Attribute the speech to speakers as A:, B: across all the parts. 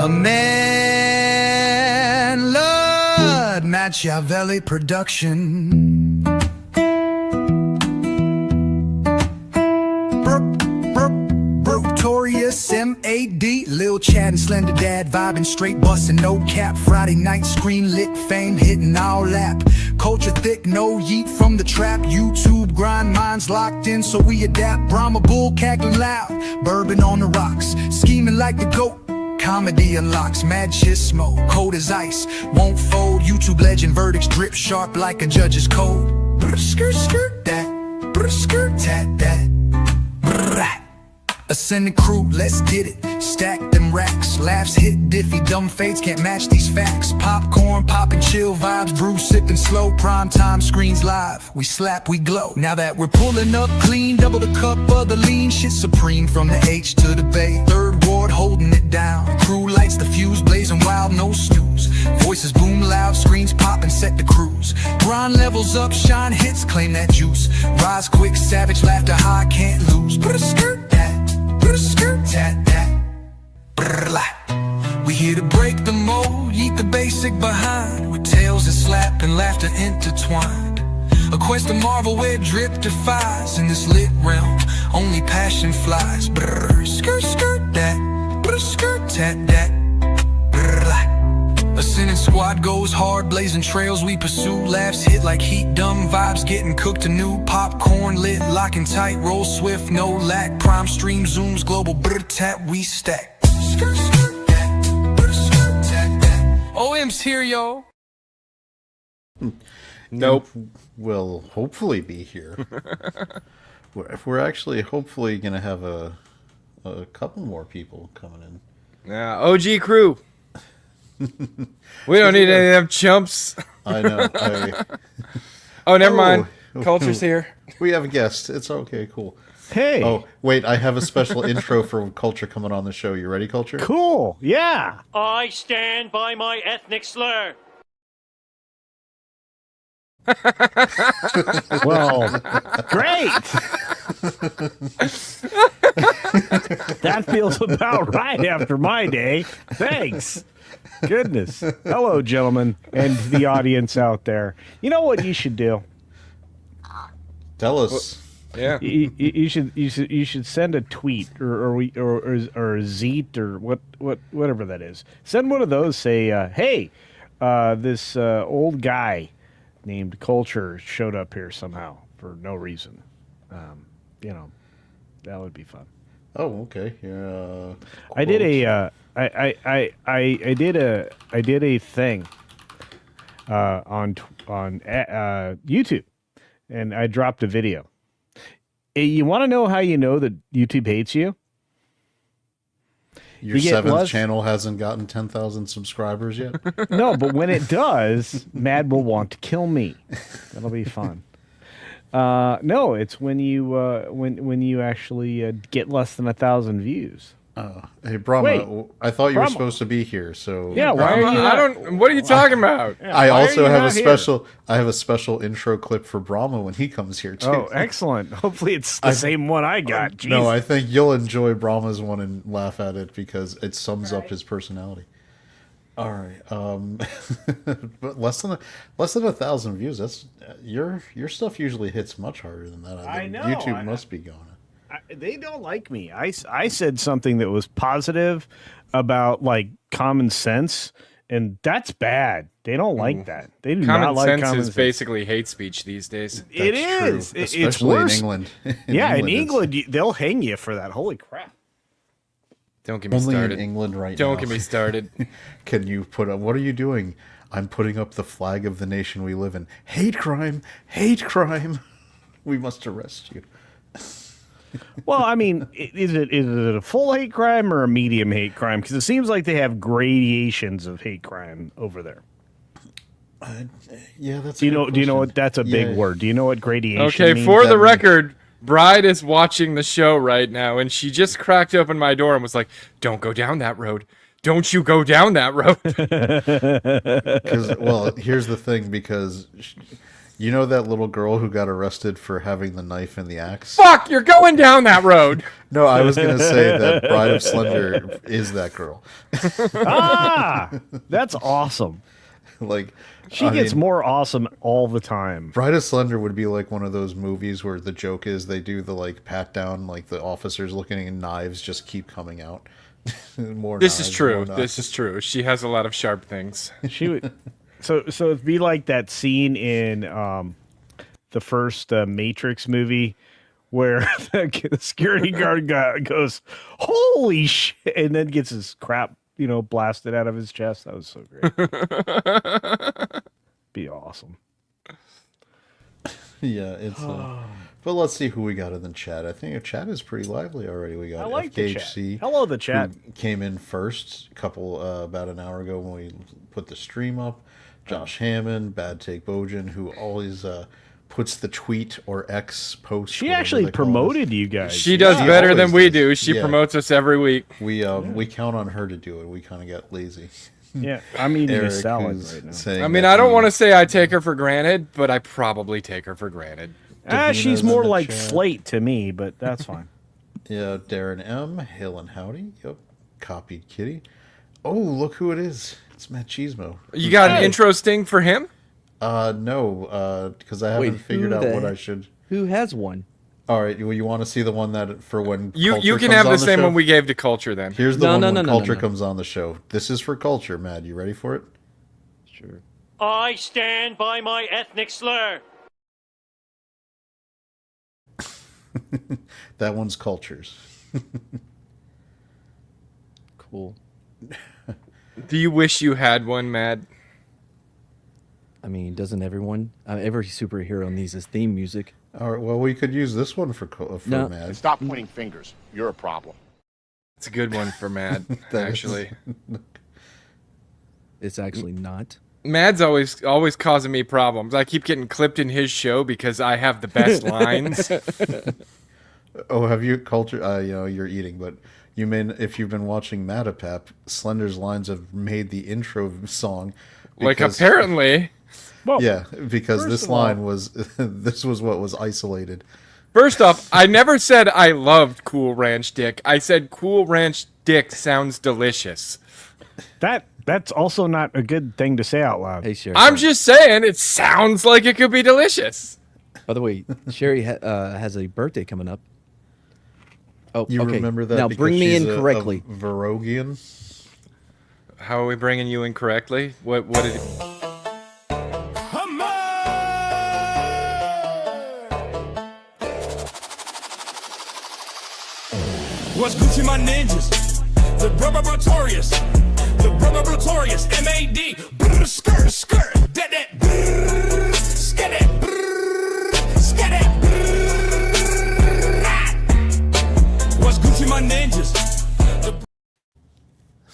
A: A man, Lord Machiavelli production. Brotorius, M.A.D. Lil Chad and Slender Dad vibing straight bustin' no cap. Friday night screen lit fame hitting all lap. Culture thick, no yeet from the trap. YouTube grind, minds locked in so we adapt. Brahma bull cackling loud, bourbon on the rocks. Scheming like the GOAT, comedy unlocks. Mad shit smoke, cold as ice, won't fold. YouTube legend verdicts drip sharp like a judge's code. Brr, skirt, skirt that, brr, skirt, tat that. Brr. Ascending crew, let's get it. Stack them racks, laughs hit diffy. Dumb fades can't match these facts. Popcorn, poppin' chill vibes, brew sippin' slow. Prime time screens live, we slap, we glow. Now that we're pulling up clean, double the cup of the lean. Shit supreme from the H to the Bay. Third ward holding it down. Crew lights the fuse, blazing wild, no snooze. Voices boom loud, screens pop and set the cruise. Grind levels up, shine hits, claim that juice. Rise quick, savage laughter high, can't lose. Put a skirt that. Put a skirt tat that. We here to break the mold, eat the basic behind. With tales that slap and laughter intertwined. A quest to marvel where drip defies. In this lit realm, only passion flies. Brr, skirt, skirt that. Put a skirt tat that. Ascending squad goes hard, blazing trails we pursue. Laughs hit like heat, dumb vibes getting cooked anew. Popcorn lit, locking tight, roll swift, no lack. Prime stream zooms, global brr tat, we stack. Skirt, skirt that, brr, skirt tat that. OM's here, yo.
B: Nope.
C: Will hopefully be here. We're actually hopefully gonna have a couple more people coming in.
B: Yeah, OG crew. We don't need any of them chumps.
C: I know.
B: Oh, never mind. Culture's here.
C: We have a guest. It's okay, cool.
D: Hey.
C: Oh, wait, I have a special intro for Culture coming on the show. You ready, Culture?
D: Cool. Yeah.
E: I stand by my ethnic slur.
D: Well, great. That feels about right after my day. Thanks. Goodness. Hello, gentlemen, and the audience out there. You know what you should do?
C: Tell us.
B: Yeah.
D: You should send a tweet or a zeet or whatever that is. Send one of those. Say, hey, this old guy named Culture showed up here somehow for no reason. You know, that would be fun.
C: Oh, okay. Yeah.
D: I did a thing on YouTube, and I dropped a video. You want to know how you know that YouTube hates you?
C: Your
D: You get
C: seventh
D: less-
C: channel hasn't gotten 10,000 subscribers yet?
D: No, but when it does, Mad will want to kill me. That'll be fun. No, it's when you actually get less than 1,000 views.
C: Hey, Brahma,
D: Wait.
C: I thought you were
D: Brahma.
C: supposed to be here, so...
D: Yeah, why are you?
B: I don't. What are you talking about?
C: I
D: why are
C: also
D: you
C: have a
D: not here?
C: special. I have a special intro clip for Brahma when he comes here too.
D: Oh, excellent! Hopefully, it's the same one I got. Jeez.
C: No, I think you'll enjoy Brahma's one and laugh at it because it sums up his personality. All right, but less than 1,000 views. That's your stuff usually hits much harder than that.
D: I know,
C: YouTube must be going.
D: They don't like me. I said something that was positive about like common sense, and that's bad. They don't like that. They do not
B: Common
D: like
B: sense
D: common
B: is
D: sense.
B: basically hate speech these days.
D: It
C: That's true,
D: is. It's
C: especially
D: worse.
C: in England.
D: Yeah, in
C: it's-
D: England, they'll hang you for that. Holy crap!
B: Don't get me
C: Only
B: started.
C: in England right now.
B: Don't get me started.
C: Can you put up? What are you doing? I'm putting up the flag of the nation we live in. Hate crime! Hate crime! We must arrest you.
D: Well, I mean, is it a full hate crime or a medium hate crime? Because it seems like they have gradations of hate crime over there.
C: Yeah, that's.
D: Do you know what? That's a big
C: Yeah.
D: word. Do you know what gradation
B: Okay,
D: means?
B: for the
C: That means-
B: record, Bride is watching the show right now, and she just cracked open my door and was like, "Don't go down that road. Don't you go down that road."
C: Because, well, here's the thing, because You know that little girl who got arrested for having the knife and the axe?
B: Fuck, you're going down that road.
C: No, I was going to say that Bride of Slender is that girl.
D: That's awesome.
C: Like,
D: She gets more awesome all the time.
C: Bride of Slender would be like one of those movies where the joke is they do the like pat down, like the officers looking and knives just keep coming out. More.
B: This is
C: knives,
B: true.
C: more knives.
B: This is true. She has a lot of sharp things.
D: She would. So it'd be like that scene in the first Matrix movie where the security guard goes, "Holy shit!" and then gets his crap, blasted out of his chest. That was so great. Be awesome.
C: Yeah, it's. But let's see who we got in the chat. I think the chat is pretty lively already. We got
D: I like the chat.
C: FKHC.
D: Hello, the chat.
C: Who came in first about an hour ago when we put the stream up. Josh Hammond, Bad Take Bojan, who always puts the tweet or X post.
D: She
C: whatever
D: actually
C: they call
D: promoted
C: this.
D: you guys.
B: She does
C: She
B: better than
C: always
B: we
C: does.
B: do. She
C: Yeah.
B: promotes us every week.
C: We count on her to do it. We kind of got lazy.
D: Yeah, I'm eating a
C: Eric,
D: salad
C: who's
D: right now.
C: saying
B: I mean,
C: that
B: I don't
C: he-
B: want to say I take her for granted, but I probably take her for granted.
D: She's
C: in
D: more
C: the
D: like
C: chat.
D: Slate to me, but that's fine.
C: Yeah, Darren M. Hail and howdy. Yep. Copied Kitty. Oh, look who it is. It's Matt Chismo.
B: You got an intro sting for him?
C: No, because I haven't figured out what I should.
F: Who has one?
C: All right, you want to see the one that for when
B: You
C: Culture
B: can
C: comes
B: have
C: on
B: the same
C: show?
B: one we gave to Culture then.
C: Here's the
F: No,
C: one
F: no,
C: when
F: no, no,
C: Culture
F: no.
C: comes on the show. This is for Culture, Mad. You ready for it?
F: Sure.
E: I stand by my ethnic slur.
C: That one's Culture's.
F: Cool.
B: Do you wish you had one, Mad?
F: I mean, doesn't everyone? Every superhero needs his theme music.
C: All right, well, we could use this one for
F: No.
C: Mad.
G: Stop pointing fingers. You're a problem.
B: It's a good one for Mad, actually.
F: It's actually not.
B: Mad's always causing me problems. I keep getting clipped in his show because I have the best lines.
C: Oh, have you Culture? You're eating, but you may if you've been watching Madapap, Slender's lines have made the intro song.
B: Like
C: because-
B: apparently.
D: Well,
C: Yeah, because this
D: of all-
C: line was this was what was isolated.
B: First off, I never said I loved Cool Ranch Dick. I said Cool Ranch Dick sounds delicious.
D: that's also not a good thing to say out loud.
F: Hey, Sherry.
B: I'm just saying it sounds like it could be delicious.
F: By the way, Sherry has a birthday coming up. Oh,
C: You
F: okay.
C: remember that?
F: Now
C: because
F: bring me
C: she's
F: in
C: a
F: correctly.
C: Varogian.
B: How are we bringing you in correctly? What did
H: What's Gucci my ninjas? The Brother Notorious. The Brother Notorious. M.A.D. Brr, skirt, skirt. That. Brr, sket it. Brr, sket it. Brr. What's Gucci my ninjas?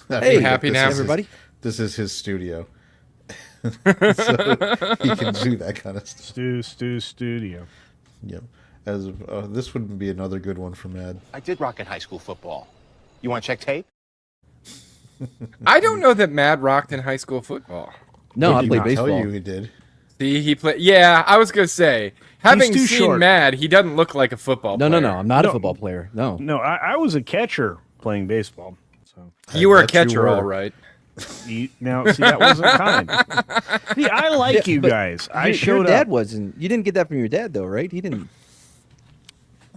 F: Hey,
B: happy now,
F: everybody.
C: This is his studio, so he can do that kind of stuff.
D: Studio.
C: Yep. As this would be another good one for Mad.
G: I did rock in high school football. You want to check tape?
B: I don't know that Mad rocked in high school football.
F: No, I
C: Did
F: play
C: not tell
F: baseball.
C: you he did.
B: See, he played. Yeah, I was gonna say, having
D: too
B: seen
D: short.
B: Mad, he doesn't look like a football
F: No,
B: player.
F: no, no. I'm not
D: No.
F: a football player. No.
D: No, I was a catcher playing baseball. So
B: You were a
C: bet you
B: catcher,
C: were.
B: all right.
D: now, see, that wasn't kind. See, I like
F: Yeah,
D: you
F: but
D: guys. I
F: Your
D: showed
F: dad
D: up.
F: wasn't. You didn't get that from your dad, though, right? He didn't.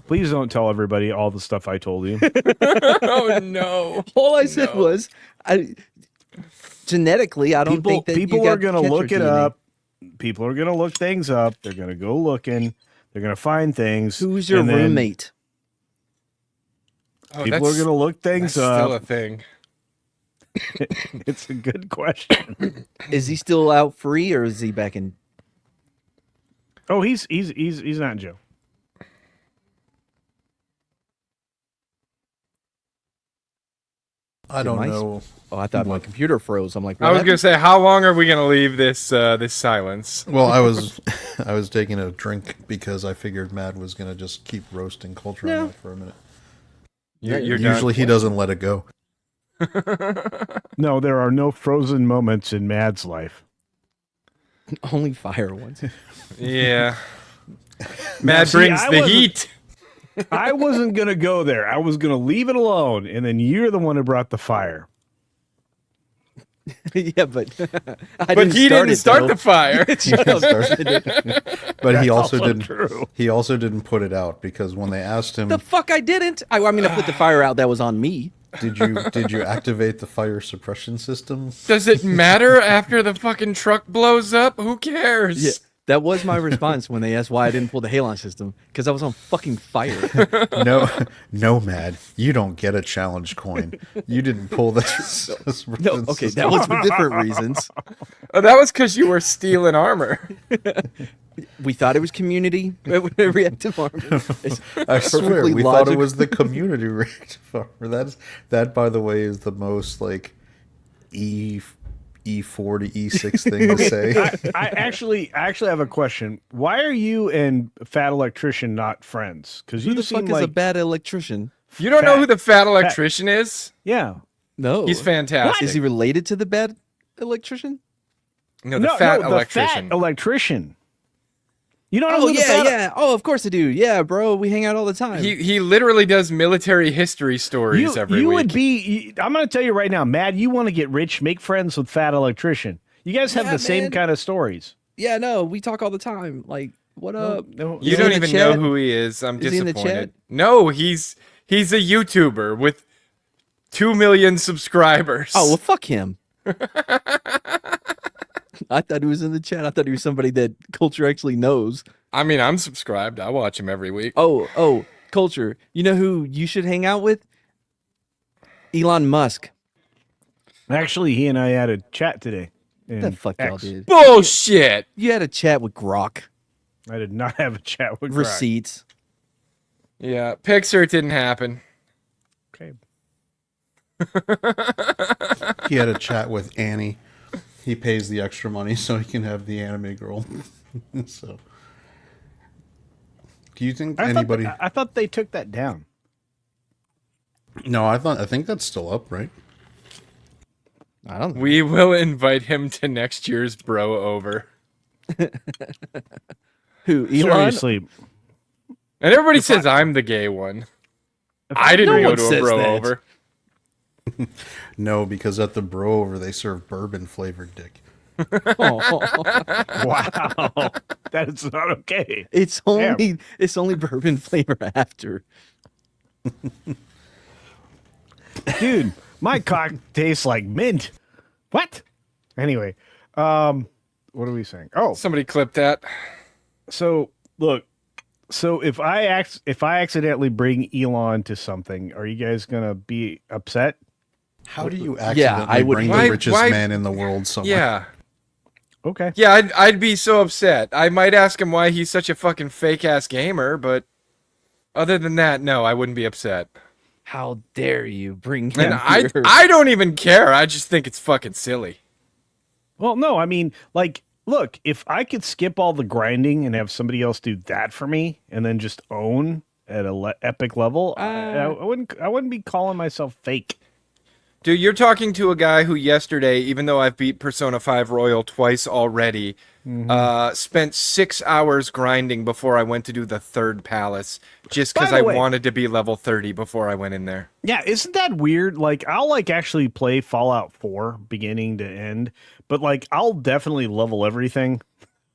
D: Please don't tell everybody all the stuff I told you.
B: Oh no.
F: All I said was, genetically, I don't think that
D: people
F: you got
D: are going to
F: catcher
D: look it
F: DNA.
D: up. People are going to look things up. They're going to go looking. They're going to find things.
F: Who's your
D: and then
F: roommate?
B: Oh,
D: People are
B: that's-
D: going to look things
B: that's still a
D: up.
B: thing.
D: It's a good question.
F: Is he still out free, or is he back in?
D: Oh, he's not in jail.
C: I don't
F: mice?
C: know.
F: Oh, I thought my computer froze. I'm like,
B: I was
F: what
B: gonna say, how long are we gonna leave this this silence?
C: Well, I was I was taking a drink because I figured Mad was gonna just keep roasting Culture on that for a minute.
B: You're
C: Usually he doesn't let it go.
D: No, there are no frozen moments in Mad's life.
F: Only fire ones.
B: Yeah. Matt
D: see,
B: brings
D: I
B: the
D: wasn't-
B: heat.
D: I wasn't gonna go there. I was gonna leave it alone, and then you're the one who brought the fire.
F: Yeah, but
B: But he didn't start the fire.
C: But he also
D: also
C: didn't.
D: true.
C: He also didn't put it out because when they asked him,
F: The fuck I didn't. I mean, I put the fire out. That was on me.
C: did you activate the fire suppression system?
B: Does it matter after the fucking truck blows up? Who cares?
F: Yeah, that was my response when they asked why I didn't pull the halon system because I was on fucking fire.
C: No, Mad, you don't get a challenge coin. You didn't pull this.
F: No, okay, that was for different reasons.
B: Oh, that was because you were stealing armor.
F: We thought it was community reactive armor. It's
C: I swear,
F: perfectly
C: we thought it
F: logical.
C: was the community reactive armor. That, by the way, is the most like E4 to E6 thing to say.
D: I actually have a question. Why are you and Fat Electrician not friends? Because
F: Who
D: you
F: the
D: seem
F: fuck is
D: like
F: a bad electrician?
B: You don't know who the fat electrician is?
D: yeah.
F: No,
B: He's fantastic.
F: Is he related to the bad electrician?
B: No, the fat
D: the
B: electrician.
D: fat electrician. You don't know
F: Oh
D: who the
F: yeah,
D: fat
F: yeah. Oh, of course I do. Yeah, bro, we hang out all the time.
B: He literally does military history stories every
D: you
B: week.
D: would be. I'm going to tell you right now, Mad. You want to get rich? Make friends with Fat Electrician. You guys have
F: Yeah,
D: the same
F: man.
D: kind of stories.
F: Yeah, no, we talk all the time. Like, what up?
D: No,
B: You
F: Is he
B: don't
F: in the
B: even know
F: chat?
B: who he is. I'm
F: Is he in the
B: disappointed.
F: chat?
B: No, he's a YouTuber with 2 million subscribers.
F: Oh, well, fuck him. I thought he was in the chat. I thought he was somebody that Culture actually knows.
B: I mean, I'm subscribed. I watch him every week.
F: Oh, Culture. You know who you should hang out with? Elon Musk.
D: Actually, he and I had a chat today.
F: What the
D: in
F: fuck y'all
D: X.
F: did?
B: Bullshit.
F: You had a chat with Grok.
D: I did not have a chat with Grok.
F: Receipts.
B: Yeah, Pixar didn't happen.
D: Okay.
C: He had a chat with Annie. He pays the extra money so he can have the anime girl. So, do you think anybody?
D: I thought they took that down.
C: No, I think that's still up, right?
F: I don't know.
B: We will invite him to next year's Bro Over.
F: Who? Elon?
D: Seriously,
B: And everybody says I'm the gay one. I didn't
F: No
B: go
F: one
B: to a
F: says
B: Bro
F: that.
B: Over.
C: No, because at the Bro Over they serve bourbon flavored dick.
F: Oh,
D: wow, that is not okay.
F: it's only bourbon flavor after.
D: Dude, my cock tastes like mint. What? Anyway, what are we saying? Oh,
B: Somebody clip that.
D: so look, so if I accidentally bring Elon to something, are you guys gonna be upset?
C: How do you
F: I
C: accidentally
F: would-
C: bring
B: Why-
C: the richest
B: why-
C: man in the world somewhere?
B: Yeah.
D: Okay.
B: Yeah, I'd be so upset. I might ask him why he's such a fucking fake ass gamer, but other than that, no, I wouldn't be upset.
F: How dare you bring him
B: And I
F: here?
B: I don't even care. I just think it's fucking silly.
D: Well, no, I mean, like, look, if I could skip all the grinding and have somebody else do that for me, and then just own at a epic level, I wouldn't be calling myself fake.
B: Dude, you're talking to a guy who yesterday, even though I've beat Persona 5 Royal twice already, spent 6 hours grinding before I went to do the third palace, just because
D: By the
B: I
D: way-
B: wanted to be level 30 before I went in there.
D: Yeah, isn't that weird? Like, I'll like actually play Fallout 4 beginning to end, but like I'll definitely level everything,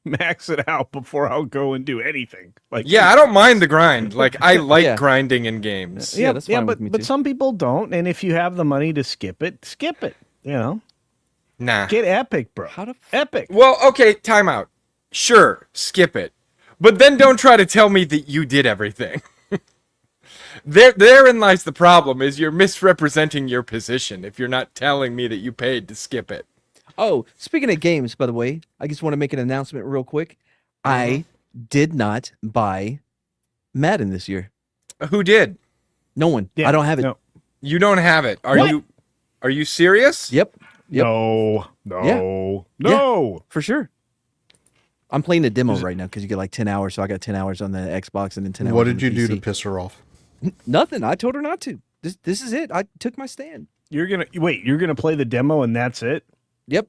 D: max it out before I'll go and do anything. Like,
B: Yeah, I don't mind the grind. Like, I like
F: Yeah.
B: grinding in games.
F: Yeah, that's fine
D: but
F: with me
D: but
F: too.
D: some people don't, and if you have the money to skip it, skip it. You know,
B: Nah.
D: get epic, bro.
F: How the
D: epic?
B: Well, okay, time out. Sure, skip it. But then don't try to tell me that you did everything. Therein lies the problem, is you're misrepresenting your position if you're not telling me that you paid to skip it.
F: Oh, speaking of games, by the way, I just want to make an announcement real quick. I did not buy Madden this year.
B: Who did?
F: No one.
D: Yeah,
F: I don't have it.
D: no.
B: You don't have it. Are you serious?
F: Yep.
D: No, no.
F: For sure. I'm playing the demo right now because you get like 10 hours. So I got 10 hours on the Xbox and then 10 hours
C: What
F: on
C: did
F: the
C: you do to
F: PC.
C: piss her off?
F: Nothing. I told her not to. This is it. I took my stand.
D: You're gonna play the demo and that's it.
F: Yep.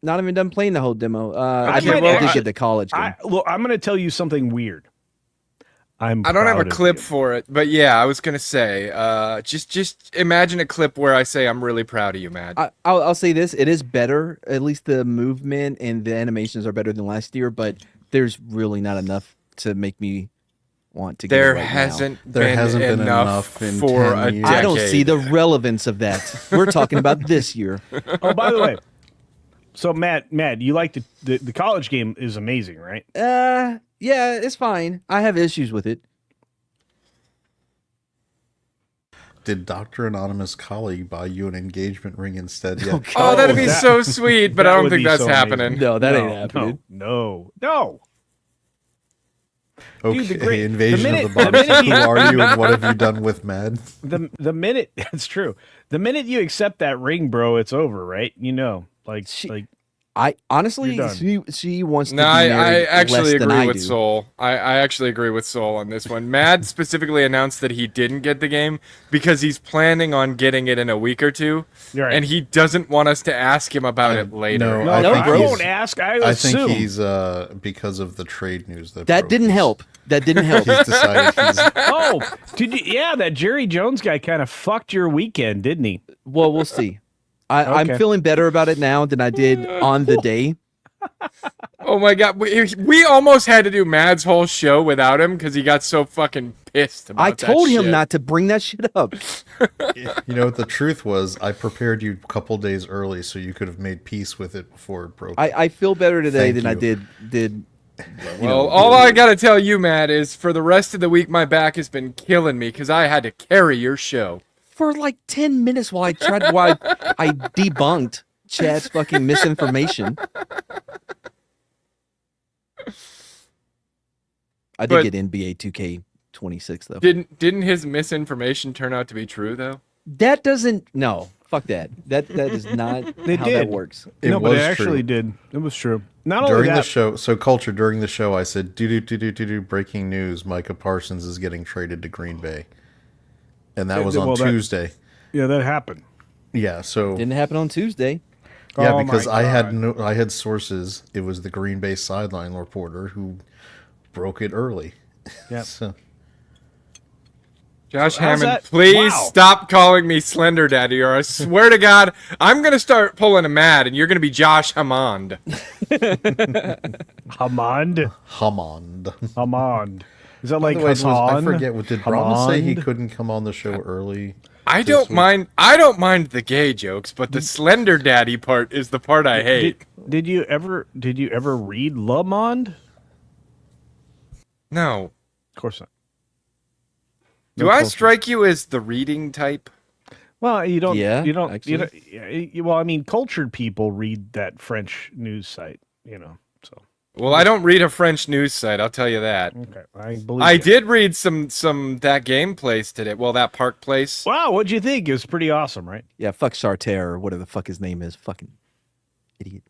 F: Not even done playing the whole demo. I
B: Okay,
F: did,
B: well,
F: I did
B: I-
F: get the college game.
D: Look, I'm going to tell you something weird.
B: I don't have a
D: proud of
B: clip
D: you.
B: for it, but yeah, I was gonna say, just imagine a clip where I say I'm really proud of you, Matt.
F: I'll say this: it is better. At least the movement and the animations are better than last year. But there's really not enough to make me want to.
B: There
F: get it right
B: hasn't
C: There
B: been
C: hasn't been
B: enough
C: enough in
B: for
C: 10
B: a
C: years.
F: now. I don't
B: decade.
F: see the relevance of that. We're talking about this year.
D: Oh, by the way, so Matt, you like the college game is amazing, right?
F: Yeah, it's fine. I have issues with it.
C: Did Dr. Anonymous colleague buy you an engagement ring instead yet?
B: Oh, that'd
D: Oh,
B: be
D: that-
B: so sweet, but
D: that
B: I don't
D: would
B: think
D: be
B: that's
D: so amazing.
B: happening.
F: No, that ain't happening.
D: No.
C: Okay,
D: Dude, the great-
C: invasion
D: the minute-
C: of the
D: the
C: bombs.
D: minute
C: Who
D: you-
C: are you and what have you done with Mad?
D: The minute it's true. The minute you accept that ring, bro, it's over, right? You know, like
F: I honestly,
D: You're done.
F: she wants to
B: No,
F: be
B: I
F: married
B: actually
F: less than
B: agree
F: I
B: with
F: do.
B: Soul. I actually agree with Soul on this one. Mad specifically announced that he didn't get the game because he's planning on getting it in a week or two,
D: You're right.
B: and he doesn't want us to ask him about it later.
C: no,
D: no,
C: I
D: I,
C: think
F: bro.
C: he's-
D: won't ask. I
C: I
D: assume.
C: think he's because of the trade news that
F: That
C: broke,
F: didn't
C: he's-
F: help. That didn't help.
C: He's decided he's
D: Oh, did you? Yeah, that Jerry Jones guy kind of fucked your weekend, didn't he?
F: Well, we'll see. I'm
D: Okay.
F: feeling better about it now than I did on the day.
B: Oh my god, we almost had to do Mad's whole show without him because he got so fucking pissed about
F: I
B: that
F: told him
B: shit.
F: not to bring that shit up.
C: You know what the truth was? I prepared you a couple days early so you could have made peace with it before it broke.
F: I feel better today
C: Thank
F: than I
C: you.
F: did.
B: Well, all I gotta tell you, Matt, is for the rest of the week, my back has been killing me because I had to carry your show.
F: For like 10 minutes while I debunked Chad's fucking misinformation. I did
B: But-
F: get NBA 2K26 though.
B: Didn't his misinformation turn out to be true though?
F: That doesn't fuck that. That is not
D: They
F: how
D: did.
F: that works.
C: It
D: no, but
C: was
D: it actually
C: true.
D: did. It was true. Not only
C: During the
D: that,
C: show, so Culture, during the show, I said, do, breaking news, Micah Parsons is getting traded to Green Bay. And that was on
D: well, that-
C: Tuesday.
D: yeah, that happened.
C: Yeah, so
F: Didn't happen on Tuesday.
C: yeah,
D: Oh
C: because
D: my
C: I had
D: God.
C: I had sources. It was the Green Bay sideline reporter who broke it early.
D: Yep.
C: So
B: Josh
D: how's
B: Hammond,
D: that-
B: please
D: wow.
B: stop calling me Slender Daddy, or I swear to God, I'm gonna start pulling a Mad, and you're gonna be Josh Hammond.
D: Hammond.
C: Hammond.
D: Hammond. Is that
C: By
D: like
C: the way, I
D: Hassan?
C: forget. Did Brahma say he
D: Hammond?
C: couldn't come on the show early?
B: I
C: This
B: don't
C: week?
B: mind. I don't mind the gay jokes, but the Slender Daddy part is the part I hate.
D: Did you ever read Le Monde?
B: No.
D: Of course not.
B: Do
D: No
B: I
D: culture.
B: strike you as the reading type?
D: Well, you don't.
F: Yeah,
D: you don't.
F: actually.
D: You don't well, I mean, cultured people read that French news site. You know. So
B: Well, I don't read a French news site. I'll tell you that.
D: okay, I believe.
B: I
D: you.
B: did read some that game place today. Well, that park place.
D: Wow, what'd you think? It was pretty awesome, right?
F: Yeah, fuck Charter or whatever the fuck his name is. Fucking idiot.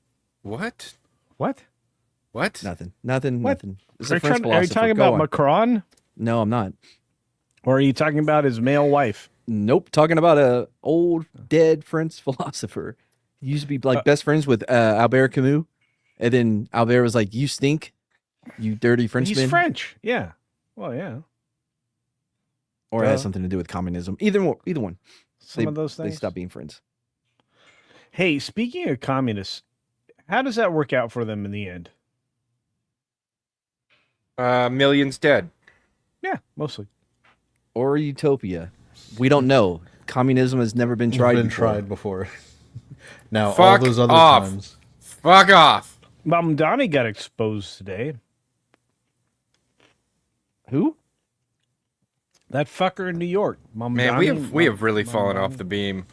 B: What?
D: What?
B: What?
F: Nothing.
D: What?
F: Nothing. It's a
D: Are you,
F: French
D: are you
F: philosopher.
D: talking
F: Go
D: about
F: on.
D: Macron,
F: No, I'm not.
D: or are you talking about his male wife?
F: Nope. Talking about a old dead French philosopher. He used to be like best friends with Albert Camus, and then Albert was like, "You stink, you dirty Frenchman."
D: He's French. Yeah. Well, yeah.
F: Or it has something to do with communism. Either one.
D: Some of those
F: They
D: things.
F: stopped being friends.
D: Hey, speaking of communists, how does that work out for them in the end?
B: Millions dead.
D: Yeah, mostly.
F: Or utopia. We don't know. Communism has never been tried.
C: Been
F: before.
C: tried before. Now all
B: Fuck
C: those other
B: off.
C: times.
B: Fuck off.
D: Mamdani got exposed today.
F: Who?
D: That fucker in New York. Mamdani,
B: Man, we have really fallen off the beam.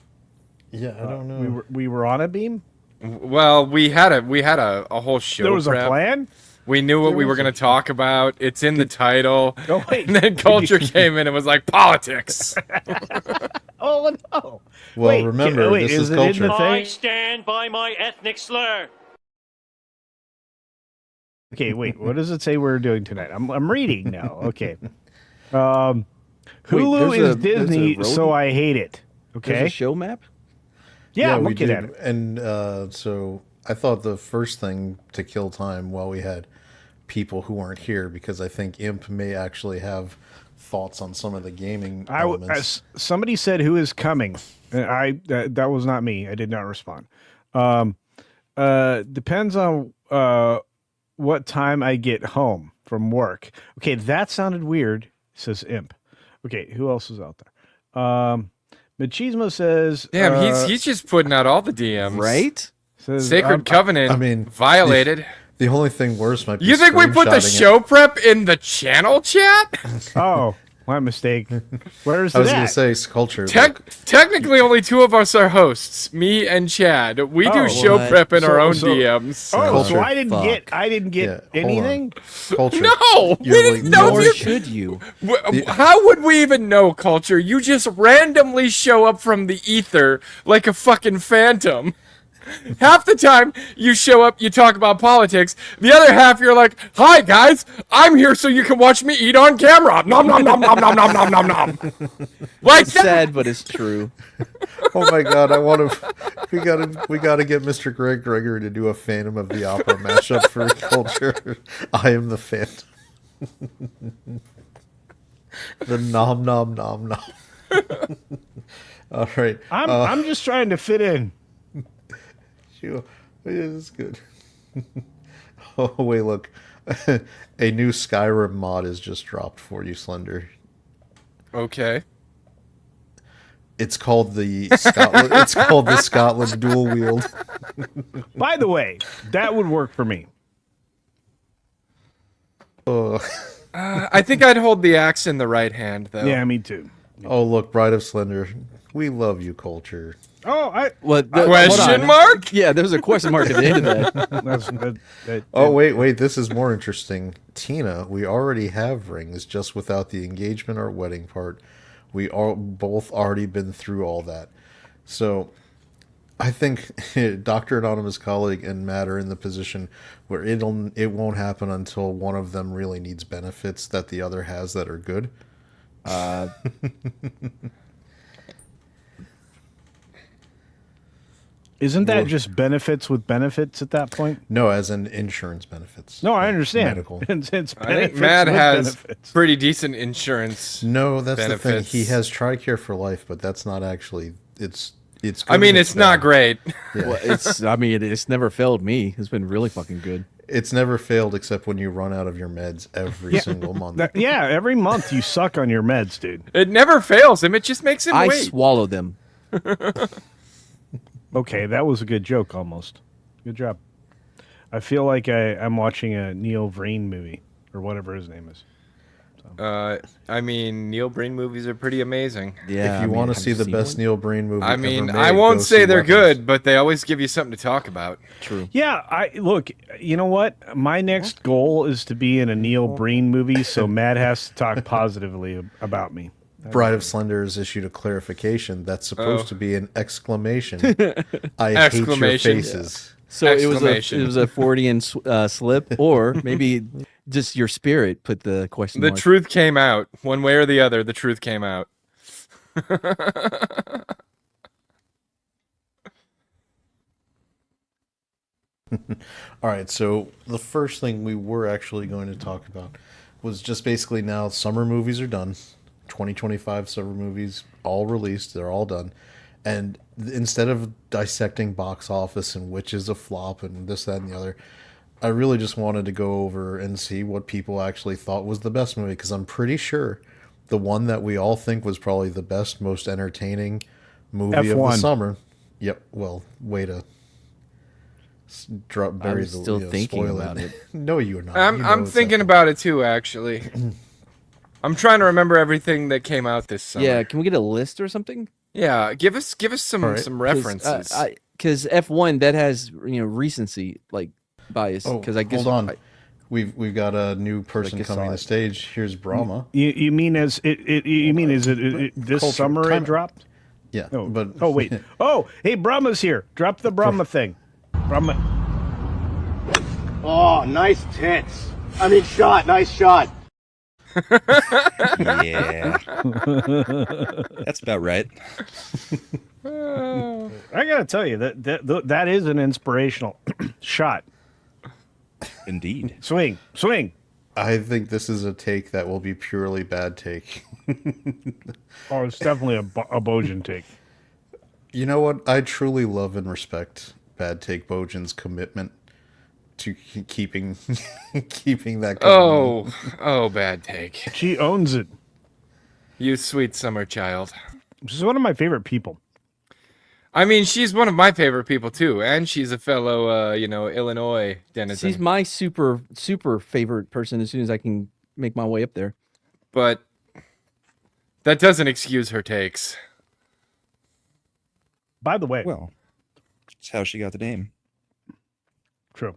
C: Yeah, I don't know.
D: We were on a beam.
B: Well, we had a whole show.
D: There was
B: prep.
D: a plan.
B: We knew what we were going to talk about. It's in the title.
D: Oh wait.
B: And then culture came in and was like politics.
D: Oh no.
C: Well,
D: Wait,
C: remember,
D: wait,
C: this
D: is
C: is
D: it in
C: culture.
D: the
E: I
D: thing?
E: stand by my ethnic slur.
D: Okay, wait. What does it say we're doing tonight? I'm reading now. Okay.
F: Wait,
D: Hulu
F: there's
D: is
F: a
D: Disney,
F: road-
D: so I hate it.
F: There's
D: Okay.
F: a show map.
D: Yeah, I'm
C: we
D: looking
C: did.
D: at it.
C: And so I thought the first thing to kill time while we had people who weren't here, because I think Imp may actually have thoughts on some of the gaming elements.
D: Somebody said, "Who is coming?" And that was not me. I did not respond. Depends on what time I get home from work. Okay, that sounded weird, says Imp. Okay, who else is out there? Machismo says,
B: Damn, he's just putting out all the DMs.
F: Right?
D: says
B: Sacred Covenant.
C: I mean,
B: violated.
C: The only thing worse might be.
B: You think we put the
C: screenshotting
B: show prep in the channel chat?
D: Oh, my mistake. Where's
C: I was
D: that?
C: going to say culture.
B: Technically, only two of us are hosts, me and Chad. We do show
F: what?
B: prep in our own
D: So-
B: DMs.
D: Oh, so
C: Culture.
D: I didn't get
C: Yeah, hold
D: anything.
C: culture.
B: No, we
C: You're
B: didn't
C: like,
B: know
F: Nor
B: you.
F: should you.
B: How would we even know, Culture? You just randomly show up from the ether like a fucking phantom. Half the time you show up, you talk about politics. The other half, you're like, "Hi guys, I'm here so you can watch me eat on camera." Nom nom nom nom nom nom nom nom nom. Like
F: It's
B: that.
F: sad, but it's true.
C: Oh my god, I want to. We gotta get Mr. Greg Gregory to do a Phantom of the Opera mashup for culture. I am the Phantom. The nom nom nom nom. All right.
D: I'm just trying to fit in.
C: Yeah, it's good. Oh wait, look. A new Skyrim mod is just dropped for you, Slender.
B: Okay.
C: It's called the Scotland. It's called the Scotland Dual Wield.
D: By the way, that would work for me.
B: I think I'd hold the axe in the right hand, though.
D: Yeah, me too.
C: Oh look, Bride of Slender. We love you, culture.
D: Oh,
F: What?
B: Question mark?
F: Yeah, there's a question mark at the end of that.
C: Oh wait, this is more interesting. Tina, we already have rings, just without the engagement or wedding part. We all both already been through all that. So I think Dr. Anonymous colleague and Matt are in the position where it won't happen until one of them really needs benefits that the other has that are good.
D: Isn't that just benefits with benefits at that point?
C: No, as in insurance benefits.
D: No, I understand.
C: Medical.
D: It's
B: I think
D: benefits
B: Matt
D: with
B: has
D: benefits.
B: pretty decent insurance.
C: No, that's
B: benefits.
C: the thing. He has TRICARE for life, but that's not actually. It's. Good
B: I mean,
C: and
B: it's not
C: bad.
B: great.
F: Well, it's never failed me. It's been really fucking good.
C: It's never failed except when you run out of your meds every single month.
D: Yeah, every month you suck on your meds, dude.
B: It never fails him. It just makes him
F: I
B: wait.
F: swallow them.
D: Okay, that was a good joke almost. Good job. I feel like I'm watching a Neil Breen movie, or whatever his name is.
B: I mean, Neil Breen movies are pretty amazing.
F: Yeah.
C: If you want to see the best Neil Breen movie,
B: I mean,
C: ever made,
B: I won't
C: go
B: say
C: see
B: they're
C: Weapons.
B: good, but they always give you something to talk about.
F: True.
D: Yeah, look, you know what? My next goal is to be in a Neil Breen movie, so Matt has to talk positively about me.
C: Bride of Slender has issued a clarification that's supposed to be an exclamation. I
B: Exclamation.
C: hate your faces.
F: So it
B: Exclamation.
F: was a Freudian slip, or maybe just your spirit put the question
B: The
F: mark.
B: truth came out. One way or the other, the truth came out.
C: All right, so the first thing we were actually going to talk about was just basically now summer movies are done. 2025 summer movies all released, they're all done. And instead of dissecting box office and which is a flop and this, that, and the other, I really just wanted to go over and see what people actually thought was the best movie, because I'm pretty sure the one that we all think was probably the best, most entertaining movie of the
D: F1.
C: summer. Yep, well, way to bury the
F: still thinking
C: spoil
F: about it.
C: No, you're not.
B: I'm
C: You know
B: I'm
C: it's
B: thinking
C: F1.
B: about it too, actually. I'm trying to remember everything that came out this summer.
F: Yeah, can we get a list or something?
B: Yeah, give us some
C: All right.
B: some references.
F: Because F1 that has recency like bias.
C: Oh,
F: Because I guess
C: hold on. We've got a new person
F: guess
C: coming
F: I-
C: on the stage. Here's Brahma.
D: You mean as you mean is it this
C: Culture.
D: summer
C: Time
D: it
C: out.
D: dropped?
C: Yeah,
D: Oh,
C: but
D: oh wait. Oh, hey, Brahma's here. Drop the Brahma thing. Brahma.
G: Oh, nice tits. I mean, shot. Nice shot.
I: Yeah. That's about right.
D: I gotta tell you that is an inspirational shot.
I: Indeed.
D: Swing.
C: I think this is a take that will be purely bad take.
D: Oh, it's definitely a Bojan take.
C: You know what? I truly love and respect Bad Take Bojan's commitment to keeping that going.
B: Oh, bad take.
D: She owns it.
B: You sweet summer child.
D: She's one of my favorite people.
B: I mean, she's one of my favorite people too, and she's a fellow, Illinois denizen.
F: She's my super favorite person as soon as I can make my way up there.
B: But that doesn't excuse her takes.
D: By the way,
I: Well, that's how she got the name.
D: true.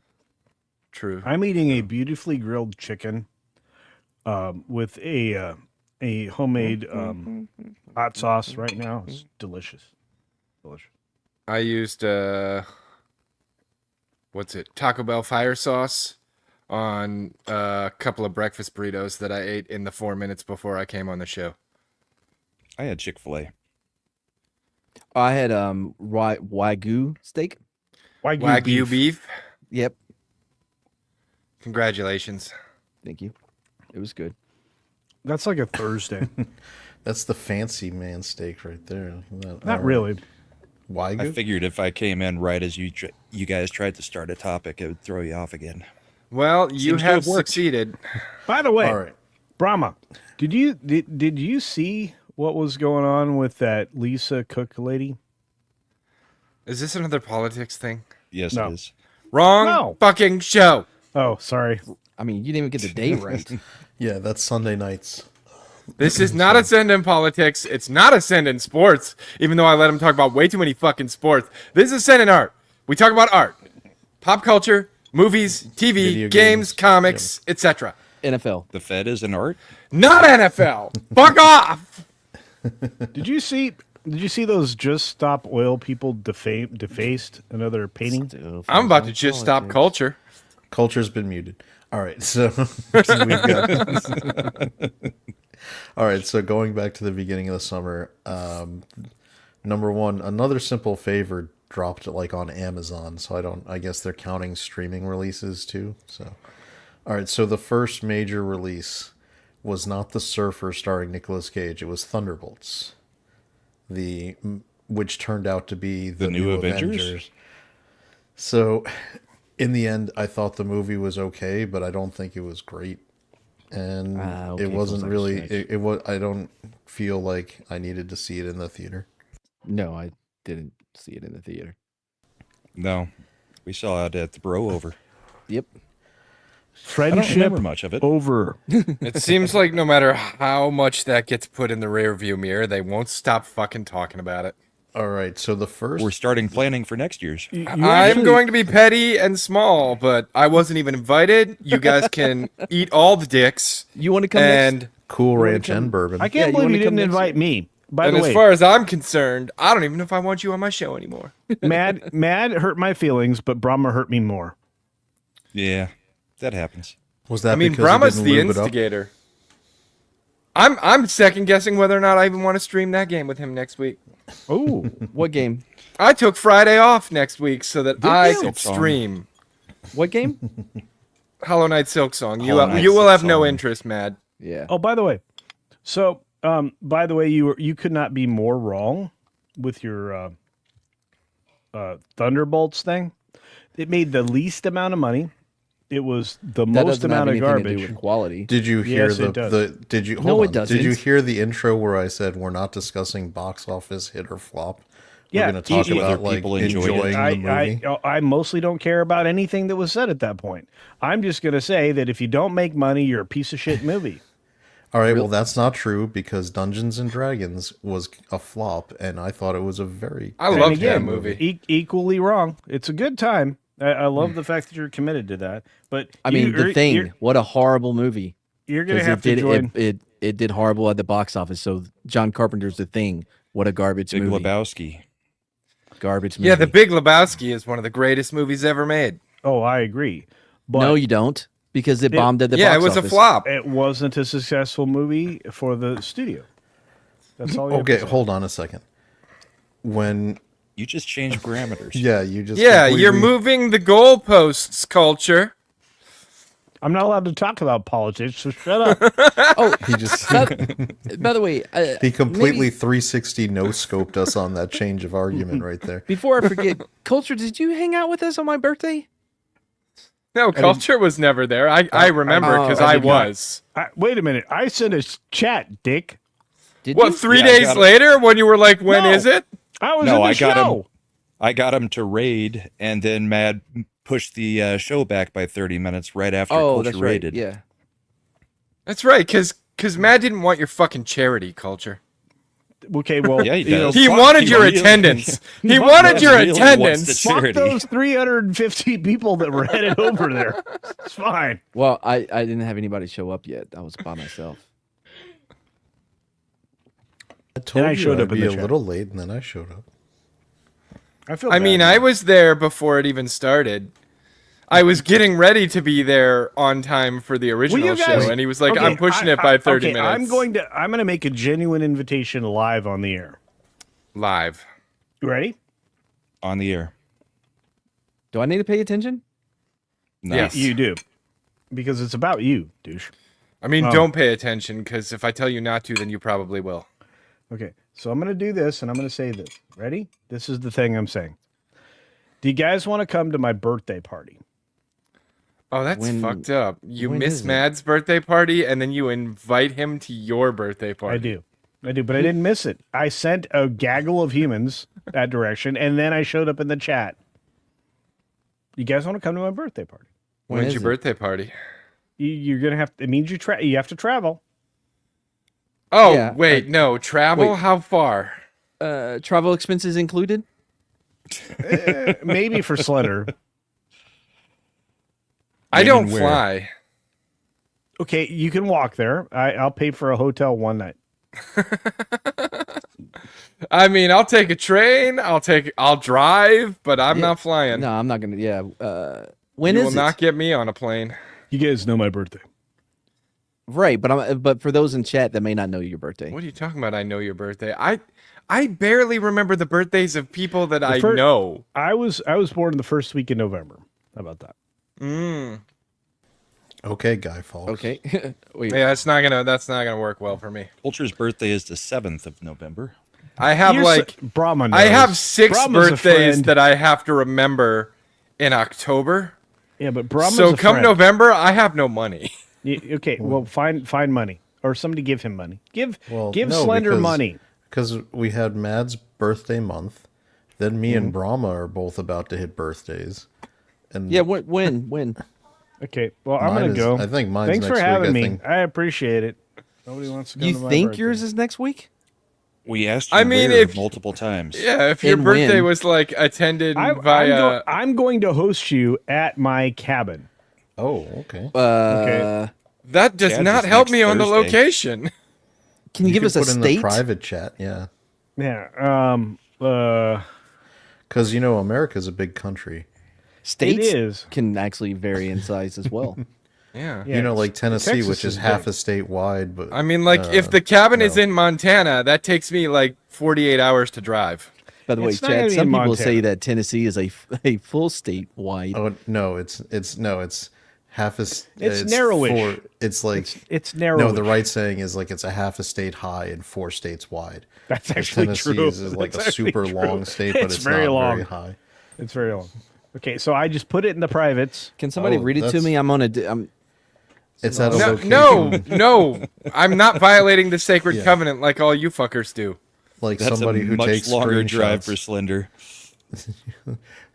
B: True.
D: I'm eating a beautifully grilled chicken with a homemade hot sauce right now. It's delicious. Delicious.
B: I used Taco Bell fire sauce on a couple of breakfast burritos that I ate in the 4 minutes before I came on the show.
I: I had Chick-fil-A.
F: I had Wagyu steak.
B: Wagyu beef.
F: Yep.
B: Congratulations.
F: Thank you. It was good.
D: That's like a Thursday.
C: That's the fancy man steak right there.
D: Not really.
C: Wagyu?
I: I figured if I came in right as you guys tried to start a topic, it would throw you off again.
B: Well, you
I: Seems to
B: have
I: have worked.
B: succeeded.
D: By the way,
C: All right.
D: Brahma, did you see what was going on with that Lisa Cook lady?
B: Is this another politics thing?
I: Yes,
D: No.
I: it is.
B: Wrong
D: No.
B: fucking show.
D: Oh, sorry.
F: I mean, you didn't even get the day right.
C: Yeah, that's Sunday nights.
B: This is not a send in politics. It's not a send in sports, even though I let him talk about way too many fucking sports. This is send in art. We talk about art, pop culture, movies, TV,
C: Video
B: games,
C: games.
B: comics, etc.
F: NFL.
I: The Fed is an art.
B: Not NFL. Fuck off.
D: Did you see those Just Stop Oil people defaced another painting?
B: I'm about to just stop culture.
C: Culture's been muted. All right, so we've got. All right, so going back to the beginning of the summer, number one, Another Simple Favor dropped like on Amazon, so I guess they're counting streaming releases too. So, all right, so the first major release was not The Surfer starring Nicolas Cage; it was Thunderbolts, which turned out to be the
I: new Avengers?
C: So, in the end, I thought the movie was okay, but I don't think it was great. And
F: Okay,
C: it wasn't
F: feels like a
C: really
F: stretch.
C: it was I don't feel like I needed to see it in the theater.
F: No, I didn't see it in the theater.
I: No, we saw it at the Bro Over.
F: Yep.
I: I don't
D: Friendship
I: remember much of it.
D: over.
B: It seems like no matter how much that gets put in the rearview mirror, they won't stop fucking talking about it.
C: All right, so the first
I: We're starting planning for next year's.
B: I'm going to be petty and small, but I wasn't even invited. You guys can eat all the dicks.
F: You want to come
B: And
F: next?
C: Cool Ranch and bourbon.
D: I
F: Yeah,
D: can't
F: you
D: believe
F: wanna
D: you
F: come
D: didn't
F: next
D: invite me. By
B: and
D: the
B: as
D: way,
B: far as I'm concerned, I don't even know if I want you on my show anymore.
D: Mad hurt my feelings, but Brahma hurt me more.
I: Yeah, that happens.
C: Was that
B: I mean,
C: because you
B: Brahma's
C: didn't
B: the
C: lube it up?
B: instigator. I'm second guessing whether or not I even want to stream that game with him next week.
D: Oh,
F: What game?
B: I took Friday off next week so that I
F: you?
B: could stream
F: What game?
B: Hollow Knight Silk Song. You
I: Hollow Knight
B: will
I: Silk
B: have no
I: Song.
B: interest, Mad.
F: Yeah.
D: oh, by the way, so by the way, you could not be more wrong with your Thunderbolts thing. It made the least amount of money. It was the
F: That
D: most
F: doesn't have
D: amount of
F: anything to do
D: garbage.
F: with quality.
C: Did you hear
D: Yes, it does.
C: did you
F: No,
C: hold
F: it
C: on. Did you
F: doesn't.
C: hear the intro where I said we're not discussing box office hit or flop?
D: Yeah,
C: We're going to talk
D: you-
C: about
I: Whether
C: like
I: people enjoyed it.
C: enjoying the movie.
D: I mostly don't care about anything that was said at that point. I'm just going to say that if you don't make money, you're a piece of shit movie.
C: All right, well that's not true because Dungeons and Dragons was a flop and I thought it was a very
B: I
D: And
B: loved
D: again,
B: that movie.
D: Equally wrong. It's a good time. I love the fact that you're committed to that. But
F: I mean, The
D: you're-
F: Thing. What a horrible movie.
D: You're going to
F: 'Cause
D: have to join.
F: it did horrible at the box office. So John Carpenter's The Thing. What a garbage
I: Big
F: movie.
I: Lebowski.
F: Garbage movie.
B: Yeah, The Big Lebowski is one of the greatest movies ever made.
D: Oh, I agree. But
F: No, you don't, because it bombed at the
B: Yeah,
F: box
B: it was
F: office.
B: a flop.
D: it wasn't a successful movie for the studio. That's all. You have to
C: Okay,
D: say.
C: hold on a second. When
I: You just changed parameters.
C: Yeah, you just
B: Yeah, you're
C: completely-
B: moving the goalposts, culture.
D: I'm not allowed to talk about politics, so shut up.
F: Oh,
C: He just
F: by the way,
C: he completely
F: maybe
C: 360 no scoped us on that change of argument right there.
F: before I forget, Culture, did you hang out with us on my birthday?
B: No, culture was never there. I remember
F: Oh,
B: because
F: I
B: I
F: did not.
B: was.
D: Wait a minute. I sent a chat, Dick.
F: Did
B: What,
F: you?
B: 3
I: Yeah, I
B: days
I: got it.
B: later when you were like, when is
D: No.
B: it?
D: I was
I: No,
D: in the
I: I got him.
D: show.
I: I got him to raid, and then Mad pushed the show back by 30 minutes right after
F: Oh,
I: Culture
F: that's right.
I: raided.
F: Yeah.
B: That's right, because Matt didn't want your fucking charity, culture.
D: Okay, well,
I: Yeah, he
D: you know,
I: does.
B: He
I: Fuck,
B: wanted
I: he
B: your
I: really-
B: attendance. He
D: Fuck
B: wanted
D: that.
B: your
I: Really wants
B: attendance.
I: the
D: fuck
I: charity.
D: those 350 people that were headed over there. It's fine.
F: Well, I didn't have anybody show up yet. I was by myself.
C: I told
D: I
C: you
D: showed
C: I'd
D: up in
C: be
D: the
C: a
D: chat.
C: little late, and then I showed up.
D: I feel.
B: I
D: bad
B: mean,
D: now.
B: I was there before it even started. I was getting ready to be there on time for the
D: Will
B: original
D: you guys-
B: show, and he was like,
D: Okay,
B: "I'm pushing it by 30
D: okay,
B: minutes."
D: I'm going to make a genuine invitation live on the air.
B: live.
D: You ready?
I: On the air.
F: Do I need to pay attention?
I: No.
B: Yes.
D: You do, because it's about you, douche.
B: I mean,
D: Oh.
B: don't pay attention because if I tell you not to, then you probably will.
D: Okay, so I'm going to do this, and I'm going to say this. Ready? This is the thing I'm saying. Do you guys want to come to my birthday party?
B: Oh, that's
F: When-
B: fucked up. You
F: when
B: miss
F: is it?
B: Mad's birthday party, and then you invite him to your birthday party.
D: I do, but I didn't miss it. I sent a gaggle of humans that direction, and then I showed up in the chat. You guys want to come to my birthday party?
F: When
B: When's
F: is
B: your
F: it?
B: birthday party?
D: You're gonna have. It means you have to travel.
B: Oh,
F: Yeah,
B: wait, no. Travel?
F: wait.
B: How far?
F: Travel expenses included?
D: Maybe for Slender.
B: I
I: When
B: don't
I: and where?
B: fly.
D: Okay, you can walk there. I'll pay for a hotel one night.
B: I mean, I'll take a train. I'll drive, but I'm
F: Yeah.
B: not flying.
F: No, I'm not gonna. Yeah. When
B: you
F: is
B: will
F: it?
B: not get me on a plane.
D: You guys know my birthday.
F: Right, but for those in chat that may not know your birthday,
B: What are you talking about? I know your birthday. I barely remember the birthdays of people that I
D: fir-
B: know.
D: I was born the first week in November. How about that?
C: Okay, Guy Fawkes.
F: okay. Wait,
B: Yeah, that's not gonna work well for me.
I: Culture's birthday is the 7th of November.
B: I have
D: You're
B: like
D: Brahma knows.
B: I have 6
D: Brahma's a
B: birthdays
D: friend.
B: that I have to remember in October.
D: Yeah, but Brahma's
B: So
D: a
B: come
D: friend.
B: November, I have no money.
D: Okay, well, find money, or somebody give him money. Give
C: Well,
D: Slender
C: because-
D: money.
C: Because we had Mad's birthday month, then me
D: Mm-hmm.
C: and Brahma are both about to hit birthdays, and
F: yeah. When?
D: Okay, well, I'm
C: Mine
D: gonna
C: is-
D: go.
C: I think mine's
D: Thanks
C: next
D: for
C: week,
D: having
C: I
D: me.
C: think.
D: I appreciate it. Nobody wants to come
F: You
D: to my
F: think
D: birthday.
F: yours is next week?
I: We asked you
B: I mean,
I: where
B: if-
I: multiple times.
B: Yeah, if your
F: And
B: birthday
F: when?
B: was like attended
D: I'm
B: via
D: I'm going to host you at my cabin.
C: oh, okay.
D: Okay.
B: that does
I: Chad's
B: not
I: is
B: help
I: next
B: me on the
I: Thursday.
B: location.
F: Can you, give
C: could
F: us a
C: put in
F: state?
C: the private chat, yeah,
D: Yeah.
C: because America's a big country.
F: States
D: It is.
F: can actually vary in size as well.
B: Yeah.
D: Yeah,
C: Like Tennessee,
D: Texas
C: which is
D: is
C: half
D: big.
C: a state wide, but
B: I mean, like, if the cabin is
C: no.
B: in Montana, that takes me like 48 hours to drive.
F: By the way,
D: It's not gonna
F: Chad,
D: be
F: some
D: in
F: people say
D: Montana.
F: that Tennessee is a full state wide.
C: oh no, it's half a.
D: It's narrowish.
C: It's like
D: It's narrow.
C: no, the right saying is like it's a half a state high and 4 states wide.
D: That's actually
C: Tennessee
D: true.
C: is like
D: That's
C: a
D: actually
C: super
D: true.
C: long state, but it's
D: very
C: not
D: long.
C: very high.
D: It's very long. Okay, so I just put it in the privates.
F: Can somebody
C: Oh,
F: read it to
C: that's-
F: me? I'm on a. I'm,
C: It's at a
B: No,
C: location
B: no, I'm not violating the sacred
C: Yeah.
B: covenant like all you fuckers do.
C: like
I: That's
C: somebody
I: a
C: who
I: much
C: takes
I: longer drive
C: screenshots.
I: for Slender.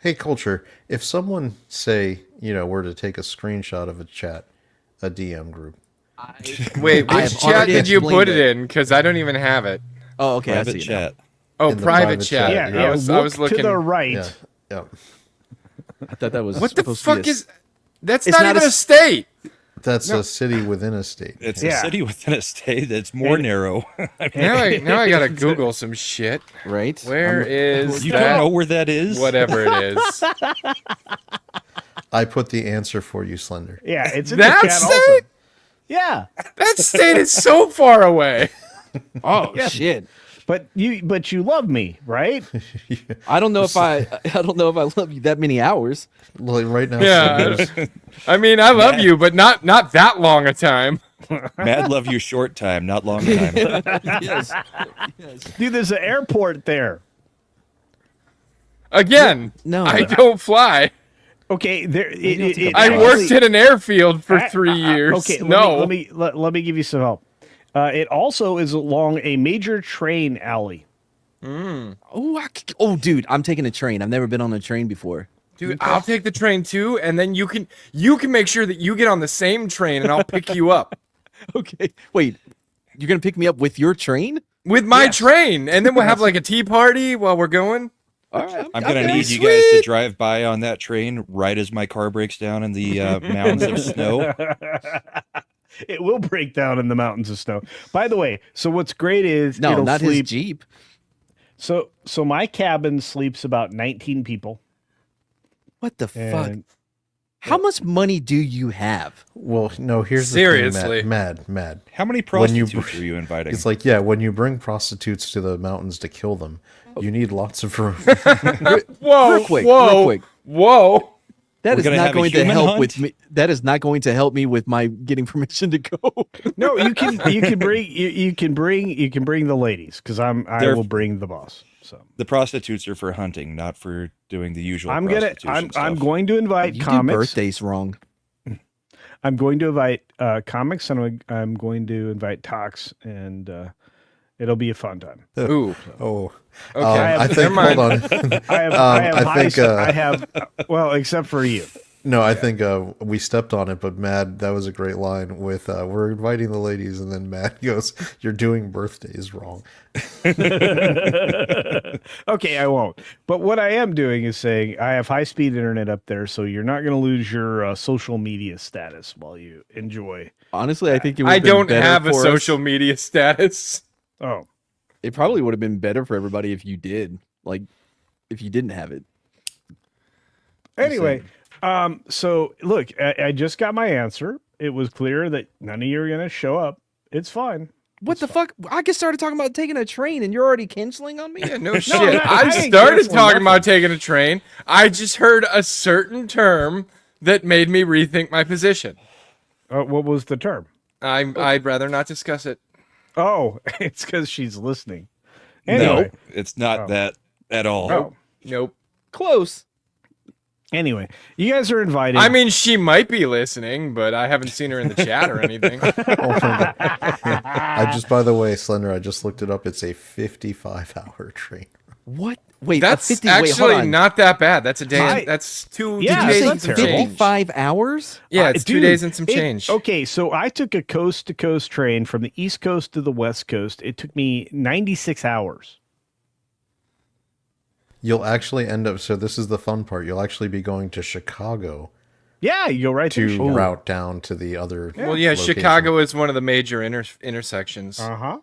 C: Hey, Culture, if someone say, were to take a screenshot of a chat, a DM group,
B: Wait,
F: I
B: which
F: have
B: chat
F: already
B: did you
F: explained
B: put it
F: it.
B: in? Because I don't even have it.
F: oh, okay. I
I: Private
F: see it now.
I: chat.
B: Oh,
C: In the
B: private
C: private
B: chat.
C: chat,
D: Yeah,
B: I was
D: look
B: looking.
D: to the right.
C: yeah, yeah,
F: I thought that was
B: What the
F: supposed to be
B: fuck
F: a-
B: is? That's
F: It's
B: not
F: not
B: even
F: a
B: a state.
C: that's a city within a state.
I: It's
D: Yeah.
I: a city within a state that's more
D: And-
I: narrow.
B: Now I gotta Google some shit.
F: right.
B: Where is
I: You
B: that?
I: don't know where that is?
B: Whatever it is.
C: I put the answer for you, Slender.
D: Yeah, it's in
B: That
D: the chat also.
B: state?
D: Yeah.
B: That state is so far away.
F: Oh shit!
D: But you love me, right?
F: I don't know if I love you that many hours.
C: Like right now,
B: Yeah.
C: Slender's-
B: I mean, I love you, but not that long a time.
I: Mad love you short time, not long time.
F: Yes.
D: Dude, there's an airport there.
B: Again,
F: No.
B: I don't fly.
D: Okay, there.
B: I worked at an airfield for 3 years.
D: Okay,
B: no.
D: let me give you some help. It also is along a major train alley.
F: Oh, dude, I'm taking a train. I've never been on a train before.
B: Dude, I'll take the train too, and then you can make sure that you get on the same train, and I'll pick you up
F: Okay. Wait, you're gonna pick me up with your train?
B: with my train, and then we'll have like a tea party while we're going.
F: All right.
I: I'm gonna need you guys to drive by on that train right as my car breaks down in the mountains of snow.
D: It will break down in the mountains of snow. By the way, so what's great is
F: No,
D: it'll
F: not
D: sleep.
F: his Jeep.
D: So my cabin sleeps about 19 people.
F: What the fuck?
D: And
F: How much money do you have?
C: well, no. Here's the
B: Seriously.
C: thing, mad.
I: How many
C: When you
I: prostitutes are you inviting?
C: It's like, yeah, when you bring prostitutes to the mountains to kill them, you need lots of room.
B: Whoa,
F: Real quick,
B: whoa,
F: real quick.
B: whoa.
F: That
I: We're
F: is
I: gonna
F: not
I: have a
F: going to
I: human
F: help
I: hunt?
F: with me. That is not going to help me with my getting permission to go.
D: no, you can bring the ladies because I
I: They're-
D: will bring the boss. So
I: The prostitutes are for hunting, not for doing the usual.
D: I'm
I: prostitution
D: I'm
I: stuff.
D: going to invite
F: You do
D: comics.
F: birthdays wrong.
D: I'm going to invite comics, and I'm going to invite talks, and it'll be a fun time.
B: Ooh.
C: Oh,
B: Okay.
C: I
B: Never
C: think.
B: mind.
C: Hold on.
D: I have, I have well, except for you.
C: No, I think we stepped on it, but Mad, that was a great line with we're inviting the ladies, and then Mad goes, "You're doing birthdays wrong."
D: Okay, I won't. But what I am doing is saying I have high-speed internet up there, so you're not going to lose your social media status while you enjoy.
F: Honestly, I think it would
B: I don't have a social media status.
D: Oh,
F: It probably would have been better for everybody if you did. Like, if you didn't have it.
D: anyway, so look, I just got my answer. It was clear that none of you are going to show up. It's fine.
F: What the fuck? I just started talking about taking a train, and you're already canceling on me.
B: Yeah, no shit.
D: I
B: I
D: ain't
B: started
D: canceling
B: talking
D: nothing.
B: about taking a train. I just heard a certain term that made me rethink my position.
D: What was the term?
B: I'd rather not discuss it.
D: Oh, it's because she's listening. Anyway,
I: No, it's not that at all.
D: oh,
B: Nope.
F: Close.
D: anyway, you guys are invited.
B: I mean, she might be listening, but I haven't seen her in the chat or anything.
C: Oh my God. I just, by the way, Slender, I just looked it up. It's a 55-hour train.
F: What? Wait,
B: That's
F: 50, wait, hold
B: actually
F: on.
B: not that bad. That's a day.
D: Hi.
B: That's two
D: Yeah,
B: days
D: that's
B: and some
D: not terrible.
B: change.
F: 55 hours?
B: Yeah, it's 2
D: Dude,
B: days and some
D: it-
B: change.
D: Okay, so I took a coast to coast train from the East Coast to the West Coast. It took me 96 hours.
C: You'll actually end up. So this is the fun part. You'll actually be going to Chicago
D: Yeah, you go right
C: to
D: to
C: route down to the other.
B: Well, yeah,
C: location.
B: Chicago is one of the major intersections.
D: Uh-huh.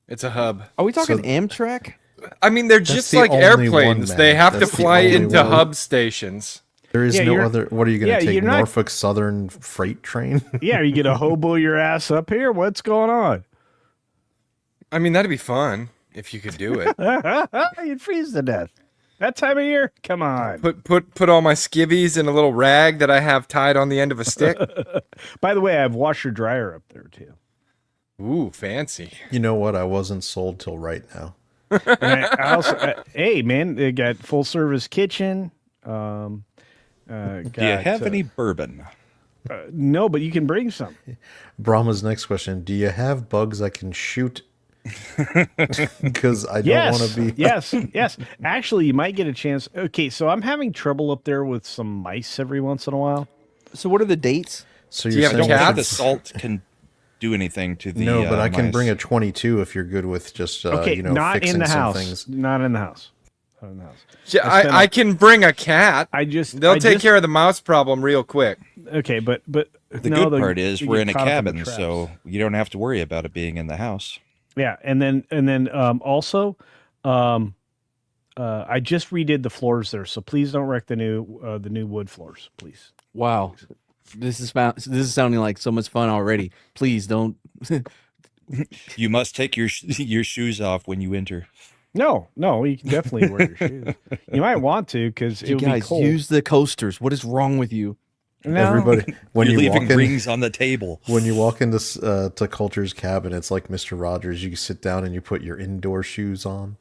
B: It's a hub.
F: Are we talking
C: So-
F: Amtrak?
B: I mean, they're just
C: the
B: like
C: only one,
B: airplanes.
C: man.
B: They have to
C: That's the
B: fly
C: only
B: into
C: one.
B: hub stations.
C: There is
D: Yeah,
C: no
D: you're-
C: other. What are you going
D: yeah,
C: to take?
D: you're not-
C: Norfolk Southern freight train?
D: Yeah, you get a hobo your ass up here. What's going on?
B: I mean, that'd be fun if you could do it.
D: You'd freeze to death. That time of year? Come on.
B: Put all my skivvies in a little rag that I have tied on the end of a stick.
D: By the way, I have washer dryer up there too.
B: Ooh, fancy.
C: You know what? I wasn't sold till right now.
D: And I also, hey man, they got full service kitchen.
I: Do you have any bourbon?
D: No, but you can bring some.
C: Brahma's next question: do you have bugs I can shoot? Because I don't
D: Yes,
C: want to be.
D: yes. Actually, you might get a chance. Okay, so I'm having trouble up there with some mice every once in a while.
F: So what are the dates?
C: So
B: you
C: you're
B: have a
C: saying
B: cat?
C: I
I: The
C: should-
I: salt can do anything to the
C: No, but I can
I: mice.
C: bring a 22 if you're good with just
D: Okay, not
C: fixing
D: in the
C: some
D: house.
C: things.
D: Not in the house. Not in the house.
B: Yeah,
D: I spent
B: I
D: a-
B: can bring a cat. They'll take care of the mouse problem real quick.
D: Okay, but
I: The
D: no,
I: good part is
D: you
I: we're
D: get
I: in a
D: caught up the
I: cabin,
D: traps.
I: so you don't have to worry about it being in the house.
D: Yeah, and then also, I just redid the floors there, so please don't wreck the new wood floors, please.
F: Wow. This is sounding like so much fun already. Please don't
I: You must take your your shoes off when you enter.
D: No, you can definitely wear your shoes. You might want to because it
F: You
D: would be
F: guys
D: cold.
F: use the coasters. What is wrong with you?
D: No.
C: Everybody, when
I: You're
C: you
I: leaving
C: walk in,
I: rings on the table.
C: when you walk into to Culture's cabin, it's like Mr. Rogers. You sit down and you put your indoor shoes on,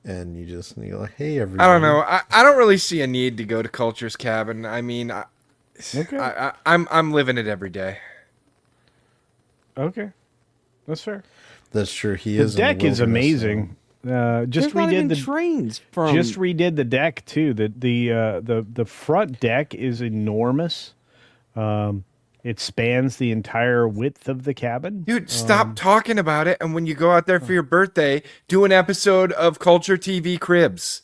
C: and you're like, "Hey, everybody."
B: I don't know. I don't really see a need to go to Culture's cabin. I mean,
D: Okay.
B: I'm living it every day.
D: Okay, that's fair.
C: That's true. He
D: The
C: is. in
D: deck is
C: wilderness,
D: amazing. Just
F: There's not even
D: redid the
F: trains from.
D: just redid the deck too. The front deck is enormous. It spans the entire width of the cabin.
B: Dude, stop talking about it. And when you go out there for your birthday, do an episode of Culture TV Cribs.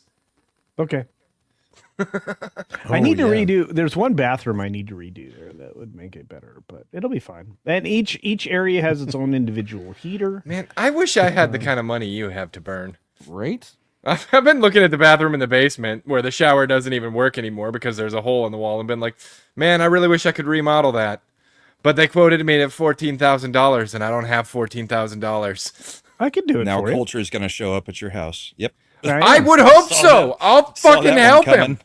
D: Okay. I
C: Oh,
D: need to
C: yeah.
D: redo. There's one bathroom I need to redo there that would make it better, but it'll be fine. And each area has its own individual heater.
B: Man, I wish I had the kind of money you have to burn.
F: Right?
B: I've been looking at the bathroom in the basement where the shower doesn't even work anymore because there's a hole in the wall and been like, man, I really wish I could remodel that. But they quoted me at $14,000 and I don't have $14,000.
D: I could do it
I: Now
D: for you.
I: Culture is going to show up at your house. Yep.
B: I
D: am.
B: would hope
I: Saw
B: so.
I: that-
B: I'll
I: Saw
B: fucking
I: that one
B: help him.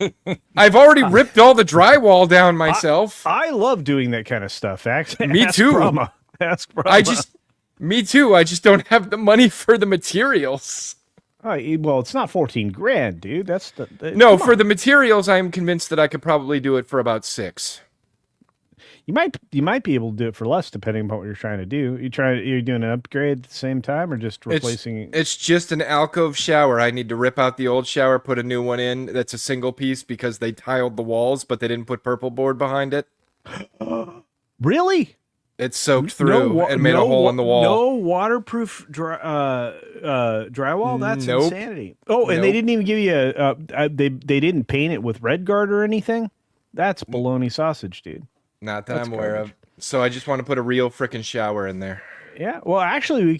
I: coming.
B: I've already ripped all the drywall down myself.
D: I love doing that kind of stuff. Actually,
B: Me
D: Ask
B: too.
D: Brahma. Ask Brahma.
B: Me too. I just don't have the money for the materials.
D: Well, it's not 14 grand, dude. That's
B: No,
D: come
B: for
D: on.
B: the materials, I am convinced that I could probably do it for about 6.
D: You might be able to do it for less depending on what you're trying to do. You're doing an upgrade at the same time or just replacing
B: It's just an alcove shower. I need to rip out the old shower, put a new one in. That's a single piece because they tiled the walls, but they didn't put purple board behind it.
D: Really?
B: It soaked through and made a hole in the wall.
D: No waterproof drywall. That's
B: Nope.
D: insanity. Oh, and they
B: Nope.
D: didn't even give you they didn't paint it with Red Guard or anything. That's baloney sausage, dude.
B: Not that
D: That's
B: I'm aware
D: garbage.
B: of. So I just want to put a real frickin' shower in there.
D: Yeah. Well, actually, we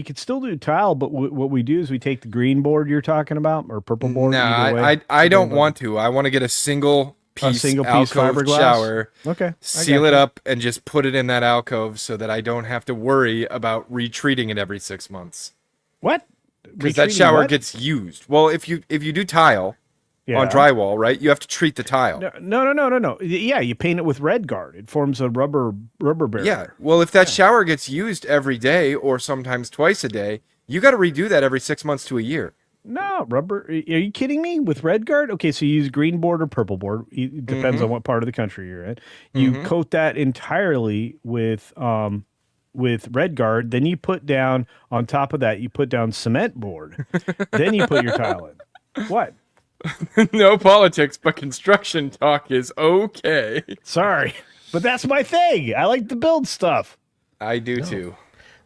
D: could still do tile, but what we do is we take the green board you're talking about or purple board.
B: No,
D: either way.
B: I don't want to. I want to get a single piece alcove
D: fiberglass?
B: shower,
D: Okay. I
B: seal
D: got
B: it
D: you.
B: up, and just put it in that alcove so that I don't have to worry about retreating it every 6 months.
D: What?
B: Because that
D: Retreating
B: shower
D: what?
B: gets used. Well, if you do tile
D: Yeah.
B: on drywall, right, you have to treat the tile.
D: No. Yeah, you paint it with Red Guard. It forms a rubber barrier.
B: Yeah. Well, if that shower gets used every day or sometimes twice a day, you got to redo that every 6 months to a year.
D: No, rubber. Are you kidding me? With Red Guard? Okay, so you use green board or purple board. It depends on what part of the country you're in. You coat that entirely with Red Guard. Then you put down, on top of that, you put down cement board. Then you put your tile in. What?
B: No politics, but construction talk is okay.
D: Sorry. But that's my thing. I like to build stuff.
B: I do too.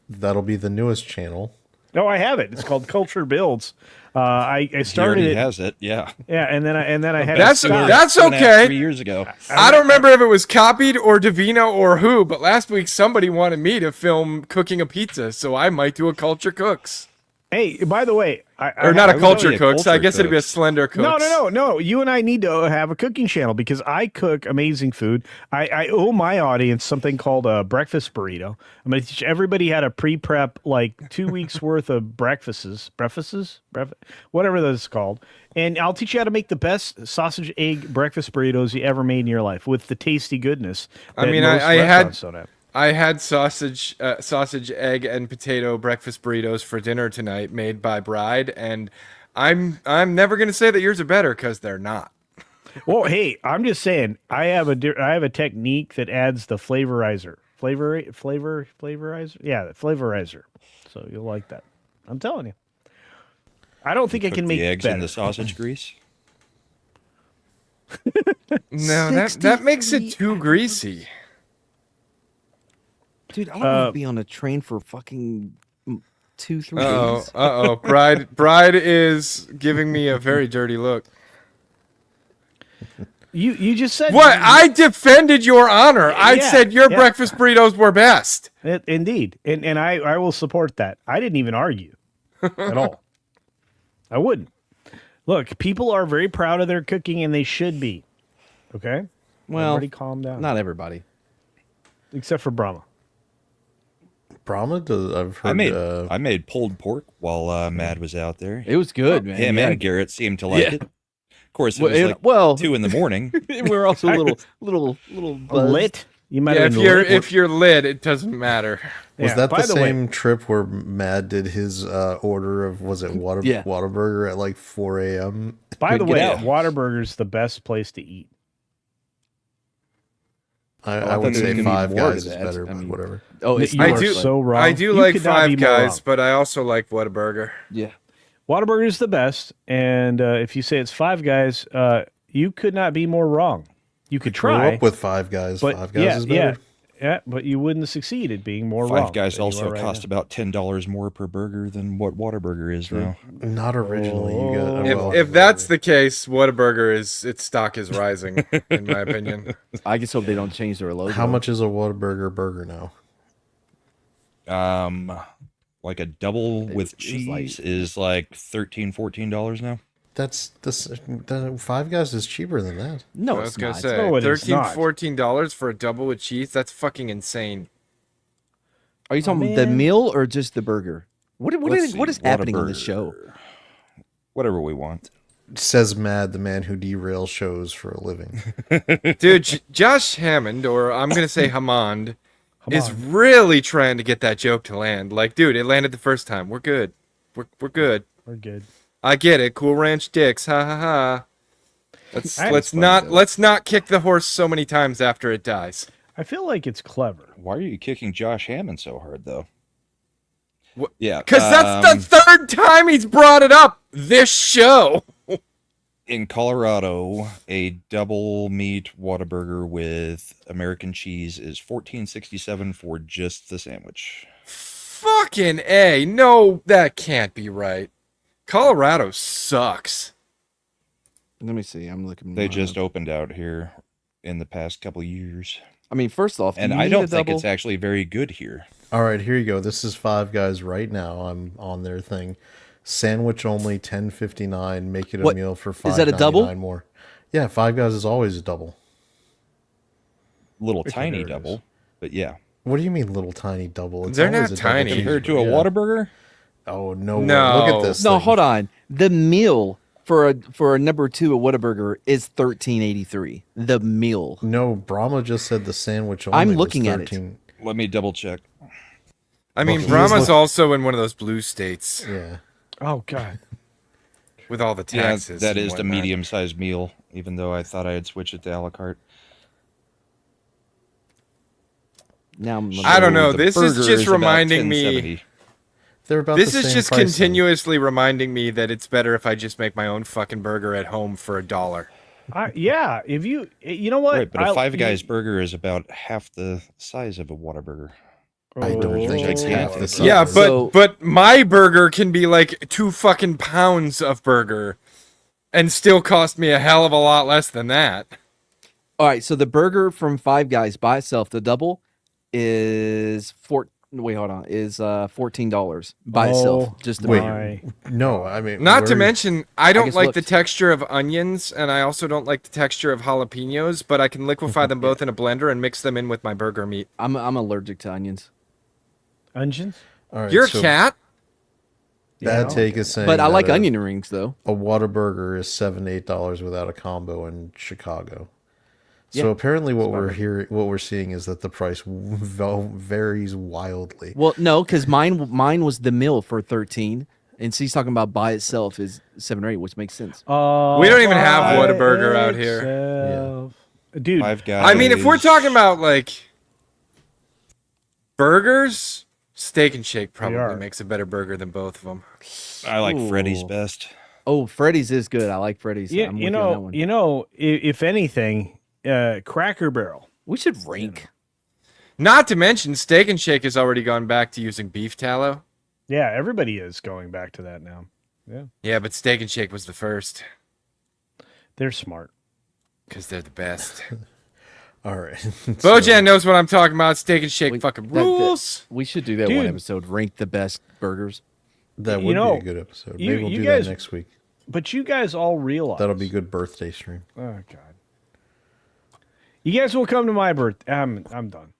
C: That'll be the newest channel.
D: No, I have it. It's called Culture Builds. I
I: He
D: started
I: already
D: it.
I: has it. Yeah.
D: Yeah, and then I had
B: That's
D: to stop.
B: that's
I: 2.5,
B: okay.
I: 3 years ago.
B: I don't remember if it was copied or Davina or who, but last week somebody wanted me to film cooking a pizza, so I might do a Culture Cooks.
D: Hey, by the way,
B: Or not a
I: was
B: Culture
I: only a
B: Cooks. I
I: Culture
B: guess it'd be a
I: Cooks.
B: Slender Cooks.
D: No. You and I need to have a cooking channel because I cook amazing food. I owe my audience something called a breakfast burrito. I'm going to teach everybody how to pre-prep like 2 weeks worth of breakfasts, whatever that's called. And I'll teach you how to make the best sausage egg breakfast burritos you ever made in your life with the tasty goodness.
B: I
D: that
B: mean,
D: most
B: I
D: restaurants don't have.
B: I had sausage, egg, and potato breakfast burritos for dinner tonight, made by Bride, and I'm never gonna say that yours are better because they're not.
D: Well, hey, I'm just saying I have a technique that adds the flavorizer. Flavorizer? Yeah, the flavorizer. So you'll like that. I'm telling you. I don't think I
I: Cook
D: can make
I: the
D: it
I: eggs in
D: better.
I: the sausage grease.
B: No, that makes it too greasy.
F: Dude, I don't want to be on a train for fucking 2-3 days.
B: Uh-oh. Bride is giving me a very dirty look.
D: You just said
B: What? I defended your honor. I
D: Yeah,
B: said your
D: yeah.
B: breakfast burritos were best.
D: Indeed. And I will support that. I didn't even argue at all. I wouldn't. Look, people are very proud of their cooking and they should be. Okay?
F: Well,
D: Everybody calm down.
F: not everybody.
D: Except for Brahma.
C: Brahma does. I've heard.
I: I made pulled pork while Mad was out there.
F: It was good, man.
I: Him
F: Yeah.
I: and Garrett seemed to like
F: Yeah.
I: it. Of course, it
F: Well,
I: was
F: and-
I: like
F: well-
I: 2 in the morning.
F: We're also a little buzzed.
D: Lit. You might
B: Yeah,
D: have
B: if
D: been
B: you're
D: lit.
B: if you're lit, it doesn't matter.
C: Was
D: Yeah,
C: that
D: by
C: the
D: way-
C: same trip where Mad did his order of
F: Yeah.
C: Whataburger at like 4 a.m.?
D: By the way,
I: Yeah.
D: Whataburger's the best place to eat.
C: I
F: thought
C: would
F: there was
C: say
F: gonna be
C: Five
F: more to
C: Guys is
F: that.
C: better,
F: I
C: but
F: mean-
C: whatever.
F: Oh, it's
D: You
B: I
D: are
B: do-
D: so wrong.
B: I do
D: You
B: like
D: could not
B: Five
D: be more
B: Guys,
D: wrong.
B: but I also like Whataburger.
F: yeah.
D: Whataburger's the best, and if you say it's Five Guys, you could not be more wrong. You could
C: Grew
D: try,
C: up with Five Guys.
D: but
C: Five Guys
D: yeah,
C: is better.
D: yeah, but you wouldn't succeed at being more wrong.
I: Five Guys
D: than you
I: also
D: are right
I: cost
D: now.
I: about $10 more per burger than what Whataburger is now.
C: Not originally. You got
B: If,
C: well,
B: if that's the case, Whataburger its stock is rising, in my opinion.
F: I just hope they don't change their logo.
C: how much is a Whataburger burger now?
I: Like a double with
F: it's
I: cheese
F: like-
I: is like $13-14 now.
C: That's this. Five Guys is cheaper than that.
F: No,
B: I was
F: it's
B: gonna
F: not.
B: say
D: No, it is
B: $13,
D: not.
B: $14 for a double with cheese. That's fucking insane.
F: Are you talking the
D: man.
F: meal or just the burger? What
I: Let's
F: is
I: see,
F: happening in this show?
I: Whataburger. Whatever we want.
C: Says Mad, the man who derails shows for a living.
B: Dude, Josh Hammond, or I'm gonna say Hammond, is really trying to get that joke to land. Like, dude, it landed the first time. We're good. We're good.
D: We're good.
B: I get it. Cool Ranch dicks. Ha ha ha.
D: I-
B: Let's not kick the horse so many times after it dies.
D: I feel like it's clever.
I: Why are you kicking Josh Hammond so hard, though?
B: Wh-
I: Yeah,
B: Because that's the third time he's brought it up this show.
I: in Colorado, a double meat Whataburger with American cheese is $14.67 for just the sandwich.
B: Fucking A. No, that can't be right. Colorado sucks.
F: Let me see. I'm looking.
I: They just opened out here in the past couple years,
F: I mean, first off,
I: and
F: you
I: I
F: need
I: don't
F: a
I: think
F: double?
I: it's actually very good here.
C: All right, here you go. This is Five Guys right now. I'm on their thing. Sandwich only $10.59. Make it a
F: What?
C: meal for
F: Is that a double?
C: $5.99 more. Yeah, Five Guys is always a double.
I: Little
D: Okay,
I: tiny
D: there it
I: double, but yeah.
C: What do you mean, little tiny double? It's
B: They're
C: always
B: not
C: a double
B: tiny.
I: Compared to a
C: cheeseburger. Yeah.
I: Whataburger,
C: Oh no!
B: No.
C: Look at this.
F: No,
C: thing.
F: hold on. The meal for a number 2 at Whataburger is $13.83. The meal.
C: No, Brahma just said the sandwich only.
F: I'm
C: was
F: looking at it.
C: 13.
I: let me double check.
B: I mean,
C: he is
B: Brahma's
C: look-
B: also in one of those blue states
C: Yeah.
D: Oh God.
B: with all the taxes.
I: Yeah, that
B: and
I: is the
B: whatnot.
I: medium-sized meal. Even though I thought I had switched it to a la carte.
F: Now I'm
B: I don't know.
I: The
B: This is
I: burger
B: just
I: about
B: reminding me.
I: $10.70.
C: They're about
B: This
C: the
B: is
C: same
B: just
C: price, then.
B: continuously reminding me that it's better if I just make my own fucking burger at home for $1.
D: Yeah. If you know what?
I: Right, but a
D: I'll-
I: Five Guys burger is about half the size of a Whataburger.
C: I don't think it's half the size.
B: Yeah,
F: So-
B: but my burger can be like 2 fucking pounds of burger and still cost me a hell of a lot less than that.
F: All right, so the burger from Five Guys by itself, the double, is $14 by itself. Just the
C: Wait.
F: burger.
C: No, I mean
B: Not to
C: where-
B: mention, I don't
F: guess
B: like the
F: looked.
B: texture of onions, and I also don't like the texture of jalapenos, but I can liquefy them both in a blender and mix them in with my burger meat.
F: I'm allergic to onions,
D: onions.
C: All right,
B: You're a
C: so
B: cat?
C: Bad Take is saying,
F: but I
C: that
F: like onion rings though.
C: A Whataburger is $7-8 without a combo in Chicago. So
F: Yeah,
C: apparently, what we're seeing is that the price varies wildly.
F: Well, no, because mine was the meal for 13, and she's talking about by itself is 7 or 8, which makes sense.
B: We don't even have
D: by
B: Whataburger out here.
D: itself. Dude.
I: Five Guys.
B: I mean, if we're talking about like burgers, Steak and Shake
D: are.
B: probably makes a better burger than both of them.
I: I like
F: Ooh.
I: Freddy's best.
F: Oh, Freddy's is good. I like Freddy's.
D: Yeah,
F: I'm with
D: you
F: on that
D: know,
F: one.
D: if anything, Cracker Barrel.
F: We should rank.
B: Not to mention, Steak and Shake has already gone back to using beef tallow.
D: Yeah, everybody is going back to that now.
B: Yeah, but Steak and Shake was the first
D: They're smart.
B: because they're the best.
C: All right,
B: Bojan knows what I'm talking about. Steak and Shake
F: We-
B: fucking
F: that-
B: rules.
F: We should do that
D: Dude.
F: one episode. Rank the best burgers.
C: that
D: you
C: would
D: know,
C: be a good episode.
D: you-
C: Maybe we'll
D: you
C: do
D: guys-
C: that next week.
D: But you guys all realize
C: That'll be good birthday stream.
D: Oh God. You guys will come to my birthday. I'm done.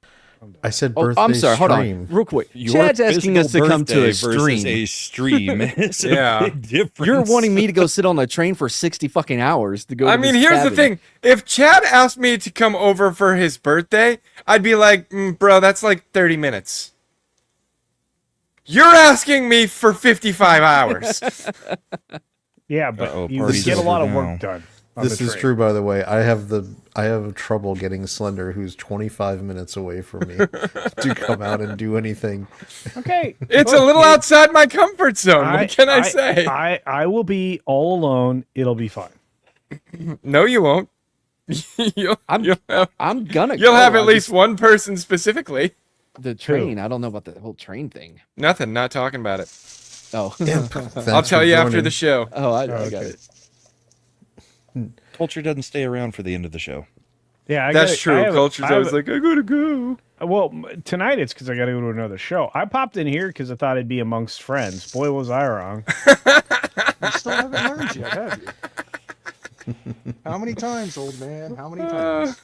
C: I said
F: Oh,
C: birthday
F: I'm sorry. Hold
C: stream.
F: on, real quick.
I: Your
F: Chad's asking us to
I: physical
F: come to a
I: birthday versus
F: stream.
I: a stream is a
B: Yeah.
I: big difference.
F: You're wanting me to go sit on a train for 60 fucking hours to go.
B: I
F: to
B: mean,
F: this
B: here's the
F: cabin.
B: thing. If Chad asked me to come over for his birthday, I'd be like, bro, that's like 30 minutes. You're asking me for 55 hours.
D: Yeah, but
I: Uh-oh,
D: you
I: party's
D: get a lot of
I: over
D: work
I: now.
D: done. on
C: This
D: the
C: is
D: train.
C: true, by the way. I have trouble getting Slender, who's 25 minutes away from me, to come out and do anything.
D: Okay.
B: It's a
D: Look,
B: little outside my comfort zone. What can I say?
D: I will be all alone. It'll be fun.
B: No, you won't. you'll have,
F: I'm gonna.
B: you'll
F: go.
B: have at
F: I
B: least
F: just-
B: one person specifically.
F: the train. I don't know about the whole train thing.
B: Nothing. Not talking about it.
F: Oh,
B: I'll tell you after the show.
F: oh, I got
D: Okay.
F: it.
I: Culture doesn't stay around for the end of the show.
D: Yeah,
B: That's true. Culture's always like, I gotta go.
D: Well, tonight it's because I got to go to another show. I popped in here because I thought I'd be amongst friends. Boy, was I wrong.
J: You still haven't learned yet, have you? How many times, old man? How many times?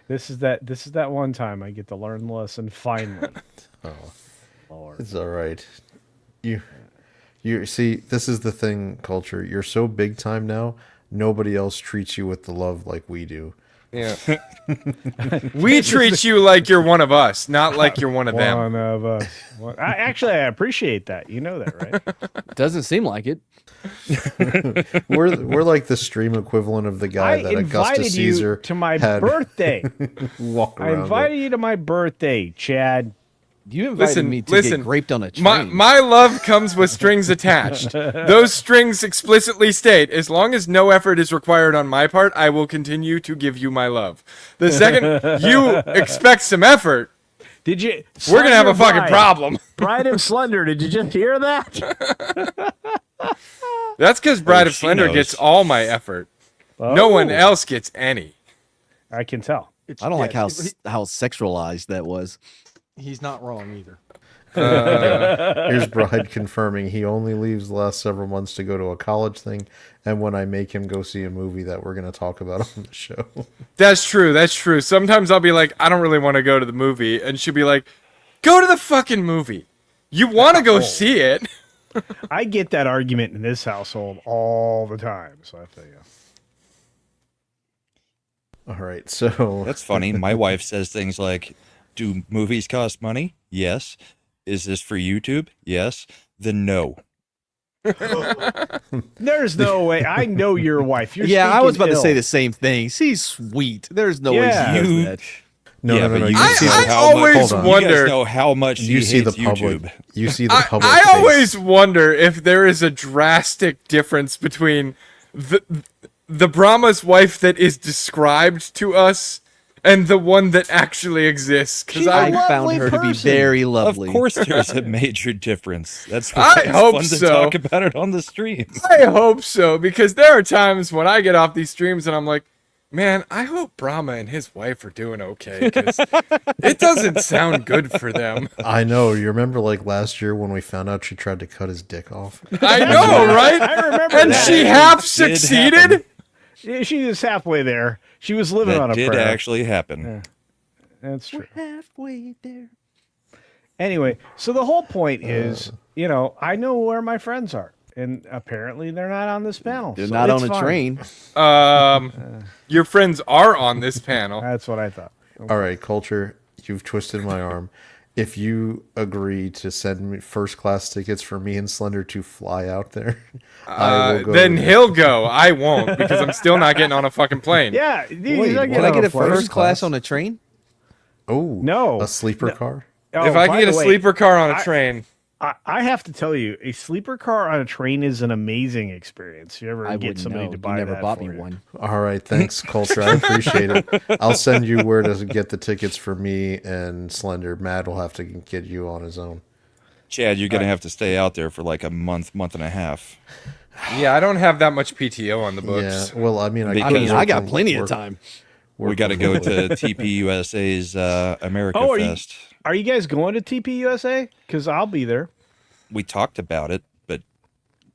D: This is that one time I get to learn the lesson finally. Lord.
C: It's all right. You see, this is the thing, Culture. You're so big time now. Nobody else treats you with the love like we do.
B: Yeah. We treat you like you're one of us, not like you're one of them.
D: One of us. I appreciate that. You know that, right?
F: Doesn't seem like it.
C: We're like the stream equivalent of the guy
D: I
C: that
D: invited
C: Augustus Caesar
D: you to my
C: had
D: birthday.
C: walk
D: I
C: around.
D: invited you to my birthday, Chad.
F: You invited me to get raped on a train.
B: My love comes with strings attached. Those strings explicitly state, as long as no effort is required on my part, I will continue to give you my love. The second you expect some effort,
D: Did you?
B: we're gonna have a
D: Slender
B: fucking
D: Bride.
B: problem.
D: Bride of Slender. Did you just hear that?
B: That's because Bride of
I: she
B: Slender
I: knows.
B: gets all my effort. No one
D: Oh,
B: else gets any.
D: I can tell.
F: I don't like
J: Yeah,
F: how sexualized that was.
J: he's not wrong either.
C: Here's Bride confirming he only leaves the last several months to go to a college thing, and when I make him go see a movie that we're going to talk about on the show.
B: That's true. That's true. Sometimes I'll be like, I don't really want to go to the movie, and she'll be like, go to the fucking movie. You want to go see it?
D: I get that argument in this household all the time. So I tell you.
C: All right, so
I: That's funny. My wife says things like, do movies cost money? Yes. Is this for YouTube? Yes. Then no.
D: There's no way. I know your wife. You're
F: Yeah, I was about
D: speaking
F: to say
D: ill.
F: the same thing. She's sweet. There's no
D: Yeah.
F: way she
I: You-
F: does that.
C: no,
I: Yeah,
C: no, no,
I: but
C: no.
I: you
C: You
I: guys
C: see
I: know
B: I
C: the,
I: how
B: always
C: hold on.
I: You
B: wonder.
I: guys know how much
C: you
I: she
C: see the
I: hates YouTube.
C: public. You see the
B: I
C: public.
B: I
C: face.
B: always wonder if there is a drastic difference between the Brahma's wife that is described to us and the one that actually exists. Because
J: She's
F: I
J: a
F: found
J: lovely
F: her to be
J: person.
F: very lovely.
I: Of course, there's a major difference. That's
B: I
I: why it's
B: hope
I: fun to
B: so.
I: talk about it on the stream.
B: I hope so, because there are times when I get off these streams and I'm like, man, I hope Brahma and his wife are doing okay, because it doesn't sound good for them.
C: I know. You remember like last year when we found out she tried to cut his dick off?
B: I know, right?
D: I remember
B: And
D: that.
B: she half
I: Did
B: succeeded?
I: happen.
D: Yeah, she was halfway there. She was living on
I: That
D: a
I: did
D: prayer.
I: actually happen.
D: That's true.
F: Halfway there.
D: Anyway, so the whole point is, I know where my friends are, and apparently they're not on this panel.
F: They're
D: so
F: not
D: it's
F: on a
D: fine.
F: train.
B: Your friends are on this panel.
D: That's what I thought.
C: All right, Culture, you've twisted my arm. If you agree to send me first class tickets for me and Slender to fly out there, I will go.
B: Then
C: with you.
B: he'll go. I won't, because I'm still not getting on a fucking plane.
D: Yeah,
C: Wait,
F: Can I get a
C: flight?
F: first class on a train?
C: Oh,
D: No.
C: a sleeper car.
D: Oh,
B: If I
D: by
B: can get a
D: the way,
B: sleeper car on a
D: I-
B: train,
D: I have to tell you, a sleeper car on a train is an amazing experience. You ever
F: I
D: get
F: wouldn't
D: somebody
F: know.
D: to
F: You
D: buy
F: never
D: that
F: bought
D: for
F: me
D: you.
F: one.
C: All right, thanks, Culture. I appreciate it. I'll send you where to get the tickets for me and Slender. Matt will have to get you on his own.
I: Chad, you're gonna have to stay out there for like a month and a half.
B: yeah, I don't have that much PTO on the books.
C: Yeah, well, I mean,
I: Because-
F: I mean, I got
C: work-
F: plenty of
C: work-
F: time.
I: We got to go to TPUSA's America
D: Oh, are you-
I: Fest.
D: Are you guys going to TPUSA? Because I'll be there.
I: We talked about it, but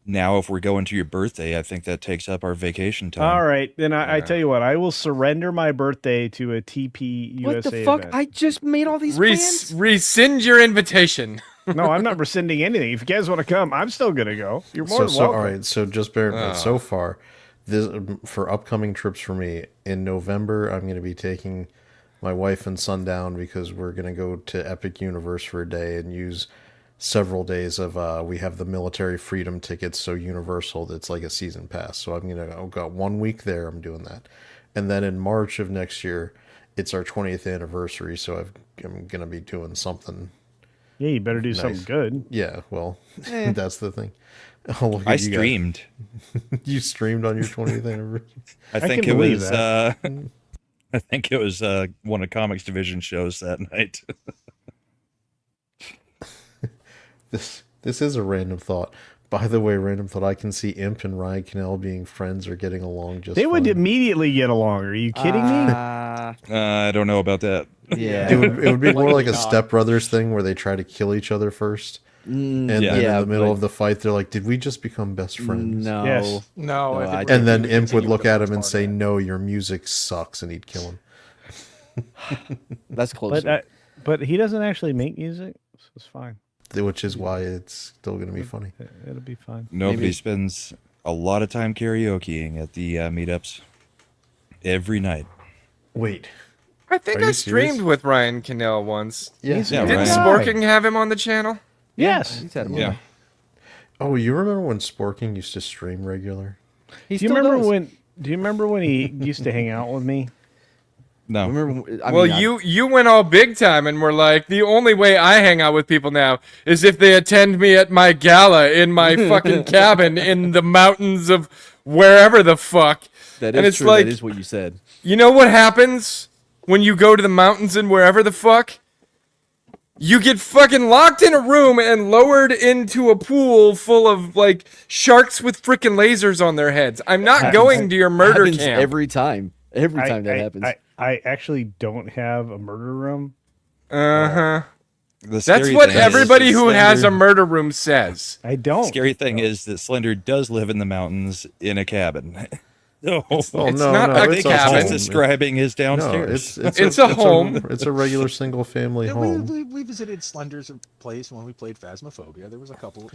I: Now, if we're going to your birthday, I think that takes up our vacation time.
D: All right, then I tell you what, I will surrender my birthday to a TP USA
F: What the fuck?
D: event.
F: I just made all these plans.
B: Rescind your invitation.
D: No, I'm not rescinding anything. If you guys want to come, I'm still gonna go. You're more than
C: So
D: welcome.
C: all right. So just bear in mind. So far, this for upcoming trips for me in November, I'm going to be taking my wife and son down because we're going to go to Epic Universe for a day and use several days of. We have the military freedom tickets, so Universal. That's like a season pass. So I'm going to go 1 week there. I'm doing that, and then in March of next year, it's our 20th anniversary. So I'm going to be doing something.
D: Yeah, you better do
C: Nice.
D: something good.
C: Yeah, well, that's the thing. Oh, look
I: I
C: at you guys.
I: streamed.
C: You streamed on your 20th anniversary?
I: I
D: can
I: think it
D: believe
I: was.
D: that.
I: I think it was one of Comics Division shows that night.
C: This is a random thought. By the way, random thought, I can see Imp and Ryan Cannell being friends or getting along just
D: They would
C: fine.
D: immediately get along. Are you kidding me?
I: I don't know about that.
F: Yeah.
C: It would be more like a Step Brothers thing where they try to kill each other first. And then
F: yeah,
C: in the middle
F: but-
C: of the fight, they're like, did we just become best friends?
F: No.
D: Yes.
J: No, I
F: No,
J: think
F: I-
J: we're
C: And then
J: gonna
C: Imp would
J: continue
C: look
J: with the
C: at him
J: first
C: and
J: part
C: say,
J: of that.
C: no, your music sucks, and he'd kill him.
F: That's close.
D: But he doesn't actually make music, so it's fine.
C: Which is why it's still going to be funny.
D: It'll be fine.
I: Nobody
F: Maybe-
I: spends a lot of time karaokeing at the meetups every night.
C: Wait.
B: I think
C: Are
B: I
C: you
B: streamed
C: serious?
B: with Ryan Cannell once.
C: Yes.
I: Yeah,
B: Didn't
I: Ryan.
B: Sporking have him on the channel?
D: Yes.
F: He's had him on.
I: Yeah.
C: Oh, you remember when Sporking used to stream regular?
F: He
D: Do you
F: still
D: remember
F: does.
D: when? Do you remember when he used to hang out with me?
I: No.
F: Remember, I
B: Well,
F: mean,
B: you went all big time and were like, the only way I hang out with people now is if they attend me at my gala in my fucking cabin in the mountains of wherever the fuck.
F: that
B: and
F: is
B: it's
F: true.
B: like,
F: That is what you said.
B: you know what happens when you go to the mountains and wherever the fuck? You get fucking locked in a room and lowered into a pool full of like sharks with freaking lasers on their heads. I'm not going to your murder
F: happens
B: camp.
F: every time. Every time that happens.
D: I actually don't have a murder room.
B: Uh-huh.
I: The
B: That's
I: scary
B: what
I: thing is
B: everybody
I: that
B: who has a
I: Slender-
B: murder room says.
D: I don't.
I: Scary thing is that Slender does live in the mountains in a cabin. No,
C: Oh,
B: It's
C: no,
B: not
C: no,
B: a
C: it's
B: cabin.
C: home.
I: Just describing his
C: No,
I: downstairs.
B: It's a home.
C: It's a regular single family
J: Yeah,
C: home.
J: we visited Slender's place when we played Phasmophobia. There was a couple,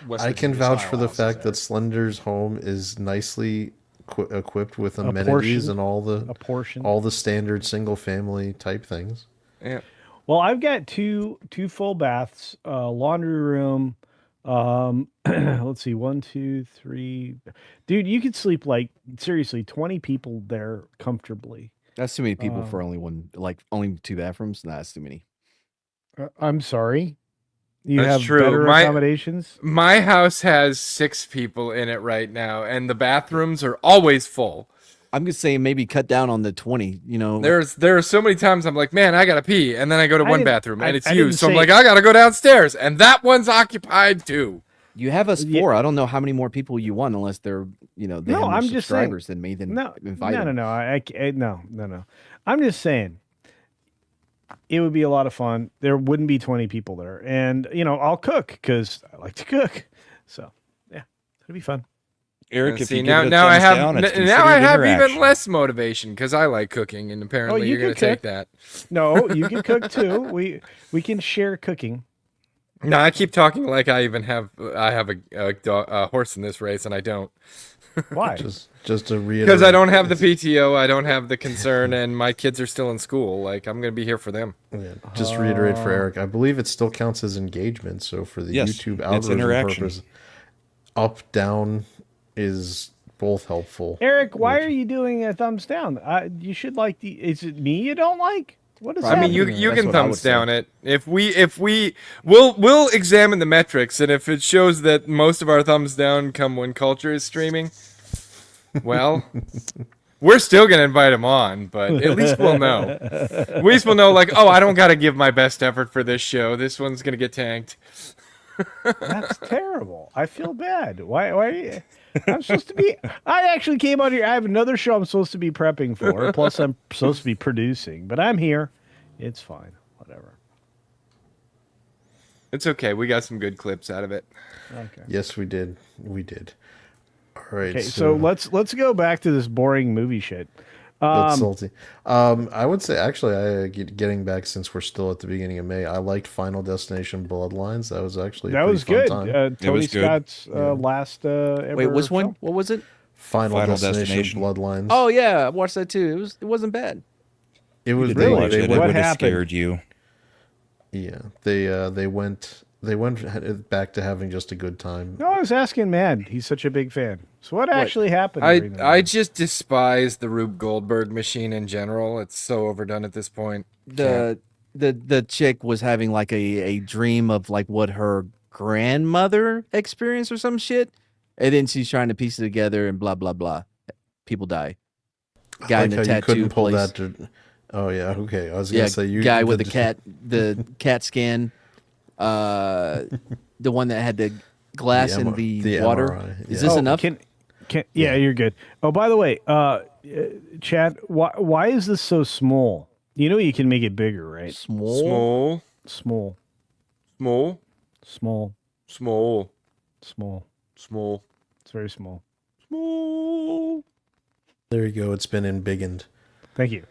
J: West
C: I can
J: Virginia
C: vouch
J: style
C: for the
J: houses
C: fact
J: there.
C: that Slender's home is nicely equipped with
D: A
C: amenities
D: portion.
C: and
D: A portion.
C: all the standard single family type things.
B: Yeah.
D: Well, I've got two full baths, laundry room. Let's see, 1, 2, 3. Dude, you could sleep like seriously 20 people there comfortably.
F: That's too many people for
D: Um,
F: only 2 bathrooms. Nah, that's too many.
D: I'm sorry. You
B: That's
D: have
B: true.
D: better
B: My-
D: accommodations.
B: My house has 6 people in it right now, and the bathrooms are always full.
F: I'm just saying maybe cut down on the 20. You know,
B: There are so many times I'm like, man, I gotta pee, and then I go to
D: I
B: one
D: didn't-
B: bathroom and
D: I-
B: it's
D: I didn't
B: used. So I'm
D: say-
B: like, I gotta go downstairs, and that one's occupied too.
F: you have us
D: Yeah.
F: 4. I don't know how many more people you want unless they're they
D: No,
F: have more
D: I'm just saying-
F: subscribers than me. Then
D: No,
F: invite
D: no, no,
F: them.
D: no. No. I'm just saying it would be a lot of fun. There wouldn't be 20 people there, and I'll cook because I like to cook. So yeah, it'll be fun.
I: Eric, if
B: See,
I: you
B: now,
I: give it a
B: now I
I: thumbs
B: have
I: down, it's
B: now I
I: considered
B: have even
I: interaction.
B: less motivation because I like cooking, and apparently
D: you
B: you're gonna
D: can
B: take
D: cook.
B: that.
D: No, you can cook too. We can share cooking.
B: No, I keep talking like I have a horse in this race, and I don't.
D: Why?
C: Just to reiterate.
B: Because I don't have the PTO, I don't have the concern, and my kids are still in school. Like, I'm going to be here for them.
C: Yeah, just to reiterate for Eric, I believe it still counts as engagement. So for the
I: Yes,
C: YouTube
I: it's
C: algorithm
I: interaction.
C: purpose, up down is both helpful.
D: Eric, why are you doing a thumbs down? You should like the. Is it me you don't like? What is
B: I mean,
D: happening?
B: you
F: That's
B: can
F: what I would
B: thumbs
F: say.
B: down it. We'll examine the metrics, and if it shows that most of our thumbs down come when Culture is streaming, well, we're still gonna invite him on. But at least we'll know. At least we'll know, like, oh, I don't got to give my best effort for this show. This one's gonna get tanked.
D: That's terrible. I feel bad. Why? I'm supposed to be. I actually came out here. I have another show I'm supposed to be prepping for. Plus, I'm supposed to be producing. But I'm here. It's fine. Whatever.
B: It's okay. We got some good clips out of it.
D: Okay.
C: Yes, we did. We did. All right.
D: Okay, so let's go back to this boring movie shit.
C: That's salty. I would say actually, getting back since we're still at the beginning of May, I liked Final Destination Bloodlines. That was actually
D: That was
C: pretty
D: good.
C: fun time.
D: Tony
I: was good.
D: Scott's last ever
F: Wait, which one?
D: film.
F: What was it?
C: Final
I: Final
C: Destination
I: Destination.
C: Bloodlines.
F: Oh yeah, I watched that too. It wasn't bad.
C: it was
I: Did they watch
C: they
I: it? It
C: went,
D: What
I: would have
D: happened?
I: scared you.
C: yeah they went back to having just a good time.
D: No, I was asking man. He's such a big fan. So what actually happened? during the
B: I
D: movie?
B: just despise the Rube Goldberg machine in general. It's so overdone at this point.
F: The chick was having like a dream of like what her grandmother experienced or some shit, and then she's trying to piece it together and blah blah blah. People die. Guy in
C: Like
F: the
C: how you
F: tattoo
C: couldn't pull
F: place.
C: that to, oh yeah, okay. I was gonna
F: Yeah,
C: say you
F: guy with the cat scan. The one that had the glass in the water.
C: MRI,
F: Is
C: yeah.
F: this enough?
D: Yeah, you're good. Oh, by the way, Chad, why is this so small? You know you can make it bigger, right?
F: Small.
B: Small,
D: Small,
B: small,
D: small,
B: small,
D: small.
B: small,
D: It's very small.
B: small.
C: There you go. It's been embiggened.
D: Thank you.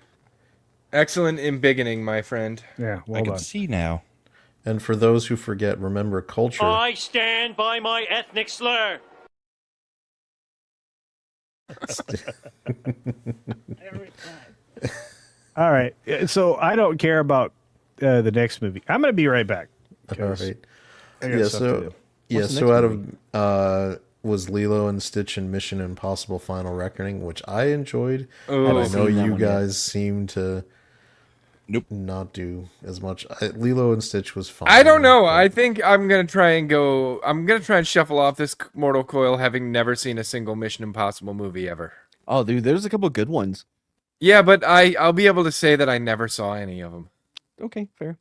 B: Excellent embiggening, my friend.
D: Yeah,
I: I
D: well
I: can
D: done.
I: see now.
C: And for those who forget, remember culture.
E: I stand by my ethnic slur.
D: All right, so I don't care about the next movie. I'm going to be right back.
C: All
D: 'cause
C: right.
D: I got
C: Yeah.
D: stuff to
C: So
D: do.
C: yeah.
F: What's the
C: So
F: next
C: out of was Lilo and Stitch and Mission Impossible: Final Reckoning, which I enjoyed, and I
F: Haven't
C: know
F: seen that
C: you
F: one yet.
C: guys seem to
I: Nope.
C: not do as much. Lilo and Stitch was fun.
B: I don't know. I think I'm gonna try and shuffle off this mortal coil, having never seen a single Mission Impossible movie ever.
F: Oh, dude, there's a couple good ones.
B: Yeah, but I'll be able to say that I never saw any of them.
F: Okay, fair.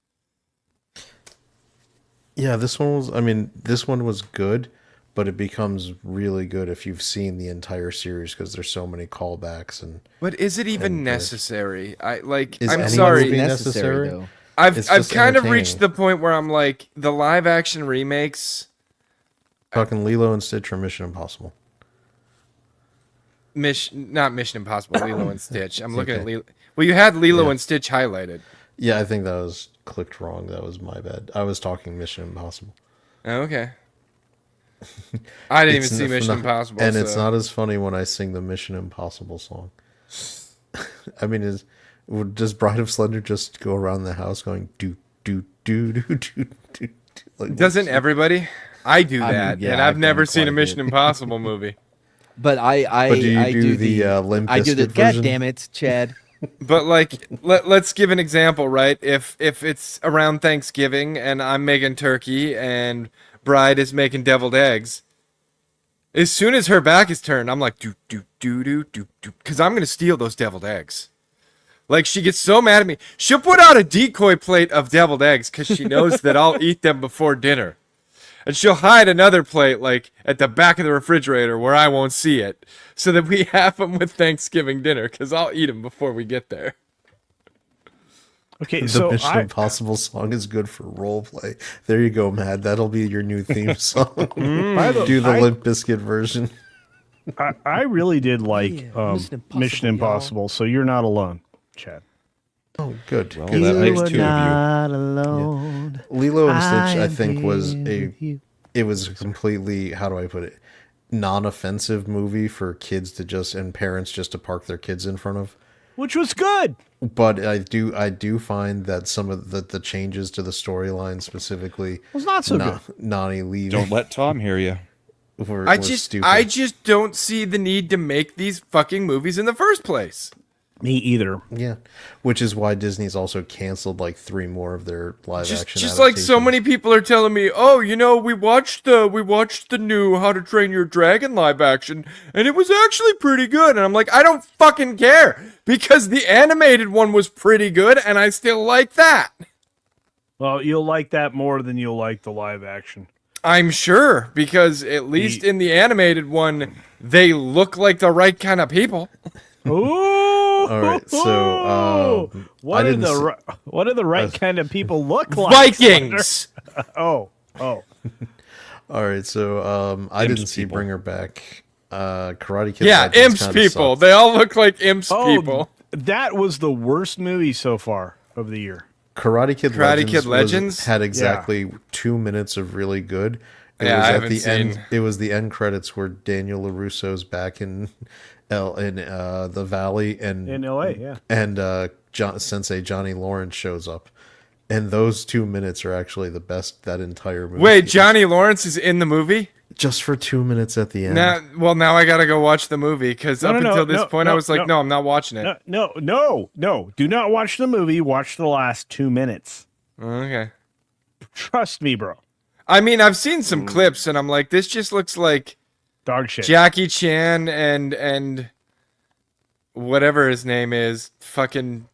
C: Yeah, this one was. I mean, this one was good, but it becomes really good if you've seen the entire series because there's so many callbacks and.
B: But is it even
C: And,
B: necessary?
C: Is
B: I'm
C: any
B: sorry.
C: movie necessary?
F: though.
B: I've
C: It's
B: I've
C: just
B: kind of
C: entertaining.
B: reached the point where I'm like the live action remakes.
C: Talking Lilo and Stitch or Mission Impossible.
B: Not Mission Impossible, Lilo and Stitch. I'm looking at
C: okay.
B: Lilo. Well, you had Lilo
C: Yeah.
B: and Stitch highlighted.
C: Yeah, I think that was clicked wrong. That was my bad. I was talking Mission Impossible.
B: Oh, okay. I didn't even
C: It's
B: see
C: n-
B: Mission
C: not-
B: Impossible.
C: and it's
B: so-
C: not as funny when I sing the Mission Impossible song. I mean, does Bride of Slender just go around the house going do do do do do do? Like,
B: Doesn't everybody? I do
F: I mean,
B: that,
F: yeah,
B: and I've
F: I've
B: never
F: done
B: seen
F: quite
B: a
F: a
B: Mission
F: bit.
B: Impossible movie.
F: But I
C: But do you
F: I
C: do the, Limp
F: I do the
C: Bizkit
F: God
C: version?
F: damn it, Chad.
B: But like, let's give an example, right? If it's around Thanksgiving and I'm making turkey and Bride is making deviled eggs, as soon as her back is turned, I'm like, do do do do do do, because I'm gonna steal those deviled eggs. Like, she gets so mad at me, she'll put out a decoy plate of deviled eggs because she knows that I'll eat them before dinner. And she'll hide another plate, like, at the back of the refrigerator where I won't see it, so that we have them with Thanksgiving dinner, because I'll eat them before we get there.
D: Okay,
C: The
D: so
C: Mission Impossible song is good for role play. There you go, Matt. That'll be your new theme song. Do the Limp Bizkit version.
D: I really did like Mission Impossible,
F: y'all.
D: so you're not alone, Chad.
C: Oh, good.
I: Well,
C: good.
I: that makes two of you.
F: alone.
C: Lilo and Stitch, I think, was it was a completely, how do I put it, non-offensive movie for kids to just, and parents just to park their kids in front of.
D: Which was good.
C: But I do find that some of the changes to the storyline, specifically,
D: Was not so good.
C: Nani leaving,
I: Don't let Tom hear you.
C: were stupid.
B: I just don't see the need to make these fucking movies in the first place.
D: Me either.
C: Yeah, which is why Disney's also canceled like 3 more of their live action.
B: Just like so
C: adaptations.
B: many people are telling me, oh, you know, we watched the new How to Train Your Dragon live action, and it was actually pretty good. And I'm like, I don't fucking care, because the animated one was pretty good, and I still like that.
D: Well, you'll like that more than you'll like the live action.
B: I'm sure, because at least in the animated one, they look like the right kind of people.
D: Ooh!
C: All right, so
D: what
C: I
D: do
C: didn't
D: the
C: s-
D: what do the right kind of people look like?
B: Vikings.
D: Oh.
C: All right, so I didn't see Bring Her Back. Karate Kid.
B: Yeah,
C: Legends
B: imps
C: kinda
B: people.
C: sucked.
B: They all look like imps people.
D: That was the worst movie so far of the year.
C: Karate Kid
B: Kid Legends?
C: had exactly 2 minutes of really good. It
B: Yeah,
C: was
B: I
C: at
B: haven't
C: the end.
B: seen-
C: It was the end credits where Daniel LaRusso's back in the Valley and
D: In LA, yeah.
C: and Sensei Johnny Lawrence shows up, and those 2 minutes are actually the best that entire movie.
B: Wait, Johnny Lawrence is in the movie?
C: just for 2 minutes at the end.
B: Now I gotta go watch the movie because until this point I was like, no, I'm not watching it.
D: No. Do not watch the movie. Watch the last 2 minutes.
B: Okay.
D: Trust me, bro.
B: I mean, I've seen some clips and I'm like, this just looks like
D: dog shit.
B: Jackie Chan and whatever his name is, fucking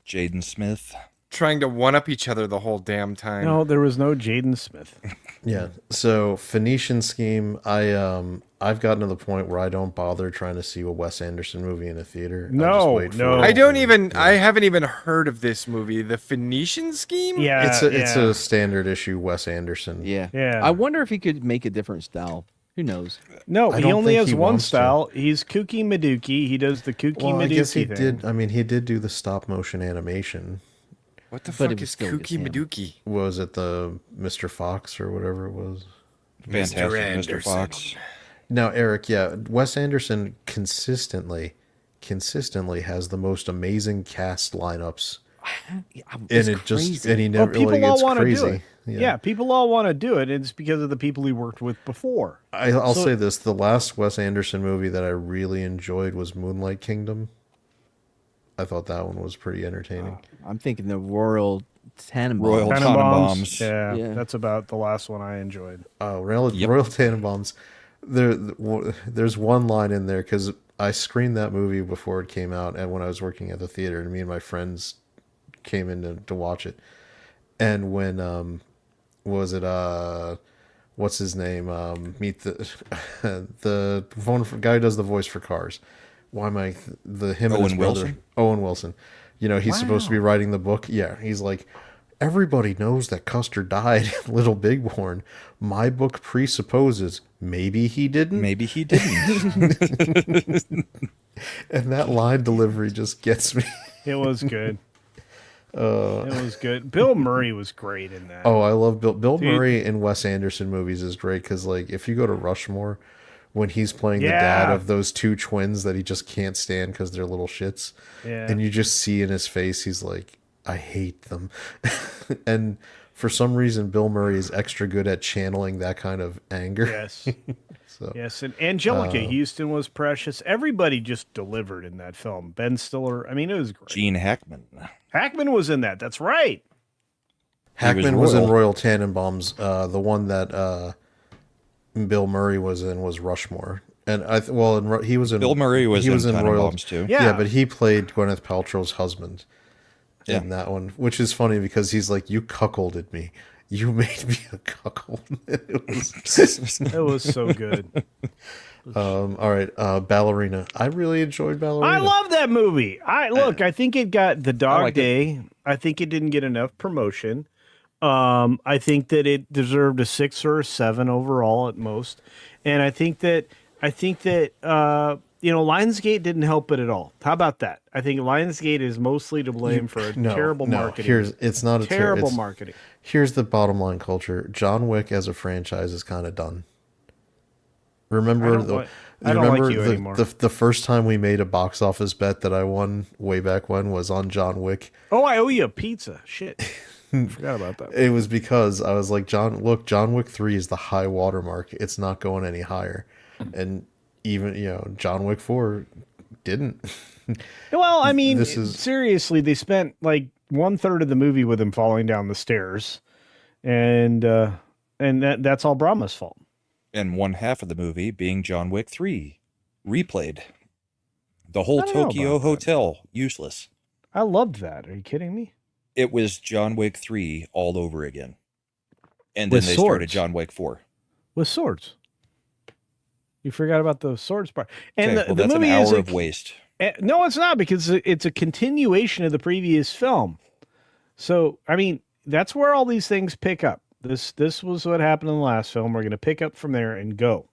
I: Jaden Smith.
B: trying to one up each other the whole damn time.
D: No, there was no Jaden Smith.
C: Yeah. So Phoenician Scheme, I've gotten to the point where I don't bother trying to see a Wes Anderson movie in a theater.
B: I haven't even heard of this movie, The Phoenician Scheme.
C: It's a standard issue Wes Anderson.
F: Yeah.
D: Yeah.
F: I wonder if he could make a different style. Who knows?
D: No,
C: I
D: he
C: don't
D: only
C: think
D: has
C: he
D: one
C: wants to.
D: style. He's Kooky Maduki. He does the Kooky
C: Well, I guess
D: Maduki
C: he
D: thing.
C: did. I mean, he did do the stop motion animation.
B: What the
F: But
B: fuck
F: it was
B: is
F: still just
B: Kooky
F: him.
B: Maduki?
C: Was it the Mr. Fox or whatever it was?
I: Fantastic Mr. Fox.
C: Now, Eric, yeah, Wes Anderson consistently has the most amazing cast lineups.
F: It's
C: And it just
F: crazy.
C: and he never
D: people
C: like
D: all
C: it's
D: want to
C: crazy.
D: do it. Yeah, people all want to do it. It's because of the people he worked with before.
C: I'll
D: So-
C: say this: the last Wes Anderson movie that I really enjoyed was Moonlight Kingdom. I thought that one was pretty entertaining.
F: I'm thinking the Royal Tannenbaums.
I: Royal Tannenbaums.
D: Yeah,
F: Yeah.
D: that's about the last one I enjoyed.
C: Royal Tannenbaums. There's one line in there because I screened that movie before it came out, and when I was working at the theater, and me and my friends came in to watch it, and when was it what's his name? Meet the the guy who does the voice for Cars. Why am I him and his
I: Owen
C: brother
I: Wilson?
C: Owen Wilson? You know, he's supposed to be writing the book. Yeah, he's like, everybody knows that Custer died in Little Big Horn. My book presupposes maybe he didn't.
I: Maybe he didn't.
C: And that line delivery just gets me.
D: It was good. It was good. Bill Murray was great in that.
C: Oh, I love Bill
D: Dude.
C: Murray in Wes Anderson movies is great because, like, if you go to Rushmore, when he's playing the
D: Yeah.
C: dad of those two twins that he just can't stand because they're little shits,
D: Yeah.
C: and you just see in his face, he's like, I hate them. And for some reason, Bill Murray is extra good at channeling that kind of anger.
D: Yes.
C: So,
D: Yes, and Angelica Houston was precious. Everybody just delivered in that film. Ben Stiller. I mean, it was great.
I: Gene Hackman.
D: Hackman was in that. That's right.
C: Hackman was in
I: Royal.
C: Royal Tannenbaums. The one that Bill Murray was in was Rushmore, and he was in
I: Bill Murray was
C: he
I: in
C: was in Royal
I: Tannenbaums too.
C: Yeah.
D: Yeah.
C: But he played Gwyneth Paltrow's husband
I: Yeah.
C: in that one, which is funny because he's like, "You cuckolded me. You made me a cuckold."
D: It was so good.
C: All right, Ballerina. I really enjoyed Ballerina.
D: I love that movie. I think it got the Dog
I: like it.
D: Day. I think it didn't get enough promotion. I think that it deserved a 6 or a 7 overall at most. And I think that Lionsgate didn't help it at all. How about that? I think Lionsgate is mostly to blame for terrible marketing.
C: It's not a
D: terrible
C: it's-
D: marketing.
C: Here's the bottom line culture. John Wick as a franchise is kind of done. Remember
D: I don't like you anymore.
C: the first time we made a box office bet that I won way back when was on John Wick.
D: Oh, I owe you a pizza. Shit. Forgot about that.
C: It was because I was like, John Wick 3 is the high watermark. It's not going any higher. And even, John Wick 4 didn't.
D: Well, I mean,
C: This is-
D: seriously, they spent like 1/3 of the movie with him falling down the stairs, and that's all Brahma's fault.
I: And one half of the movie being John Wick 3 replayed. The whole
D: I don't know
I: Tokyo
D: about that.
I: Hotel useless.
D: I loved that. Are you kidding me?
I: It was John Wick 3 all over again. And then
D: With
I: they started
D: swords.
I: John Wick 4.
D: With swords. You forgot about the swords part. And
I: Okay, well,
D: the
I: that's an
D: movie is
I: hour of waste.
D: No, it's not, because it's a continuation of the previous film. So, I mean, that's where all these things pick up. This was what happened in the last film. We're going to pick up from there and go.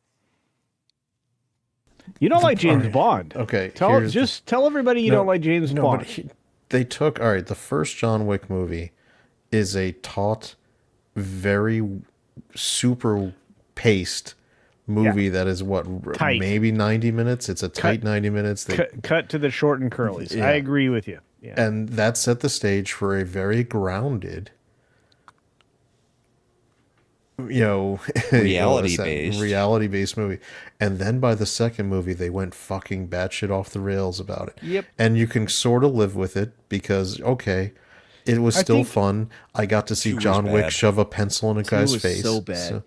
D: You don't like James Bond.
C: Okay,
D: Tell everybody you don't like James Bond.
C: But they took the first John Wick movie is a taut, very super paced movie that is
D: Tight.
C: maybe 90 minutes. It's a tight 90 minutes.
D: Cut to the short and curlies.
C: Yeah.
D: I agree with you. Yeah.
C: And that set the stage for a very grounded, reality-based movie. And then by the second movie, they went fucking batshit off the rails about it.
D: Yep.
C: And you can sort of live with it because, it was still fun. I got to see John Wick shove a pencil in a guy's face.
F: So bad.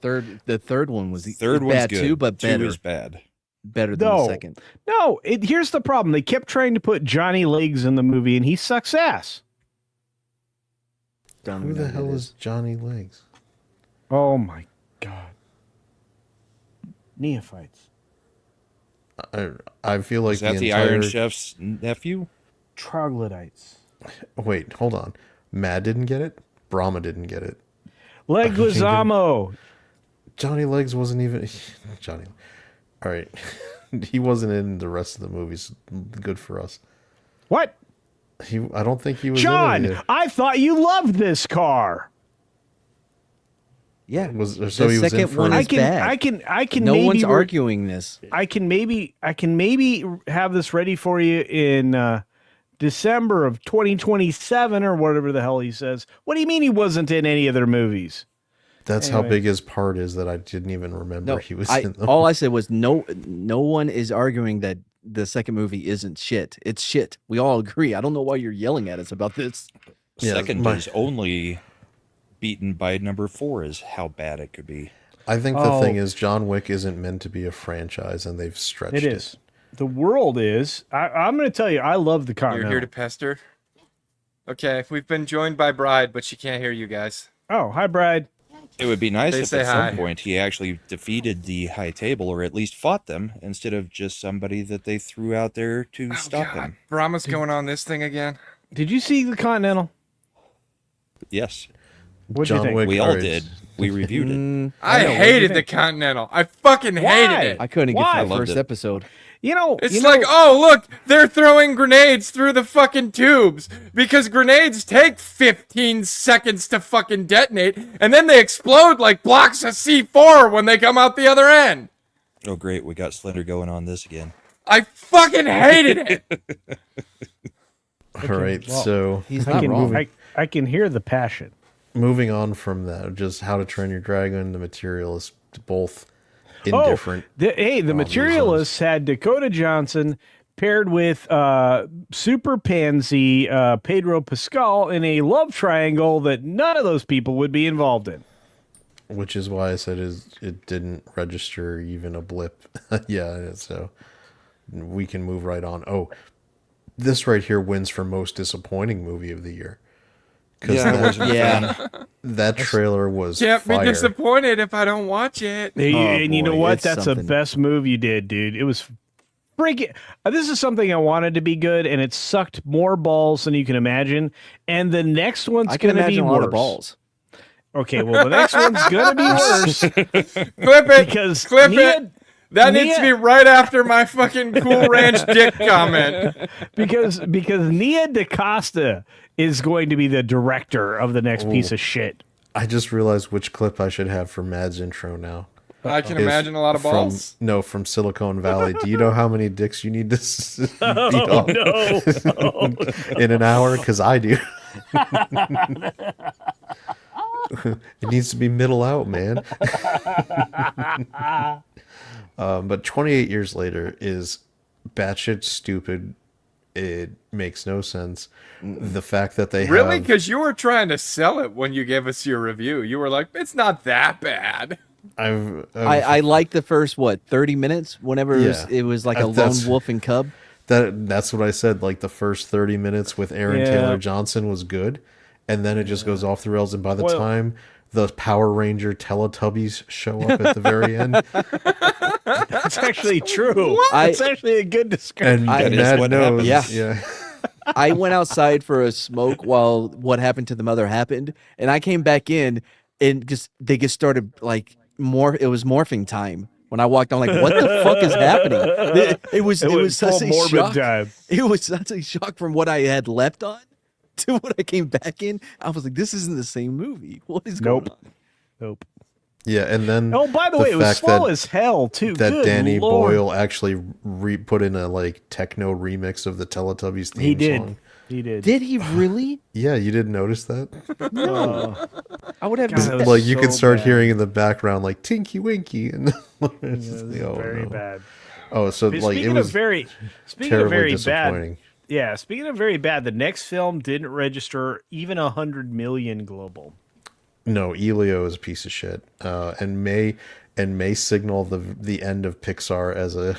F: The third one was
I: Third one's
F: bad
I: good.
F: too, but better.
I: Two is bad.
F: Better than the second.
D: No, here's the problem. They kept trying to put Johnny Legs in the movie, and he sucks ass.
C: Who the hell is Johnny Legs?
D: Oh my god. Neophytes.
C: I feel like
I: Is that the Iron Chef's nephew?
D: Troglodytes.
C: Wait, hold on. Mad didn't get it. Brahma didn't get it.
D: Leguizamo.
C: Johnny Legs wasn't even Johnny. All right, he wasn't in the rest of the movies. Good for us.
D: What?
C: I don't think he was.
D: John,
C: in it.
D: I thought you loved this car.
F: Yeah.
C: So he was
F: second
C: in for
F: one
C: it.
F: is bad.
D: I can.
F: No
D: maybe
F: one's arguing this.
D: I can maybe have this ready for you in December of 2027 or whatever the hell he says. What do you mean he wasn't in any of their movies?
C: That's how big his part is that I didn't even remember he was in them.
F: All I said was no one is arguing that the second movie isn't shit. It's shit. We all agree. I don't know why you're yelling at us about this.
I: Second is only beaten by number 4 is how bad it could be.
C: I think the thing is John Wick isn't meant to be a franchise, and they've stretched it.
D: It is. The world is. I'm going to tell you, I love the Continental.
B: You're here to pester? Okay, we've been joined by Bride, but she can't hear you guys.
D: Oh, hi, Bride.
I: It would be nice
B: They
I: if
B: say
I: at
B: hi.
I: some point he actually defeated the High Table, or at least fought them, instead of just somebody that they threw out there to stop him.
B: Brahma's going on this thing again.
D: Did you see the Continental?
I: Yes.
D: What'd you think?
I: We all did. We reviewed it.
B: I hated the Continental. I fucking hated it.
F: I couldn't get
D: Why?
F: to the first episode.
B: It's like, oh, look, they're throwing grenades through the fucking tubes because grenades take 15 seconds to fucking detonate, and then they explode like blocks of C4 when they come out the other end.
I: Oh, great. We got Slender going on this again.
B: I fucking hated it.
C: All right, so
F: He's not wrong.
D: I can hear the passion.
C: moving on from that, just How to Train Your Dragon, The Materialist, both indifferent.
D: The Materialists had Dakota Johnson paired with Super Pansy Pedro Pascal in a love triangle that none of those people would be involved in.
C: Which is why I said it didn't register even a blip. Yeah, so we can move right on. Oh, this right here wins for most disappointing movie of the year. That trailer was
B: Can't
C: fire.
B: be disappointed if I don't watch it.
D: And you know
F: boy,
D: what?
F: it's
D: That's
F: something.
D: the best move you did, dude. It was freaking. This is something I wanted to be good, and it sucked more balls than you can imagine. And the next one's
F: I can
D: going to be
F: imagine a
D: worse.
F: lot of balls.
D: Okay, well, the next one's going to be worse
B: Clip it.
D: because
B: Clip
D: Nia,
B: it. That needs to be right after my fucking Cool Ranch dick comment.
D: because Nia DaCosta is going to be the director of the next piece of shit.
C: I just realized which clip I should have for Mad's intro now.
B: I can
C: Is
B: imagine a lot of balls.
C: From Silicon Valley. Do you know how many dicks you need to beat
D: Oh,
C: off
D: no.
C: in an hour? Because I do. It needs to be middle out, man. But 28 years later is batshit stupid. It makes no sense. The fact that they
B: Really?
C: have...
B: Because you were trying to sell it when you gave us your review. You were like, it's not that bad.
F: I liked the first 30 minutes. Whenever it was like a lone wolf and cub.
C: That's what I said. Like the first 30 minutes with Aaron Taylor Johnson was good, and then it just goes off the rails. And by the time the Power Ranger Teletubbies show up at the very end,
D: That's actually true. It's actually a good description.
C: and
I: That is
C: Mad
I: what
C: knows,
I: happened.
F: Yeah. I went outside for a smoke while what happened to the mother happened, and I came back in, and they just started like it was morphing time. When I walked on, like, what the fuck is happening? It was such
D: full
F: a
D: morbid
F: shock.
D: time.
F: It was such a shock from what I had left on to what I came back in. I was like, this isn't the same movie. What is going on?
D: Nope.
C: Yeah, and then
D: Oh, by the way, it was
C: fact
D: slow
C: that-
D: as hell too.
C: that
D: Good
C: Danny
D: Lord.
C: Boyle actually put in a like techno remix of the Teletubbies theme
D: He did.
C: song.
D: He did.
F: Did he really?
C: Yeah, you didn't notice that?
F: I would have.
D: God, that was
C: Like you can
D: so
C: start
D: bad.
C: hearing in the background like Tinky Winky and
D: It
C: it's
D: was
C: just, oh,
D: very
C: no.
D: bad.
C: Oh, so like
D: Speaking
C: it was
D: of very, speaking
C: terribly
D: of very
C: disappointing.
D: bad. Yeah, speaking of very bad, the next film didn't register even 100 million global.
C: No, Elio is a piece of shit, and may signal the end of Pixar as a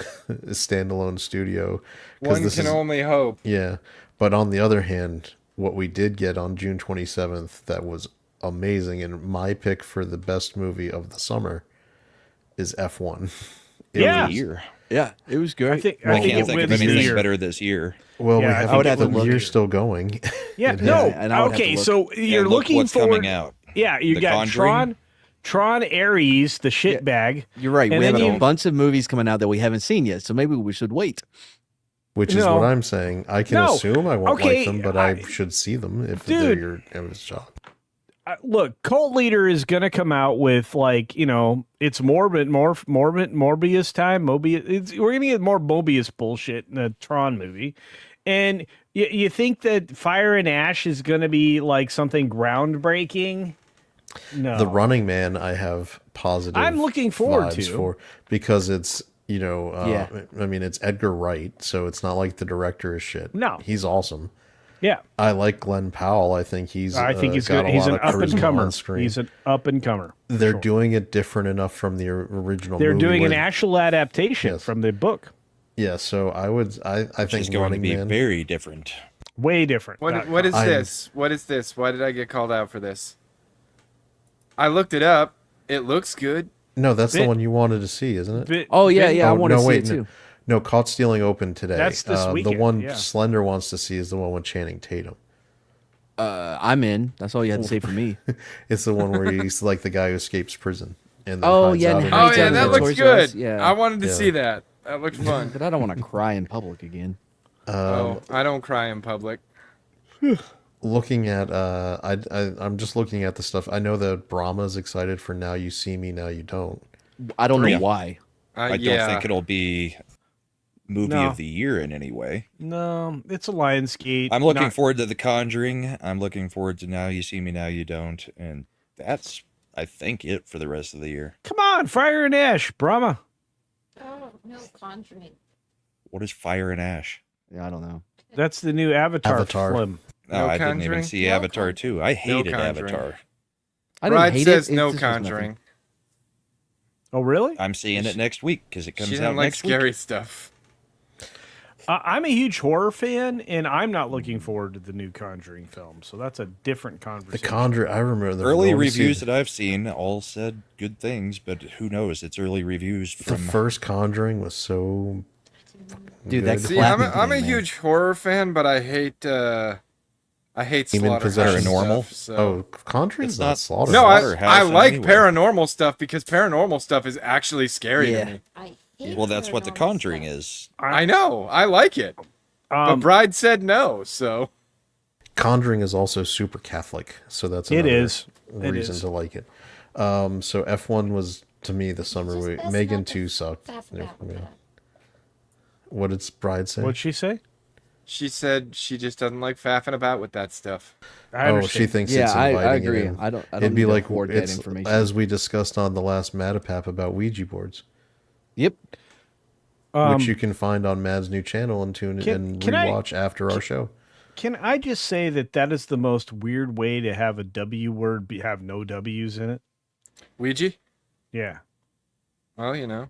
C: standalone studio. 'cause
B: One
C: this
B: can
C: is-
B: only hope.
C: Yeah, but on the other hand, what we did get on June 27th that was amazing, and my pick for the best movie of the summer is F1. It
D: Yeah.
C: was-
I: Year.
F: Yeah, it was great.
D: I think
I: I
D: it
I: can't think of
D: wins the
I: anything
D: year.
I: better this year.
C: well,
D: Yeah,
C: we
D: I
C: have
D: think
F: it
C: the
F: would
C: year
F: look-
C: still going.
D: Yeah,
C: It
D: no.
C: has.
F: and I would have to
D: Okay,
F: look.
D: so you're
I: And look
D: looking
I: what's
D: forward.
I: coming out.
D: Yeah, you
I: The
D: got
I: Conjuring?
D: Tron Ares, the shitbag.
F: You're right.
D: And
F: We have
D: then
F: a
D: you-
F: bunch of movies coming out that we haven't seen yet, so maybe we should wait.
C: Which is
D: No.
C: what I'm saying. I can
D: No.
C: assume I won't
D: Okay,
C: like them, but I should see them if
D: Dude.
C: they're your shot.
D: Look, Cult Leader is going to come out with like, it's Morbius time. We're going to get more Mobius bullshit in the Tron movie. And you think that Fire and Ash is going to be like something groundbreaking? No.
C: The Running Man, I have positive.
D: I'm looking forward
C: vibes
D: to.
C: for because it's
F: Yeah.
C: I mean it's Edgar Wright, so it's not like the director is shit.
D: No.
C: he's awesome.
D: Yeah.
C: I like Glenn Powell. I think he's
D: good.
C: got a
D: He's
C: lot
D: an
C: of
D: up and
C: charisma
D: comer.
C: on screen.
D: He's an up and comer.
C: They're doing it different enough from the original.
D: They're
C: movie
D: doing an
C: where-
D: actual adaptation
C: Yes.
D: from the book.
C: Yeah, so I
I: Which
C: think
I: is going to
C: Running
I: be
C: Man.
I: very different.
D: Way different.
B: What is
C: I'm-
B: this? What is this? Why did I get called out for this? I looked it up. It looks good.
C: No, that's the
D: Bit-
C: one you wanted to see, isn't it?
D: Bit-
F: Oh yeah,
D: bit-
F: yeah. I want to
C: no,
F: see
C: wait,
F: it too.
C: No, Caught Stealing opened today.
D: That's this
C: The
D: weekend,
C: one
D: yeah.
C: Slender wants to see is the one with Channing Tatum.
F: I'm in. That's all you had to say for me.
C: It's the one where he's like the guy who escapes prison. And then
F: Oh,
C: hides
F: yeah,
C: out
F: and
C: in
F: hides
B: Oh
F: out
B: yeah,
F: in
B: that
F: the
B: looks
F: Toys R Us,
B: good.
F: yeah.
B: I wanted to
C: Yeah.
B: see that. That looked fun.
F: But I don't want to cry in public again.
B: Oh, I don't cry in public.
C: Looking at I'm just looking at the stuff. I know that Brahma's excited for Now You See Me, Now You Don't.
F: I don't know
I: Yeah.
F: why.
I: I don't
B: Yeah.
I: think it'll be movie
D: No.
I: of the year in any way.
D: No, it's a Lionsgate.
I: I'm looking
D: not-
I: forward to The Conjuring. I'm looking forward to Now You See Me, Now You Don't, and that's I think it for the rest of the year.
D: Come on, Fire and Ash, Brahma.
K: Oh, no, Conjuring.
I: What is Fire and Ash?
F: Yeah, I don't know.
D: That's the new Avatar,
C: Avatar.
D: film.
I: No,
B: No
I: I didn't
B: Conjuring?
I: even see
K: No
I: Avatar 2. I hated
B: Conjuring.
I: Avatar.
F: I didn't
B: Bride
F: hate
B: says
F: it.
B: no
F: just was nothing.
B: Conjuring.
D: Oh, really?
I: I'm seeing it next week because it
B: She
I: comes
B: didn't
I: out
B: like
I: next
B: scary
I: week.
B: stuff.
D: I'm a huge horror fan, and I'm not looking forward to the new Conjuring film. So that's a different
C: The
D: conversation.
C: Conjuring. I remember the
I: Early
C: when we see
I: reviews that I've seen all said good things, but who knows? It's early reviews
C: the
I: from
C: first Conjuring was so.
F: Dude, that
C: good.
B: See, I'm
F: Clapping
B: I'm a
F: thing, man.
B: huge horror fan, but I hate
C: Demon
B: slaughterhouse
C: possession.
I: Paranormal?
B: stuff, so.
C: Oh, Conjuring's
I: It's
C: not
I: not-
C: slaughter.
B: No, I
I: Slaughterhouse in
B: like
I: any way.
B: paranormal stuff because paranormal stuff is actually scary
F: Yeah.
B: to me.
K: I hate
I: well, that's what The
K: paranormal
I: Conjuring
K: stuff.
I: is.
B: I know, I like it, but Bride said no, so
C: Conjuring is also super Catholic, so that's
D: It
C: another
D: is. It
C: reason
D: is.
C: to like it. So F1 was to me the summer
K: Just
C: movie.
K: best
C: Megan
K: not to
C: 2 sucked.
K: faff
C: Yeah,
K: about with
C: yeah.
K: that.
C: What did Bride say?
D: What'd she say?
B: she said she just doesn't like faffing about with that stuff.
D: I
C: Oh,
D: understand.
C: she thinks
F: Yeah,
C: it's
F: I
C: inviting
F: agree.
C: it in.
F: I don't
C: It'd be
F: need to
C: like
F: hoard that
C: it's
F: information.
C: as we discussed on the last Matapap about Ouija boards,
F: Yep.
C: which you can find on Mad's new channel and tune and
D: can I-
C: rewatch after our show.
D: Can I just say that is the most weird way to have a W word have no W's in it?
B: Ouija?
D: Yeah.
B: Well, you know.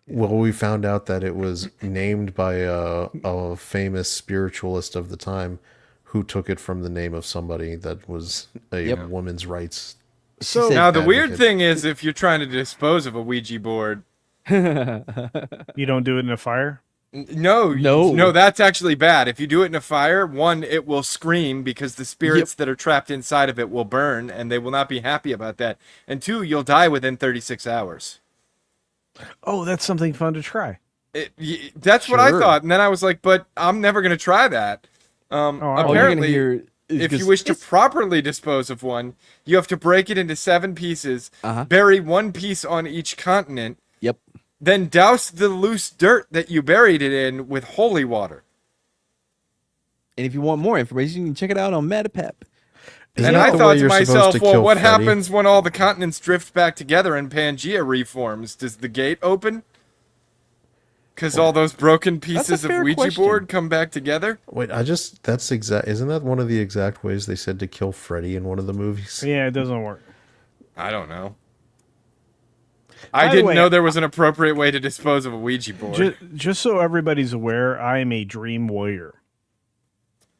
C: Well, we found out that it was named by a famous spiritualist of the time who took it from the name of somebody that was a
F: Yep.
C: woman's rights.
D: So
F: said-
B: Now the weird
C: advocate.
B: thing is, if you're trying to dispose of a Ouija board,
D: you don't do it in a fire?
B: No, that's actually bad. If you do it in a fire, one, it will scream because the spirits that are trapped inside of it will burn, and they will not be happy about that. And two, you'll die within 36 hours.
D: Oh, that's something fun to try.
B: That's what I
F: Sure.
B: thought, and then I was like, but I'm never going to try that. Apparently, if you wish to properly dispose of one, you have to break it into 7 pieces, bury 1 piece on each continent,
F: Yep.
B: then douse the loose dirt that you buried it in with holy water.
F: And if you want more information, you can check it out on Metapep.
B: And I thought to myself, well, what happens when all the continents drift back together and Pangea reforms? Does the gate open? Because all those broken pieces of
F: fair
B: Ouija
F: question.
B: board come back together?
C: Wait, that's exact. Isn't that one of the exact ways they said to kill Freddy in one of the movies?
D: Yeah, it doesn't work.
B: I don't know.
D: By
B: I
D: the
B: didn't
D: way,
B: know there was an appropriate way to dispose of a Ouija board.
D: Just so everybody's aware, I am a dream warrior.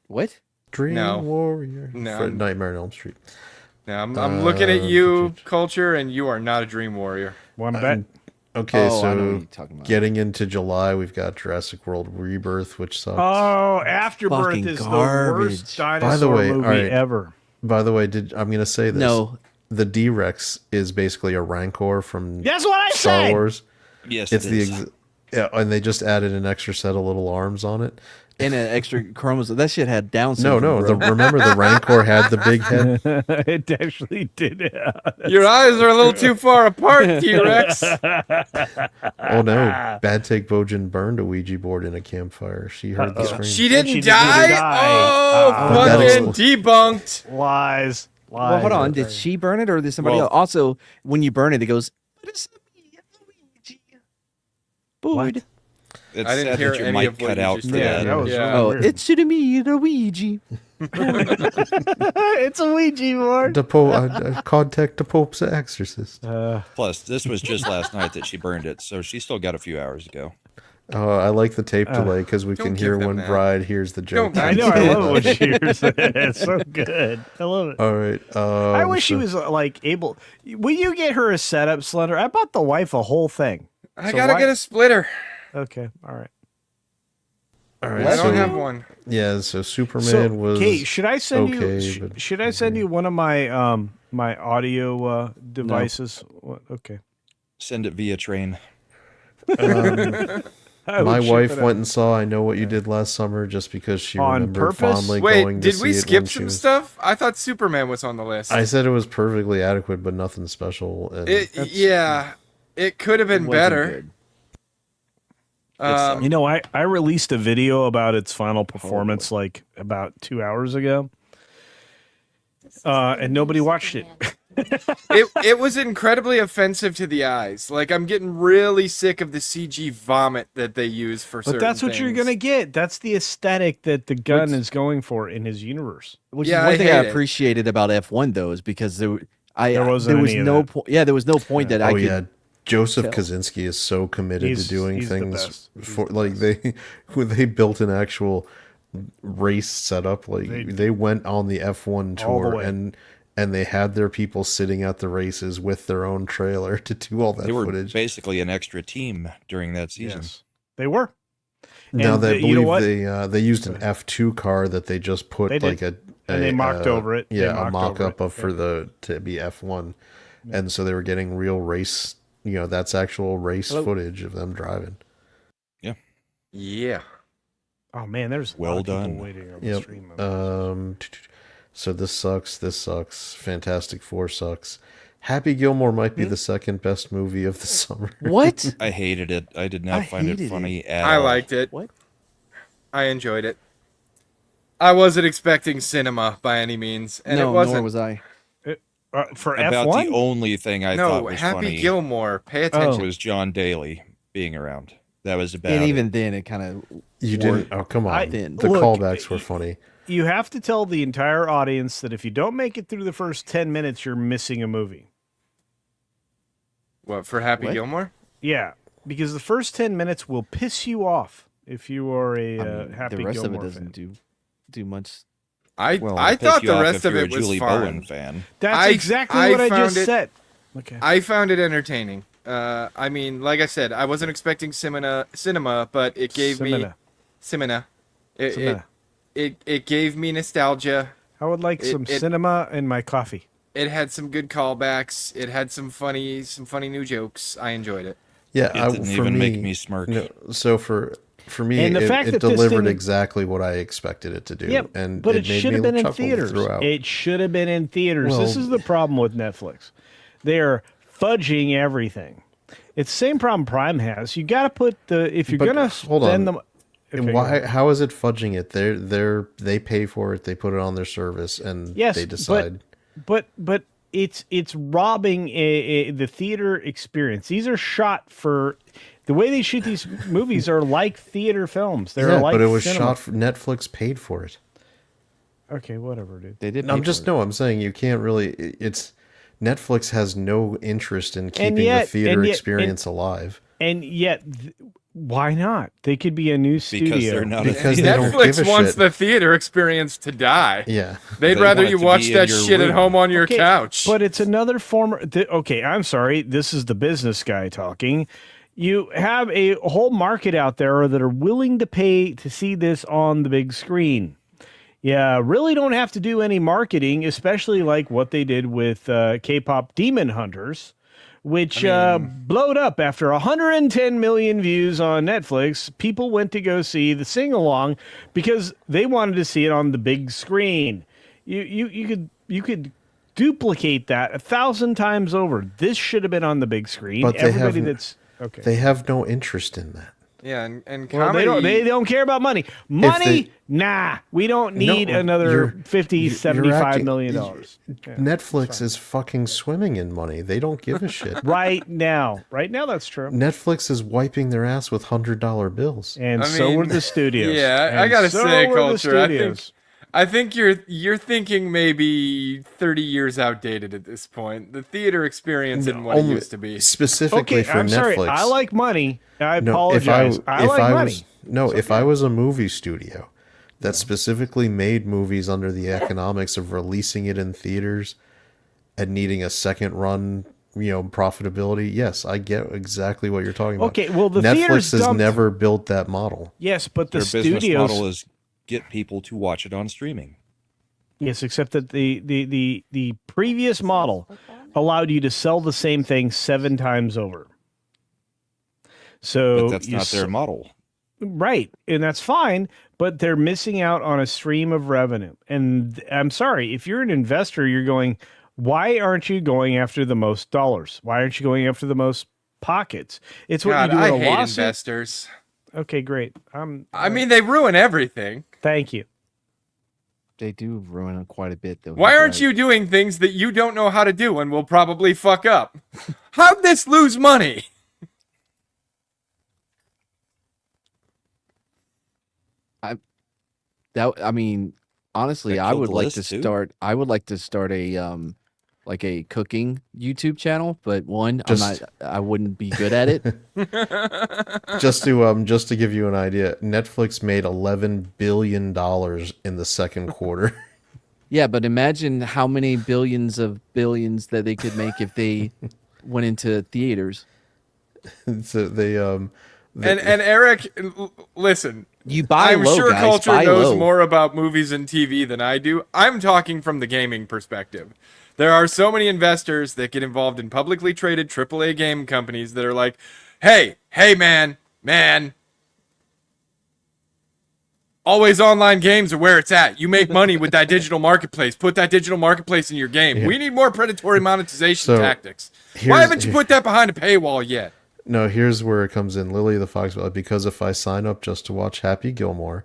F: What?
C: Dream
B: No.
C: Warrior.
B: No.
C: Fred Nightmare on Elm Street.
B: Now, I'm looking at you, Culture, and you are not a dream warrior.
D: Want to bet?
C: Okay,
F: Oh, I know what
C: so
F: you're talking about.
C: getting into July, we've got Jurassic World Rebirth, which sucks.
D: Oh, Afterbirth
F: Fucking
D: is the
F: garbage.
D: worst dinosaur
C: By the way,
D: movie
C: all right.
D: ever.
C: By the way, I'm going to say this.
F: No.
C: The D-Rex is basically a Rancor from
D: That's what I
C: Star
D: said.
C: Wars.
I: Yes,
C: It's
I: it
C: the
I: is.
C: yeah, and they just added an extra set of little arms on it.
F: And an extra chromosome. That shit had Down
C: No,
F: syndrome.
C: no.
F: bro.
C: Remember the Rancor had the big head.
D: It actually did.
B: Your eyes are a little too far apart, T-Rex.
C: Oh no! Bad Take Bojan burned a Ouija board in a campfire. She heard the scream.
B: She didn't
D: She didn't
B: die?
D: die.
B: Oh,
C: But that
B: fucking debunked.
D: Lies.
F: Well, hold on. Did she burn it or did somebody
B: Well-
F: else? Also, when you burn it, it goes, "But it's me, Luigi." Boyd.
I: It's
B: I didn't
I: sad
B: hear
I: that your
B: any
I: mic
B: of what
I: cut
B: you
I: out
B: just
I: for
B: said.
I: that.
D: that was
B: Yeah.
F: Oh,
D: weird.
F: it's to me, Luigi.
D: It's a Ouija board.
C: The Pope, contact the Pope's exorcist.
I: Plus, this was just last night that she burned it, so she still got a few hours to go.
C: I like the tape delay because we
B: Don't
C: can
B: give
C: hear
B: them
C: when
B: that.
C: Bride hears the joke.
B: Don't-
D: I know. I love it when she hears it. It's so good. I love it.
C: All right.
D: I wish she was like able. Will you get her a setup, Slender? I bought the wife a whole thing.
B: I
D: So
B: gotta
D: why-
B: get a splitter.
D: Okay. All right.
C: All right.
B: I don't
C: so,
B: have one.
C: Yeah. So Superman
D: So,
C: was.
D: Kate, should I send
C: okay,
D: you?
C: but-
D: Should I send you one of my my audio devices? What? Okay.
I: Send it via train.
D: I
C: My
D: would ship
C: wife
D: it out.
C: went and saw I Know What You Did Last Summer just because she
D: On
C: remembered
D: purpose?
C: fondly
B: Wait,
C: going to
B: did
C: see
B: we
C: it
B: skip
C: when she
B: some
C: was-
B: stuff? I thought Superman was on the list.
C: I said it was perfectly adequate, but nothing special. And
B: Yeah, it could have been
F: Wasn't
B: better.
F: good.
B: Um,
D: You know, I released a video about its final performance like about 2 hours ago, and nobody watched it.
B: it was incredibly offensive to the eyes. Like, I'm getting really sick of the CG vomit that they use for certain
D: But that's what you're
B: things.
D: gonna get. That's the aesthetic that the gun is going for in his universe.
F: Which
B: Yeah,
F: is one
B: I
F: thing I
B: hate it.
F: appreciated about F1 though, is because there
D: There
F: was
D: wasn't any of
F: no
D: that.
F: point. Yeah, there was no point that I
C: oh
F: could.
C: yeah, Joseph
F: tell.
C: Kaczynski is so committed
D: He's-
C: to doing
D: he's the
C: things
D: best. He's
C: for
D: the
C: like when they built an actual race setup. Like they went on the F1
D: All the
C: tour
D: way.
C: and they had their people sitting at the races with their own trailer to do all that
I: They were
C: footage.
I: basically an extra team during that season.
D: Yes, they were.
C: Now
D: And
C: they
D: you know what?
C: they used an F2 car that they just put
D: They did.
C: like
D: And they mocked over it. They
C: Yeah, a
D: mocked
C: mock
D: over
C: up
D: it.
C: of for the to be F1, and so they were getting real race. You know, that's actual race footage of them driving.
B: Yeah.
D: Oh man, there's a
I: Well
D: lot of people
I: done.
D: waiting on the
C: Yep.
D: stream.
C: So this sucks. This sucks. Fantastic Four sucks. Happy Gilmore might be the second best movie of the summer.
F: What?
I: I hated it. I did not
F: I
I: find it
F: hated
I: funny at
B: I
I: all.
B: liked it.
F: What?
B: I enjoyed it. I wasn't expecting cinema by any means, and
F: no,
B: it wasn't.
F: nor was I.
D: For
I: About
D: F1.
I: the only thing I
B: no,
I: thought was
B: Happy
I: funny
B: Gilmore. Pay
D: Oh.
B: attention.
I: was John Daly being around. That was about
F: And
I: it.
F: even then, it kind of
C: You didn't. Oh, come on.
D: I-
C: the
D: look,
C: callbacks were funny.
D: You have to tell the entire audience that if you don't make it through the first 10 minutes, you're missing a movie.
B: What, for Happy
F: What?
B: Gilmore?
D: Yeah, because the first 10 minutes will piss you off if you are a
F: I mean,
D: Happy
F: the rest
D: Gilmore
F: of it doesn't
D: fan.
F: do much.
B: I
I: Well,
B: I
I: it'll piss
B: thought
I: you
B: the
I: off
B: rest
I: if
B: of
I: you're
B: it
I: a
B: was
I: Julie
B: fun.
I: Bowen fan.
D: That's
B: I-
D: exactly
B: I
D: what I
B: found
D: just
B: it-
D: said. Okay.
B: I found it entertaining. I mean, like I said, I wasn't expecting cinema, but it gave me cinema. It gave me nostalgia.
D: I would like some cinema in my coffee.
B: It had some good callbacks. It had some funny new jokes. I enjoyed it.
C: Yeah,
I: It didn't even make me smirk.
C: No, so for me,
D: And the fact
C: it
D: that this
C: delivered
D: thing-
C: exactly what I expected it to do.
D: Yep,
C: and
D: but it
C: made
D: should
C: me
D: have been in
C: chuckle
D: theaters.
C: throughout.
D: It should have been in theaters. This
C: Well-
D: is the problem with Netflix. They're fudging everything. It's the same problem Prime has. You got to put if you're
C: But
D: gonna
C: hold on.
D: spend them.
C: And why? How is it fudging it? They pay for it. They put it on their service, and
D: Yes,
C: they decide.
D: but it's robbing the theater experience. These are shot for the way they shoot these movies are like theater films. They're like
C: but it was
D: cinema.
C: shot. Netflix paid for it.
D: Okay, whatever, dude.
F: They did.
C: I'm saying you can't really. It's Netflix has no interest in keeping
D: yet-
C: the theater
D: and yet-
C: experience alive.
D: And yet, why not? They could be a new studio.
I: they're not
C: Because they don't give
B: Netflix
C: a
B: wants
C: shit.
B: the theater experience to die.
C: Yeah,
B: They'd
I: They
B: rather
I: want it
B: you
I: to
B: watch
I: be in
B: that
I: your
B: shit at
I: room.
B: home on your
D: Okay,
B: couch.
D: But it's another form. Okay, I'm sorry. This is the business guy talking. You have a whole market out there that are willing to pay to see this on the big screen. Yeah, really don't have to do any marketing, especially like what they did with K-pop Demon Hunters, which blowed up after 110 million views on Netflix. People went to go see the sing-along because they wanted to see it on the big screen. You could duplicate that 1,000 times over. This should have been on the big screen.
C: But they
D: Everybody
C: have-
D: that's okay.
C: they have no interest in that.
B: yeah, and
D: Well,
B: comedy.
D: they don't care about money. Money? Nah. We don't need another
C: you're-
D: 50,
C: you're
D: 75
C: acting-
D: million dollars. Yeah,
C: Netflix is fucking swimming in money. They don't give a shit.
D: right now. Right now, that's true.
C: Netflix is wiping their ass with $100 bills.
D: And
B: I
D: so
B: mean,
D: were the studios.
B: Yeah, I
D: And
B: gotta
D: so
B: say,
D: were the
B: Culture.
D: studios.
B: I think you're thinking maybe 30 years outdated at this point. The theater experience isn't what it
C: Only-
B: used to be.
C: Specifically
D: Okay,
C: for
D: I'm
C: Netflix.
D: sorry. I like money. I
C: No,
D: apologize. I like money.
C: If I was a movie studio that specifically made movies under the economics of releasing it in theaters and needing a second run, profitability, yes, I get exactly what you're talking about.
D: Okay, well, the theaters
C: Netflix has
D: dumped-
C: never built that model.
D: Yes, but the
I: Their business
D: studios.
I: model is get people to watch it on streaming.
D: Yes, except that the previous model allowed you to sell the same thing 7 times over. So
I: But that's not their model.
D: Right, and that's fine, but they're missing out on a stream of revenue. And I'm sorry, if you're an investor, you're going, why aren't you going after the most dollars? Why aren't you going after the most pockets? It's what
B: God,
D: you do
B: I
D: in a
B: hate
D: lawsuit.
B: investors.
D: Okay, great.
B: I mean, they ruin everything.
D: Thank you.
F: They do ruin it quite a bit, though.
B: Why
F: He's
B: aren't
F: right.
B: you doing things that you don't know how to do and will probably fuck up? How'd this lose money?
F: Honestly,
I: That
F: I
I: killed
F: would
I: the
F: like
I: list,
F: to
I: too.
F: start. I would like to start a like a cooking YouTube channel, but I wouldn't be good at it.
C: Just to give you an idea, Netflix made $11 billion in the second quarter.
F: Yeah, but imagine how many billions of billions that they could make if they went into theaters.
C: So they
B: And Eric, listen.
F: You buy
B: I'm
F: low,
B: sure
F: guys.
B: Culture
F: Buy
B: knows
F: low.
B: more about movies and TV than I do. I'm talking from the gaming perspective. There are so many investors that get involved in publicly traded AAA game companies that are like, hey, man, always online games are where it's at. You make money with that digital marketplace. Put that digital marketplace in your game.
C: Yeah.
B: We need more predatory monetization
C: So,
B: tactics. Why
C: here's-
B: haven't you put that behind a paywall yet?
C: No, here's where it comes in. Lily the Fox, because if I sign up just to watch Happy Gilmore,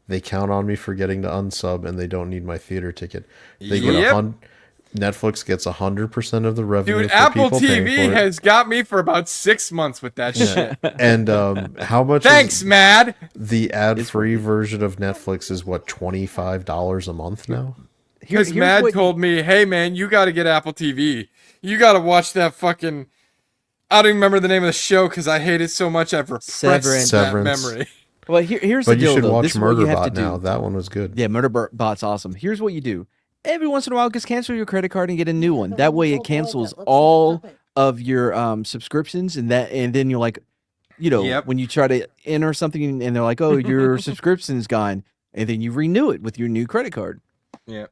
C: they count on me forgetting to unsub, and they don't need my theater ticket. They get
B: Yep.
C: Netflix gets 100% of the revenue.
B: Dude,
C: for
B: Apple
C: people paying
B: TV
C: for it.
B: has got me for about 6 months with that shit.
C: And how much?
B: Thanks,
C: is
B: Mad.
C: the ad-free version of Netflix is what, $25 a month now?
B: Because
F: here's
B: Mad
F: what-
B: told me, hey man, you got to get Apple TV. You got to watch that fucking. I don't even remember the name of the show because I hate it so much I've repressed that
C: Severance.
B: memory.
F: Well, here's
C: But
F: the
C: you
F: deal,
C: should
F: though.
C: watch
F: This is what you have to
C: Murderbot
F: do.
C: now. That one was good.
F: Yeah, Murderbot's awesome. Here's what you do. Every once in a while, just cancel your credit card and get a new one. That way it cancels all of your subscriptions, and then you're like,
B: Yep.
F: when you try to enter something and they're like, oh, your subscription's gone, and then you renew it with your new credit card.
B: Yeah.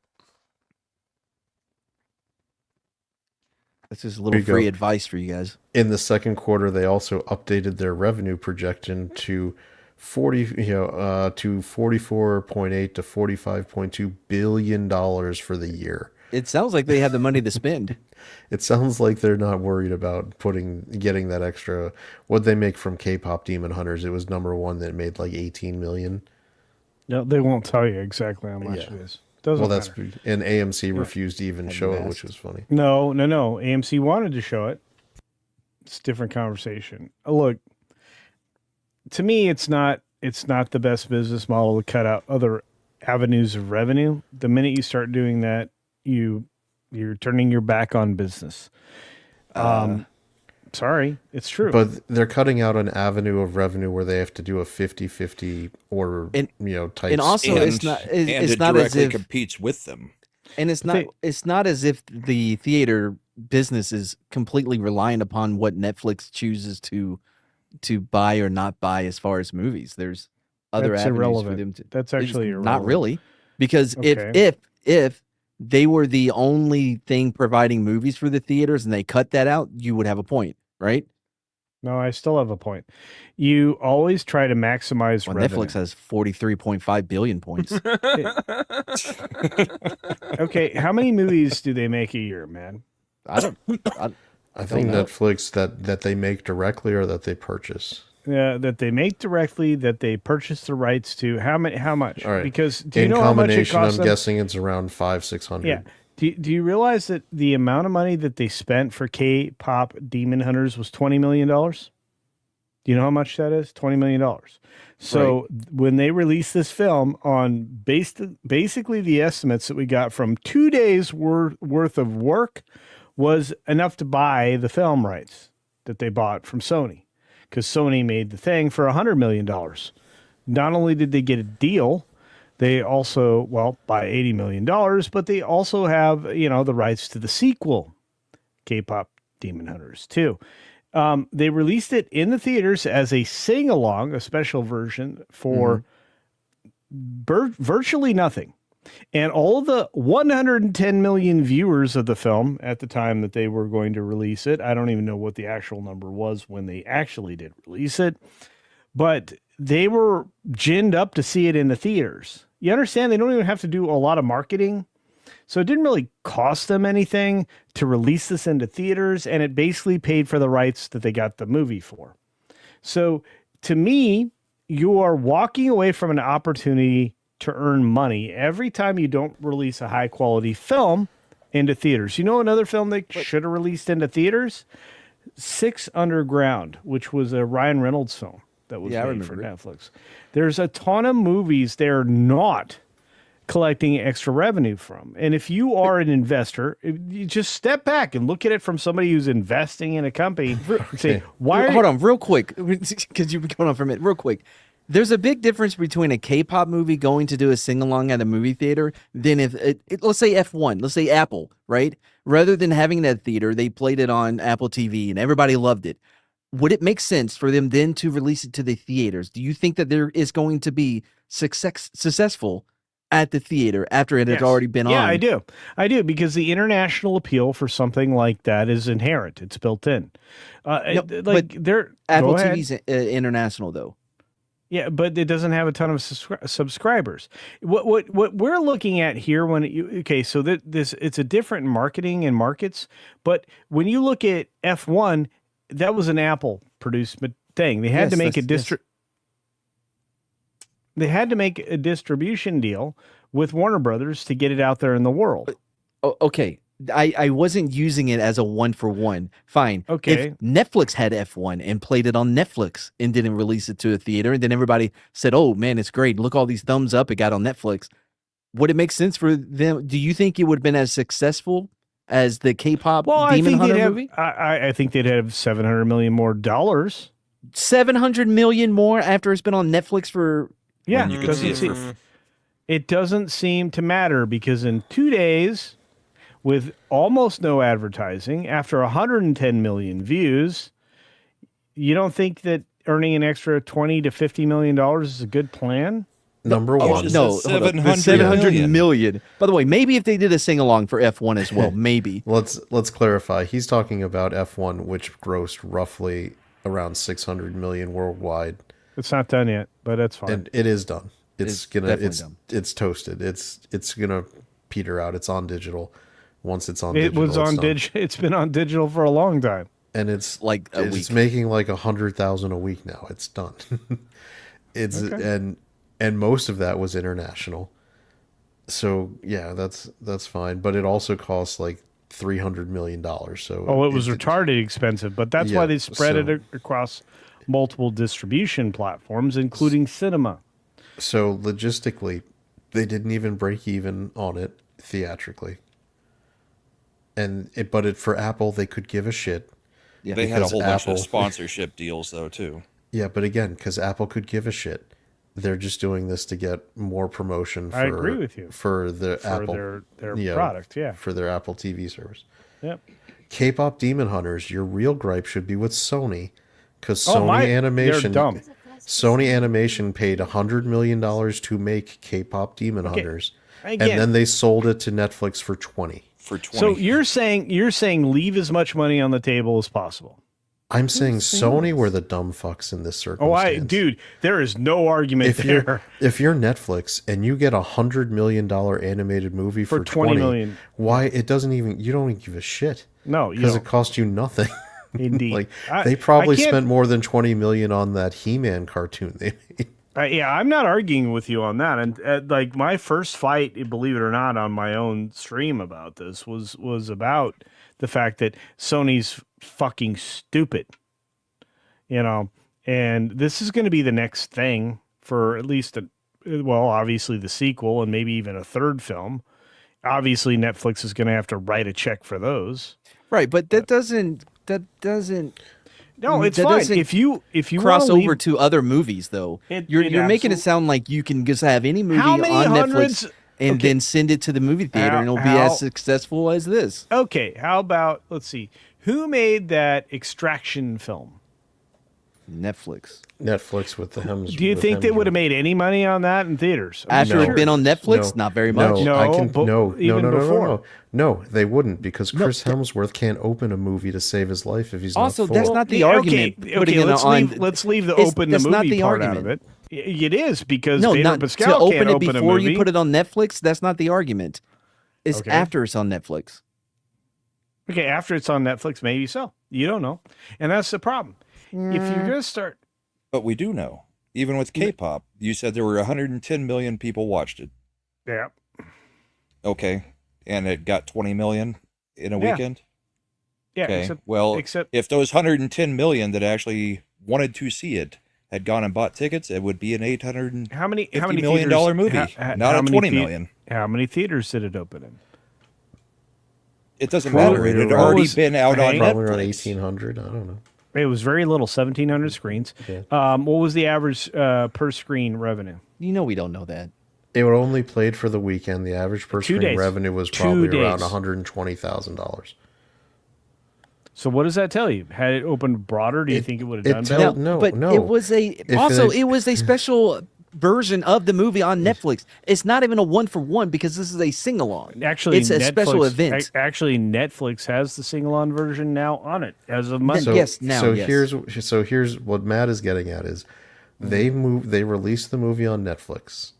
F: That's just a
C: There
F: little
C: you go.
F: free advice for you guys.
C: In the second quarter, they also updated their revenue projection to 44.8 to 45.2 billion dollars for the year.
F: It sounds like they have the money to spend.
C: It sounds like they're not worried about getting that extra. What they make from K-pop Demon Hunters, it was number one that made like 18 million.
D: No, they won't tell you exactly how much
C: Yeah.
D: it is. Doesn't
C: Well, that's
D: matter.
C: and AMC refused to even
F: Had
C: show
F: you
C: it,
F: asked.
C: which was funny.
D: No. AMC wanted to show it. It's a different conversation. Look, to me, it's not the best business model to cut out other avenues of revenue. The minute you start doing that, you're turning your back on business. Sorry, it's true.
C: But they're cutting out an avenue of revenue where they have to do a 50-50 or type.
F: And also, it's not
I: and
F: it's
I: it
F: not as
I: directly
F: if
I: competes with them.
F: And it's not as if the theater business is completely reliant upon what Netflix chooses to buy or not buy as far as movies. There's other
D: That's
F: avenues
D: irrelevant.
F: for them to.
D: That's
F: it's
D: actually
F: not
D: irrelevant.
F: really, because
D: Okay.
F: if they were the only thing providing movies for the theaters and they cut that out, you would have a point, right?
D: No, I still have a point. You always try to maximize
F: Well,
D: revenue.
F: Netflix has 43.5 billion points.
D: Okay, how many movies do they make a year, man?
F: I think know.
C: Netflix that they make directly or that they purchase.
D: That they make directly, that they purchase the rights to. How much?
C: All right.
D: Because do you
C: In
D: know how much it
C: combination,
D: costs
C: I'm
D: them?
C: guessing it's around 500-600.
D: Yeah. Do you realize that the amount of money that they spent for K-pop Demon Hunters was $20 million? Do you know how much that is? $20 million. So when they released this film on basically the estimates that we got from 2 days worth of work was enough to buy the film rights that they bought from Sony, because Sony made the thing for $100 million. Not only did they get a deal, they also, buy $80 million, but they also have, the rights to the sequel, K-pop Demon Hunters 2. They released it in the theaters as a sing-along, a special version for virtually nothing. And all of the 110 million viewers of the film at the time that they were going to release it, I don't even know what the actual number was when they actually did release it, but they were ginned up to see it in the theaters. You understand? They don't even have to do a lot of marketing. So it didn't really cost them anything to release this into theaters, and it basically paid for the rights that they got the movie for. So to me, you are walking away from an opportunity to earn money every time you don't release a high quality film into theaters. You know another film they should have released into theaters? Six Underground, which was a Ryan Reynolds film that was made for Netflix. There's a ton of movies they're not collecting extra revenue from. And if you are an investor, you just step back and look at it from somebody who's investing in a company and say,
F: Hold on, real quick, because you've been going on for a minute. Real quick. There's a big difference between a K-pop movie going to do a sing-along at a movie theater than if, let's say F1, let's say Apple, right? Rather than having that theater, they played it on Apple TV and everybody loved it. Would it make sense for them then to release it to the theaters? Do you think that there is going to be successful at the theater after it had already been on?
D: Yeah, I do, because the international appeal for something like that is inherent. It's built in.
F: but
D: they're
F: Apple
D: go ahead.
F: TV's international, though.
D: Yeah, but it doesn't have a ton of subscribers. What we're looking at here so this it's a different marketing and markets, but when you look at F1, that was an Apple produced thing. They had to make They had to make a distribution deal with Warner Brothers to get it out there in the world.
F: Okay. I wasn't using it as a 1-for-1. Fine.
D: Okay.
F: If Netflix had F1 and played it on Netflix and didn't release it to a theater, and then everybody said, "Oh man, it's great! Look all these thumbs up it got on Netflix." Would it make sense for them? Do you think it would have been as successful as the K-pop Demon Hunter movie?
D: I think they'd have $700 million more dollars.
F: $700 million more after it's been on Netflix for.
D: Yeah,
I: You could see it for
D: it doesn't seem to matter, because in 2 days, with almost no advertising after 110 million views. You don't think that earning an extra 20 to 50 million dollars is a good plan?
C: Number
I: Oh,
C: one.
I: just
F: No,
I: said
F: hold up.
I: 700
F: 700
I: million.
F: million. By the way, maybe if they did a sing along for F1 as well, maybe.
C: Let's clarify. He's talking about F1, which grossed roughly around 600 million worldwide,
D: It's not done yet, but that's fine.
C: and it is done.
F: It's definitely
C: It's
F: done.
C: it's toasted. It's gonna peter out. It's on digital. Once it's on
D: It
C: digital,
D: was on
C: it's done.
D: digital. It's been on digital for a long time.
C: And it's
F: Like a
C: it's
F: week.
C: making like 100,000 a week now. It's done. It's
D: Okay.
C: and most of that was international. So yeah, that's fine. But it also costs like $300 million. So
D: Oh, it was retarded expensive, but that's why
C: Yeah,
D: they spread
C: so-
D: it across multiple distribution platforms, including cinema.
C: So logistically, they didn't even break even on it theatrically. But for Apple, they could give a shit.
F: Yeah.
I: They had a
C: because
I: whole bunch
C: Apple-
I: of sponsorship deals though too.
C: Yeah, but again, because Apple could give a shit, they're just doing this to get more promotion.
D: I agree with you.
C: For the
D: For
C: Apple
D: their
C: you know,
D: product, yeah.
C: for their Apple TV service.
D: Yep.
C: K-pop Demon Hunters, your real gripe should be with Sony, because
D: Oh,
C: Sony Animation,
D: they're dumb.
C: Sony Animation paid $100 million to make K-pop Demon Hunters,
D: Again-
C: and then they sold it to Netflix for 20.
I: For 20.
D: So you're saying leave as much money on the table as possible.
C: I'm saying Sony were the dumb fucks in this circumstance.
D: Dude, there is no argument
C: if
D: there.
C: you're Netflix and you get $100 million animated movie for
D: 20
C: $20
D: million.
C: why it doesn't even you don't even give a shit
D: No, you
C: because
D: don't.
C: it cost you nothing.
D: Indeed.
C: Like
D: I-
C: they probably
D: I can't-
C: spent more than 20 million on that He-Man cartoon they made.
D: Yeah, I'm not arguing with you on that. And like my first fight, believe it or not, on my own stream about this was about the fact that Sony's fucking stupid. You know, and this is going to be the next thing for at least obviously the sequel and maybe even a third film. Obviously, Netflix is going to have to write a check for those.
F: Right, but that doesn't
D: No, it's
F: that
D: fine.
F: doesn't
D: If you
F: cross
D: wanna
F: over
D: leave-
F: to other movies though.
D: It
F: You're making it
D: absolute-
F: sound like you can just have any movie
D: How
F: on
D: many
F: Netflix
D: hundreds-
F: and
D: okay.
F: then send it to the movie theater and it'll be
D: How-
F: as successful as this.
D: Okay, how about let's see, who made that Extraction film?
F: Netflix.
C: Netflix with the Hems.
D: Do you
C: with
D: think they
C: Hemsworth.
D: would have made any money on that in theaters?
F: After
C: No.
F: it'd been on Netflix,
C: No.
F: not very much.
D: No,
C: I can,
D: but
C: no,
D: even
C: no, no, no,
D: before.
C: no, no, they wouldn't because Chris Hemsworth can't open a movie to save his life if he's
F: Also,
C: not
F: that's
C: Thor.
F: not the argument. Putting it
D: let's
F: on,
D: let's leave the
F: it's-
D: open the
F: that's
D: movie
F: not the
D: part out
F: argument.
D: of it. It is because
F: No,
D: Pedro
F: not
D: Pascal
F: to open
D: can't
F: it
D: open a
F: before
D: movie.
F: you put it on Netflix. That's not the argument. It's
D: Okay.
F: after it's on Netflix.
D: Okay, after it's on Netflix, maybe so. You don't know, and that's the problem. If you're gonna start,
I: But we do know. Even with K-pop, you said there were 110 million people watched it.
D: yeah,
I: Okay. And it got 20 million in a
D: Yeah.
I: weekend?
D: yeah.
I: Okay. Well,
D: except
I: if those 110 million that actually wanted to see it had gone and bought tickets, it would be an $850
D: how many
I: million
D: theaters-
I: movie,
D: how
I: not a
D: many
I: 20
D: thea-
I: million.
D: How many theaters did it open in?
I: It doesn't
C: Probably
I: matter. It had
C: around-
I: already
D: was-
I: been out on
C: Probably around
I: Netflix.
C: 1,800. I don't know.
D: It was very little, 1,700 screens.
C: Yeah.
D: What was the average per screen revenue?
F: You know we don't know that.
C: It would only played for the weekend. The average per
D: 2
C: screen
D: days.
C: revenue was
D: 2
C: probably around
D: days.
C: $120,000.
D: So what does that tell you? Had it opened broader, do you think it would have
C: it
D: done
C: tell-
D: better?
C: No,
F: but
C: no.
F: it was a
C: If
F: also
C: they-
F: it was a special version of the movie on Netflix. It's not even a 1-for-1 because this is a sing along.
D: Actually,
F: it's a special event.
D: Actually, Netflix has the sing-along version now on it as of Monday.
C: So,
F: Yes, now,
C: so
F: yes.
C: here's what Matt is getting at is they release the movie on Netflix.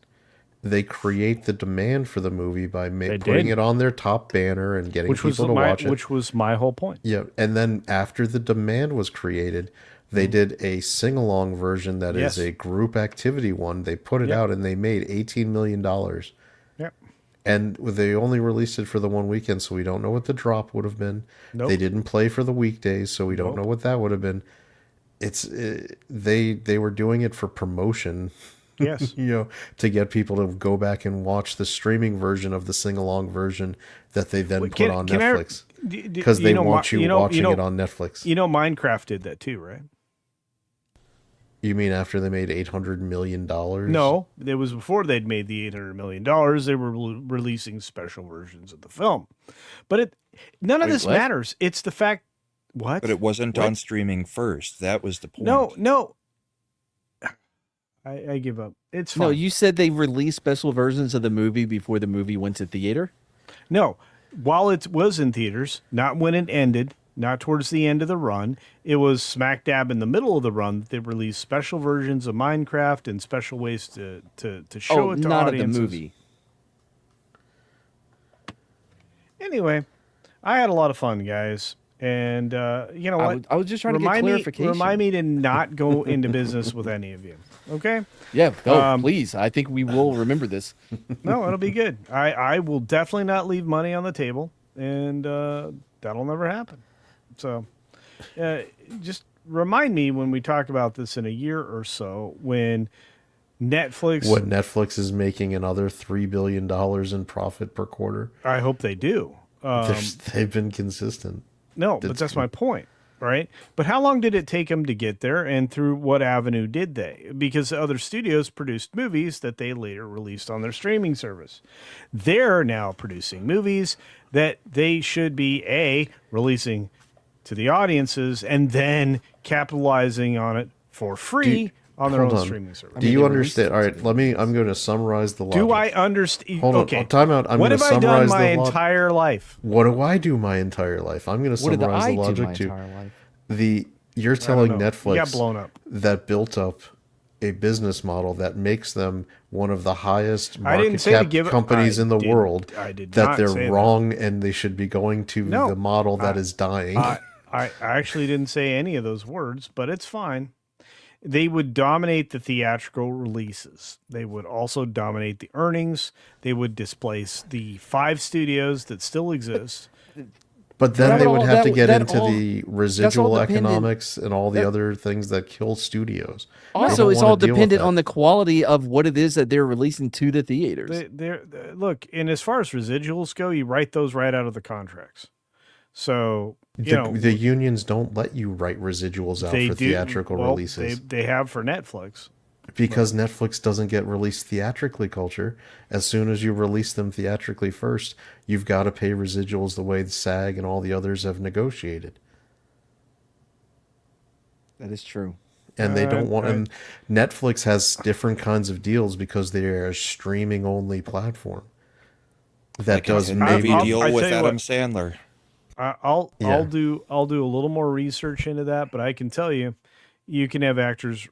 C: They create the demand for the movie by putting
D: did.
C: it on their top banner and getting
D: which was
C: people to watch it.
D: which was my whole point.
C: Yeah, and then after the demand was created, they did a sing-along version that is
D: Yes.
C: a group activity one. They put it
D: Yep.
C: out and they made $18 million.
D: Yep.
C: And they only released it for the one weekend, so we don't know what the drop would have been.
D: Nope.
C: They didn't play for the weekdays, so we don't
D: Nope.
C: know what that would have been. They were doing it for promotion.
D: Yes.
C: To get people to go back and watch the streaming version of the sing-along version that they then
D: Wait,
C: put on Netflix. Because they want you watching it on Netflix.
D: You know, Minecraft did that too, right?
C: You mean after they made $800 million?
D: No, it was before they'd made the $800 million. They were releasing special versions of the film. But none of
F: Wait,
D: this
F: what?
D: matters. It's the fact. What?
I: But it wasn't
D: What?
I: on streaming first. That was the point.
D: No. I give up. It's fine.
F: No, you said they released special versions of the movie before the movie went to theater?
D: No, while it was in theaters, not when it ended, not towards the end of the run. It was smack dab in the middle of the run that they released special versions of Minecraft and special ways to show it to
F: not
D: audiences.
F: of the movie.
D: Anyway, I had a lot of fun, guys. And you know what?
F: I was just trying to get clarification.
D: Remind me to not go into business with any of you. Okay?
F: Yeah, please. I think we will remember this.
D: No, it'll be good. I will definitely not leave money on the table, and that'll never happen. So just remind me when we talk about this in a year or so when Netflix...
C: What Netflix is making another $3 billion in profit per quarter.
D: I hope they do.
C: They've been consistent.
D: No, but that's my point, right? But how long did it take them to get there, and through what avenue did they? Because other studios produced movies that they later released on their streaming service. They're now producing movies that they should be, releasing to the audiences and then capitalizing on it for free on their own streaming service.
C: Do you understand? All right, I'm going to summarize the logic.
D: Do I understand?
C: Hold
D: okay.
C: on, time out.
D: What have I done my entire life?
C: What do I do my entire life? I'm going to summarize the logic too. You're telling Netflix
D: You got blown up.
C: that built up a business model that makes them one of the highest
D: I didn't
C: market
D: say to
C: cap
D: give it-
C: companies
D: I
C: in the
D: did-
C: world,
D: I did
C: that
D: not
C: they're
D: say that.
C: wrong and they should be going to
D: No,
C: the model that is dying.
D: I actually didn't say any of those words, but it's fine. They would dominate the theatrical releases. They would also dominate the earnings. They would displace the 5 studios that still exist.
C: But then they would have to get
F: that
C: into
F: all-
C: the
F: that's all
C: residual
F: dependent-
C: economics and all the other things that kill studios. They
F: Also,
C: don't
F: it's
C: wanna
F: all
C: deal with
F: dependent
C: that.
F: on the quality of what it is that they're releasing to the theaters.
D: Look, and as far as residuals go, you write those right out of the contracts. So,
C: the unions don't let you write residuals out for theatrical releases.
D: They have for Netflix.
C: Because Netflix doesn't get released theatrically, culture. As soon as you release them theatrically first, you've got to pay residuals the way the SAG and all the others have negotiated.
F: That is true.
C: And they don't want. And Netflix has different kinds of deals because they are a streaming only platform. That does maybe
I: deal with Adam Sandler.
D: I'll do a little more research into that, but I can tell you, you can have actors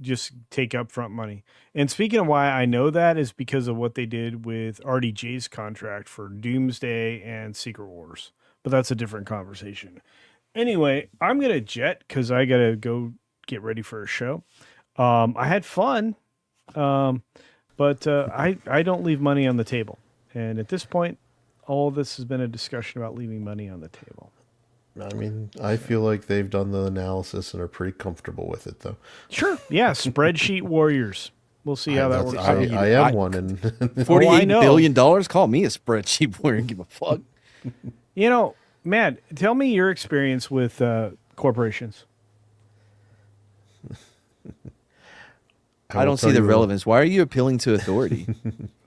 D: just take upfront money. And speaking of why I know that is because of what they did with RDJ's contract for Doomsday and Secret Wars. But that's a different conversation. Anyway, I'm gonna jet because I gotta go get ready for a show. I had fun, but I don't leave money on the table. And at this point, all of this has been a discussion about leaving money on the table.
C: I mean, I feel like they've done the analysis and are pretty comfortable with it, though.
D: Sure. Yeah. Spreadsheet warriors. We'll see how that works.
C: I am one. And
F: $48 billion? Call me a spreadsheet warrior and give a fuck.
D: You know, Matt, tell me your experience with corporations.
F: I don't see the relevance. Why are you appealing to authority?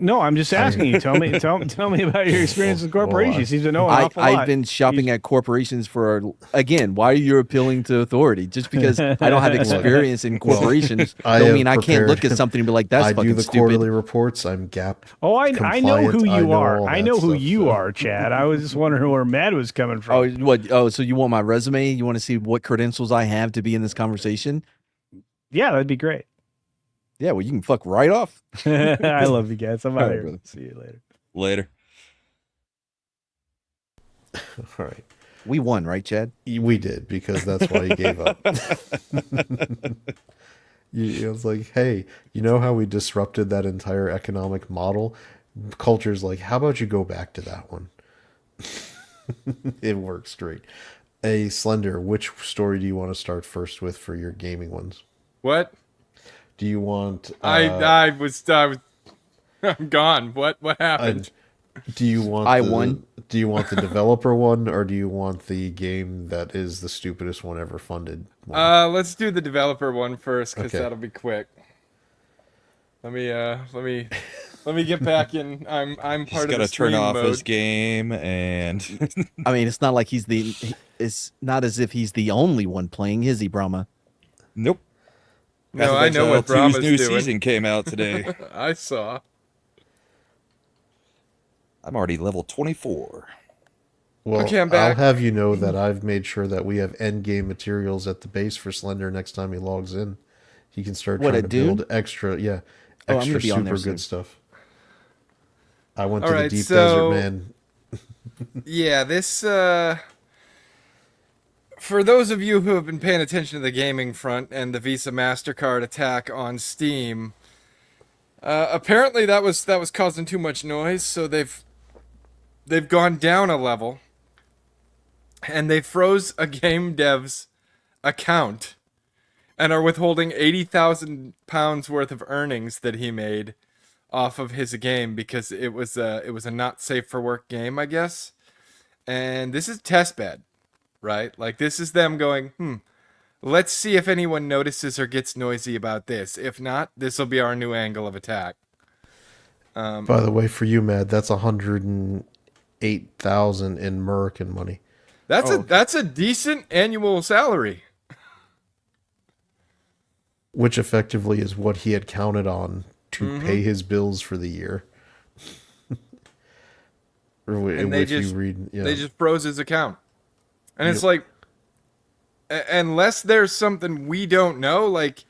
D: No, I'm just asking you. Tell me about your experience with corporations. You seem to know an awful lot.
F: I've been shopping at corporations for, again, why are you appealing to authority? Just because I don't have experience in corporations don't mean I can't look at something and be like, that's fucking stupid.
C: I do the quarterly reports. I'm GAP.
D: Oh, I know who you are. I know who you
C: stuff,
D: are, Chad. I was just wondering where Matt was coming from.
F: Oh, what? Oh, so you want my resume? You want to see what credentials I have to be in this conversation?
D: Yeah, that'd be great.
F: Yeah, well, you can fuck right off.
D: I love you guys. I'm out
F: All right,
D: here.
F: brother.
D: See you later.
I: Later.
C: All right.
F: We won, right, Chad?
C: We did, because that's why he gave up. It was like, hey, you know how we disrupted that entire economic model? Culture's like, how about you go back to that one? It works great. Hey, Slender, which story do you want to start first with for your gaming ones?
B: What?
C: Do you want?
B: I'm gone. What happened?
C: Do you want
F: I
C: the,
F: won.
C: Do you want the developer one, or do you want the game that is the stupidest one ever funded? One?
B: Let's do the developer one first, because
C: Okay.
B: that'll be quick. Let me get back in. I'm
I: He's
B: part
I: got
B: of the
I: to turn
B: stream
I: off
B: mode.
I: his game, and
F: I mean, it's not like it's not as if he's the only one playing, is he, Brahma?
I: nope.
B: No, I know what
I: Path of Exile 2's
B: Brahma's
I: new
B: doing.
I: season came out today.
B: I saw.
I: I'm already level 24.
C: Well,
B: Okay, I'm
C: I'll
B: back.
C: have you know that I've made sure that we have end game materials at the base for Slender next time he logs in. He can start
F: What,
C: trying
F: at
C: to
F: Dune?
C: build extra,
F: Oh, I'm
C: extra
F: gonna be on there
C: super good
F: soon.
C: stuff. I went
B: All
C: to
B: right,
C: the deep
B: so-
C: desert, man.
B: Yeah, this for those of you who have been paying attention to the gaming front and the Visa MasterCard attack on Steam, apparently that was causing too much noise, so they've gone down a level and they froze a game dev's account and are withholding £80,000 worth of earnings that he made off of his game because it was a not safe for work game, I guess. And this is testbed, right? Like, this is them going, let's see if anyone notices or gets noisy about this. If not, this will be our new angle of attack.
C: By the way, for you, Mad, that's 108,000 in American money.
B: That's a decent annual salary.
C: Which effectively is what he had counted on to pay his bills for the year.
B: And they just
C: yeah.
B: they just froze his account. And it's like, unless there's something we don't know, like,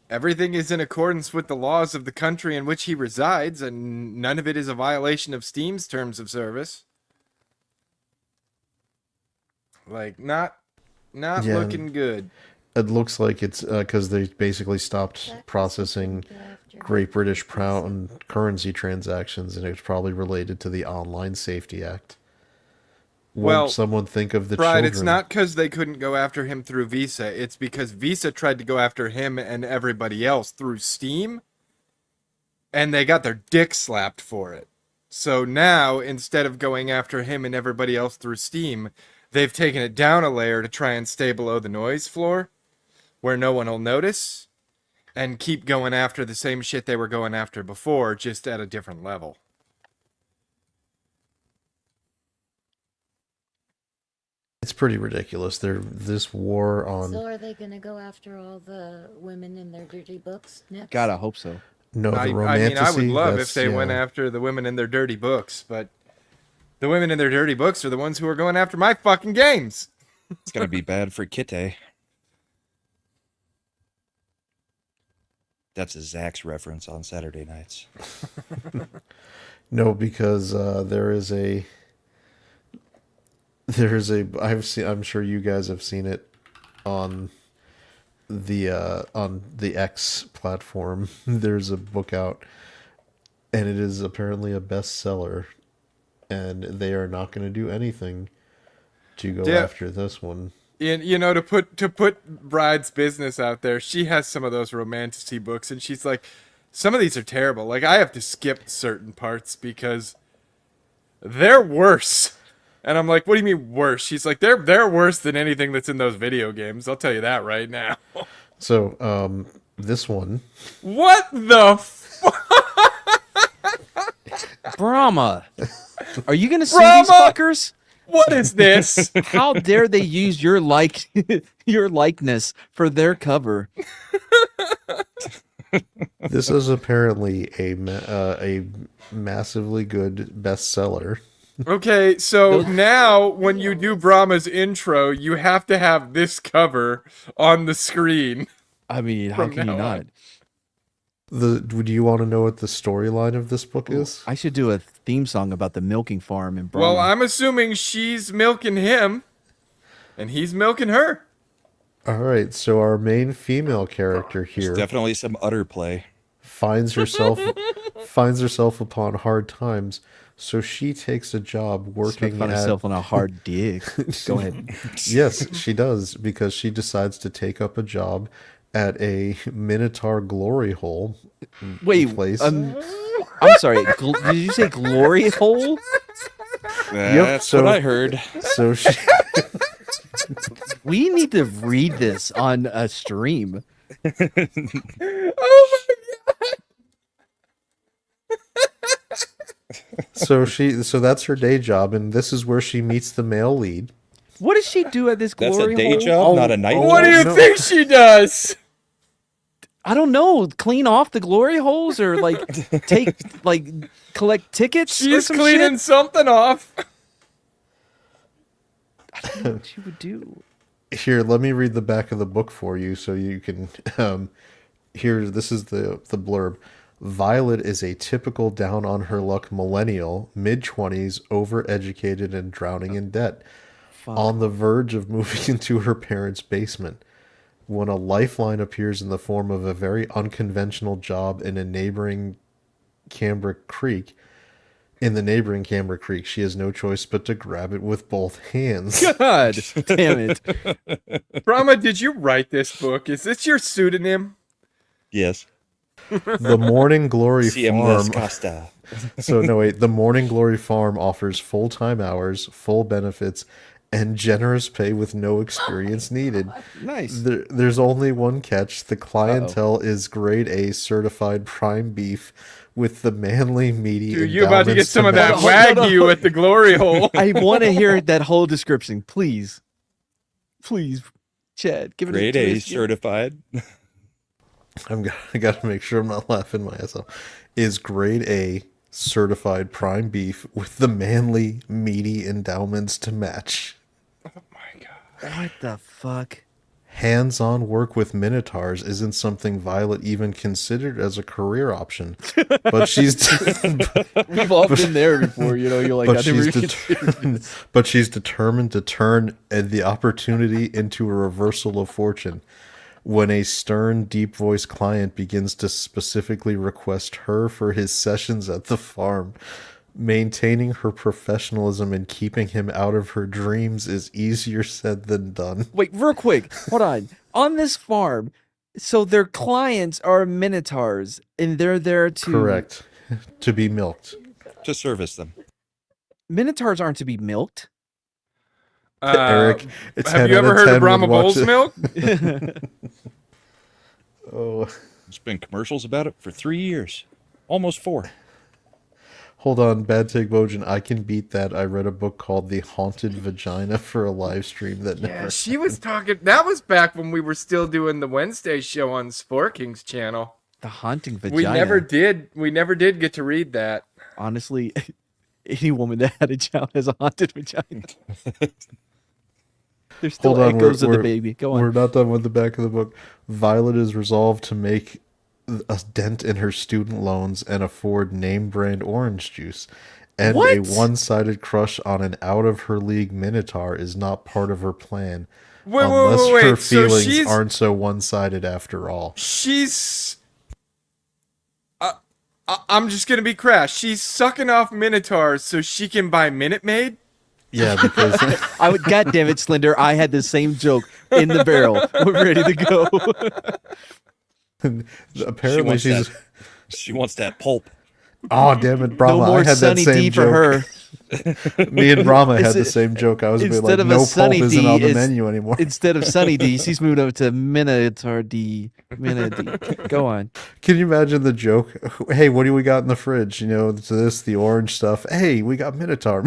B: everything is in accordance with the laws of the country in which he resides, and none of it is a violation of Steam's terms of service. Like, not
C: Yeah.
B: looking good.
C: It looks like it's because they basically stopped processing Great British Pound currency transactions, and it's probably related to the Online Safety Act.
B: Well,
C: Won't someone think of the
B: Right,
C: children?
B: it's not because they couldn't go after him through Visa. It's because Visa tried to go after him and everybody else through Steam, and they got their dick slapped for it. So now, instead of going after him and everybody else through Steam, they've taken it down a layer to try and stay below the noise floor, where no one will notice, and keep going after the same shit they were going after before, just at a different level.
C: It's pretty ridiculous. This war on
K: So are they going to go after all the women in their dirty books next?
F: God, I hope so.
C: the
B: I mean,
C: romanticy.
B: I would love if
C: that's-
B: they
C: yeah.
B: went after the women in their dirty books, but the women in their dirty books are the ones who are going after my fucking games.
I: It's gonna be bad for Kite. That's a Zax reference on Saturday nights.
C: No, because I'm sure you guys have seen it on the X platform. There's a book out, and it is apparently a bestseller, and they are not going to do anything to go
B: Yeah.
C: after this one.
B: You know, to put Bride's business out there, she has some of those romanticy books, and she's like, some of these are terrible. Like, I have to skip certain parts because they're worse. And I'm like, what do you mean worse? She's like, they're worse than anything that's in those video games. I'll tell you that right now.
C: So, this one,
B: What the
F: Brahma, are you gonna sue
B: Brahma!
F: these fuckers?
B: What is this?
F: How dare they use your your likeness for their cover?
C: this is apparently a massively good bestseller.
B: Okay, so now when you do Brahma's intro, you have to have this cover on the screen.
F: I mean, how
B: From
F: can you
B: now
F: not?
B: on.
C: Do you want to know what the storyline of this book is?
F: I should do a theme song about the milking farm in Brahma.
B: Well, I'm assuming she's milking him, and he's milking her.
C: All right, so our main female character here
I: There's definitely some utter play.
C: finds herself upon hard times, so she takes a job
F: She
C: working
F: found
C: at
F: herself on a hard dig. Go ahead.
C: Yes, she does, because she decides to take up a job at a Minotaur glory hole
F: Wait,
C: place.
F: I'm sorry. Did you say glory hole?
I: That's
C: so-
I: what I heard.
C: So she,
F: We need to read this on a stream.
B: Oh
C: so that's her day job, and this is where she meets the male lead.
F: What does she do at this
I: That's
F: glory
I: a day
F: hole?
I: job, not a night
B: my god! What do
I: job.
B: you
C: no.
B: think she does?
F: I don't know. Clean off the glory holes or collect tickets? or
B: She's
F: some
B: cleaning
F: shit?
B: something off.
F: I don't know what she would do.
C: Here, let me read the back of the book for you so you can here, this is the blurb. Violet is a typical down on her luck millennial, mid-20s, overeducated and drowning in debt, on the verge of moving into her parents' basement, when a lifeline appears in the form of a very unconventional job in a neighboring Cambric Creek. In the neighboring Cambric Creek, she has no choice but to grab it with both hands.
F: God damn it.
B: Brahma, did you write this book? Is this your pseudonym?
I: Yes.
C: The Morning Glory
I: CM
C: Farm.
I: Costa.
C: The Morning Glory Farm offers full-time hours, full benefits, and generous pay with no experience needed.
F: Nice.
C: There's only one catch. The clientele is grade A certified prime beef with the manly, meaty.
B: Dude, you about to get
C: endowments
B: some of that
C: match.
B: Wagyu at the glory hole.
F: I want to hear that whole description, please. Please, Chad, give it
I: Grade
F: a
I: A
F: twist.
I: certified.
C: I got to make sure I'm not laughing myself. Is grade A certified prime beef with the manly, meaty endowments to match.
F: What the fuck?
C: Hands-on work with minotaurs isn't something Violet even considered as a career option, but she's
F: We've all been there before, you know. You're like,
C: but
F: I never
C: she's,
F: even considered
C: but she's determined to turn the opportunity into a reversal of fortune. When a stern, deep-voiced client begins to specifically request her for his sessions at the farm, maintaining her professionalism and keeping him out of her dreams is easier said than done.
F: Wait, real quick. Hold on. On this farm, so their clients are minotaurs, and they're there to...
C: Correct. To be milked.
I: To service them.
F: Minotaurs aren't to be milked.
C: Eric, it's
B: have
C: 10
B: you
C: out
B: ever
C: of
B: heard
C: 10
B: of Brahma
C: would watch
B: Bull's
C: it.
B: milk?
C: Oh,
I: There's been commercials about it for 3 years. Almost 4.
C: hold on, Bad Take Bojan. I can beat that. I read a book called The Haunted Vagina for a live stream that
B: Yeah,
C: never.
B: she was talking. That was back when we were still doing the Wednesday show on Sport Kings channel.
F: The haunting vagina.
B: We never did. We never did get to read that.
F: Honestly, any woman that had a child has a haunted vagina. There's still
C: Hold on,
F: echoes of the baby. Go
C: We're
F: on.
C: not done with the back of the book. Violet is resolved to make a dent in her student loans and afford name brand orange juice. And
F: What?
C: a one-sided crush on an out-of-her-league Minotaur is not part of her plan.
B: Wait,
C: unless
B: wait, wait,
C: her
B: wait. So
C: feelings
B: she's
C: aren't so one-sided after all.
B: she's. I'm just gonna be crass. She's sucking off minotaurs so she can buy Minute Maid.
C: Yeah, because
F: I would. God damn it, Slender! I had the same joke in the barrel. We're ready to go.
C: apparently she's.
I: She wants that pulp.
C: Oh damn it, Brahma!
F: No more
C: I had
F: Sunny
C: that same
F: D
C: joke.
F: for her.
C: Me and Brahma had
F: Is
C: the
F: it-
C: same joke. I was a bit
F: Instead
C: like,
F: of
C: no
F: a
C: pulp
F: Sunny
C: isn't
F: D,
C: on the
F: it's-
C: menu anymore.
F: Instead of Sunny D, she's moved over to Minotaur D. Minotaur D. Go on.
C: Can you imagine the joke? Hey, what do we got in the fridge? You know, to this, the orange stuff. Hey, we got Minotaur.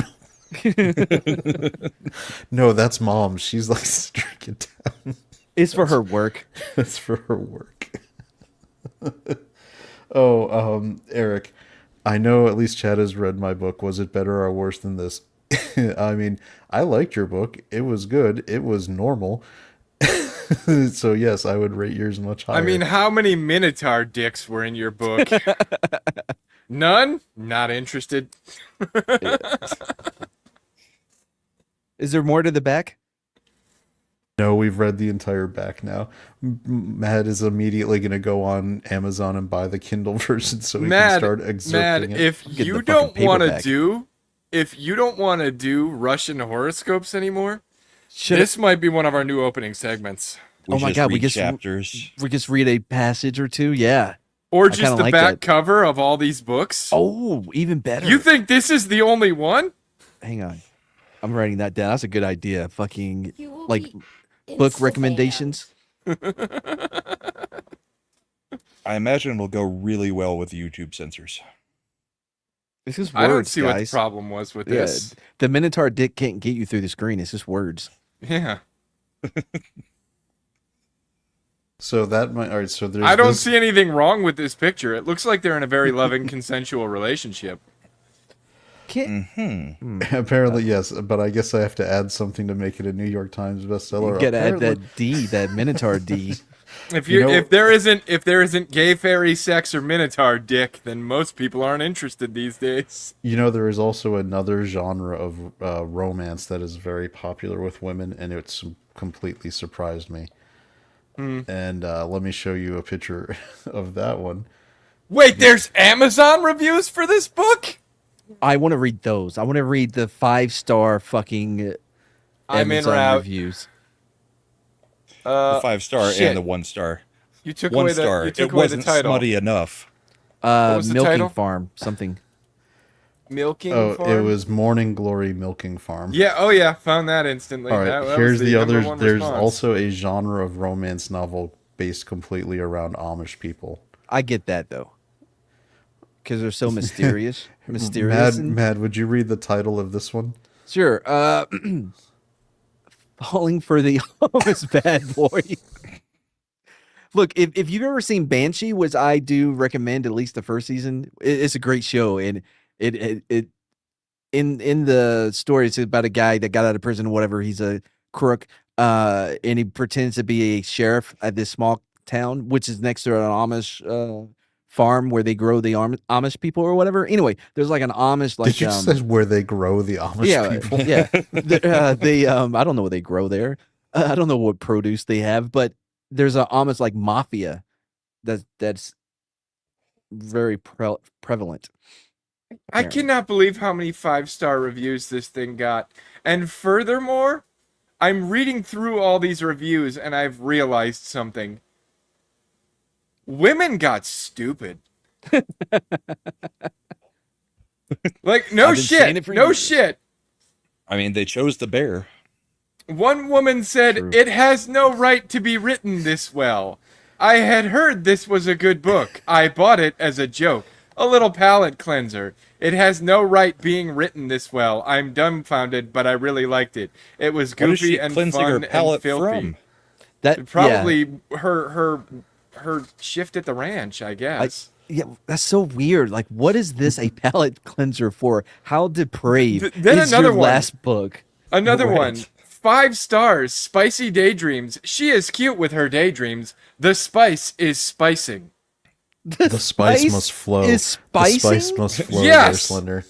C: No, that's mom. She's like drinking down.
F: It's for her work.
C: That's for her work. Eric, I know at least Chad has read my book. Was it better or worse than this? I mean, I liked your book. It was good. It was normal. So yes, I would rate yours much higher.
B: I mean, how many minotaur dicks were in your book? None? Not interested.
F: Is there more to the back?
C: no, we've read the entire back now. Matt is immediately going to go on Amazon and buy the Kindle version so he can start excerpting it.
B: if
F: Get
B: you
F: the fucking
B: don't want to
F: paperback.
B: do Russian horoscopes anymore,
F: Should
B: this might be one of our new opening segments.
F: Oh my God, we
I: read
F: just-
I: chapters.
F: we just read a passage or two? Yeah.
B: Or
F: I
B: just
F: kinda
B: the
F: like
B: back
F: that.
B: cover of all these books?
F: Oh, even better.
B: You think this is the only one?
F: Hang on. I'm writing that down. That's a good idea. Fucking
K: You will
F: like
K: be
F: book
K: insta-banned.
F: recommendations.
I: I imagine it'll go really well with YouTube censors.
F: It's just words,
B: I don't see what the
F: guys.
B: problem was with
F: Yeah,
B: this.
F: the Minotaur dick can't get you through the screen. It's just words.
B: Yeah.
C: So that might. All right. So there's.
B: I don't
C: this-
B: see anything wrong with this picture. It looks like they're in a very loving, consensual relationship.
C: Apparently, yes, but I guess I have to add something to make it a New York Times bestseller.
F: You gotta add
C: Apparently-
F: that D, that Minotaur D.
B: If
C: You
B: you
C: know-
B: if there isn't gay fairy sex or minotaur dick, then most people aren't interested these days.
C: You know, there is also another genre of romance that is very popular with women, and it's completely surprised me. And let me show you a picture of that one.
B: Wait, there's Amazon reviews for this book?
F: I want to read those. I want to read the 5-star fucking
B: I'm in
F: Amazon
B: route.
F: reviews.
I: The 5-star
B: shit.
I: and the 1-star.
B: You took
I: 1
B: away the
I: star.
B: you took
I: It
B: away the
I: wasn't
B: title.
I: smutty enough.
B: was the
F: Milking
B: title?
F: Farm, something.
B: Milking
C: Oh,
B: farm?
C: it was Morning Glory Milking Farm.
B: Yeah, oh yeah, found that instantly.
C: All right,
B: That was
C: here's the
B: number
C: other.
B: one
C: There's
B: response.
C: also a genre of romance novel based completely around Amish people.
F: I get that though, because they're so mysterious. Mysterious.
C: Mad, would you read the title of this one?
F: Sure. Falling for the Homeless Bad Boy. Look, if you've ever seen Banshee, which I do recommend at least the first season, it's a great show, and it in the story it's about a guy that got out of prison or whatever. He's a crook, and he pretends to be a sheriff at this small town, which is next to an Amish farm where they grow the Amish people or whatever. Anyway, there's like an Amish like
C: Did you say where they grow the Amish
F: yeah,
C: people?
F: yeah. They I don't know what they grow there. I don't know what produce they have, but there's a Amish like mafia that's very prevalent.
B: I cannot believe how many 5-star reviews this thing got. And furthermore, I'm reading through all these reviews and I've realized something. Women got stupid. Like, no
F: I've been saying
B: shit.
F: it for
B: No
F: years.
B: shit.
I: I mean, they chose the bear.
B: One woman said,
F: True.
B: "It has no right to be written this well. I had heard this was a good book. I bought it as a joke. A little palate cleanser. It has no right being written this well. I'm dumbfounded, but I really liked it. It was
I: What is
B: goofy
I: she
B: and
I: cleansing
B: fun
I: her
B: and
I: palate
B: filthy.
I: from?
F: That
B: Probably her shift at the ranch, I guess.
F: yeah, that's so weird. Like, what is this a palate cleanser for? How depraved
B: Then
F: is
B: another
F: your
B: one.
F: last book?
B: Another
F: Right.
B: one. 5 stars. Spicy daydreams. She is cute with her daydreams. The spice is spicing.
C: The spice must flow.
F: Is
C: The spice
F: spicing?
C: must flow.
B: Yes!
C: There, Slender.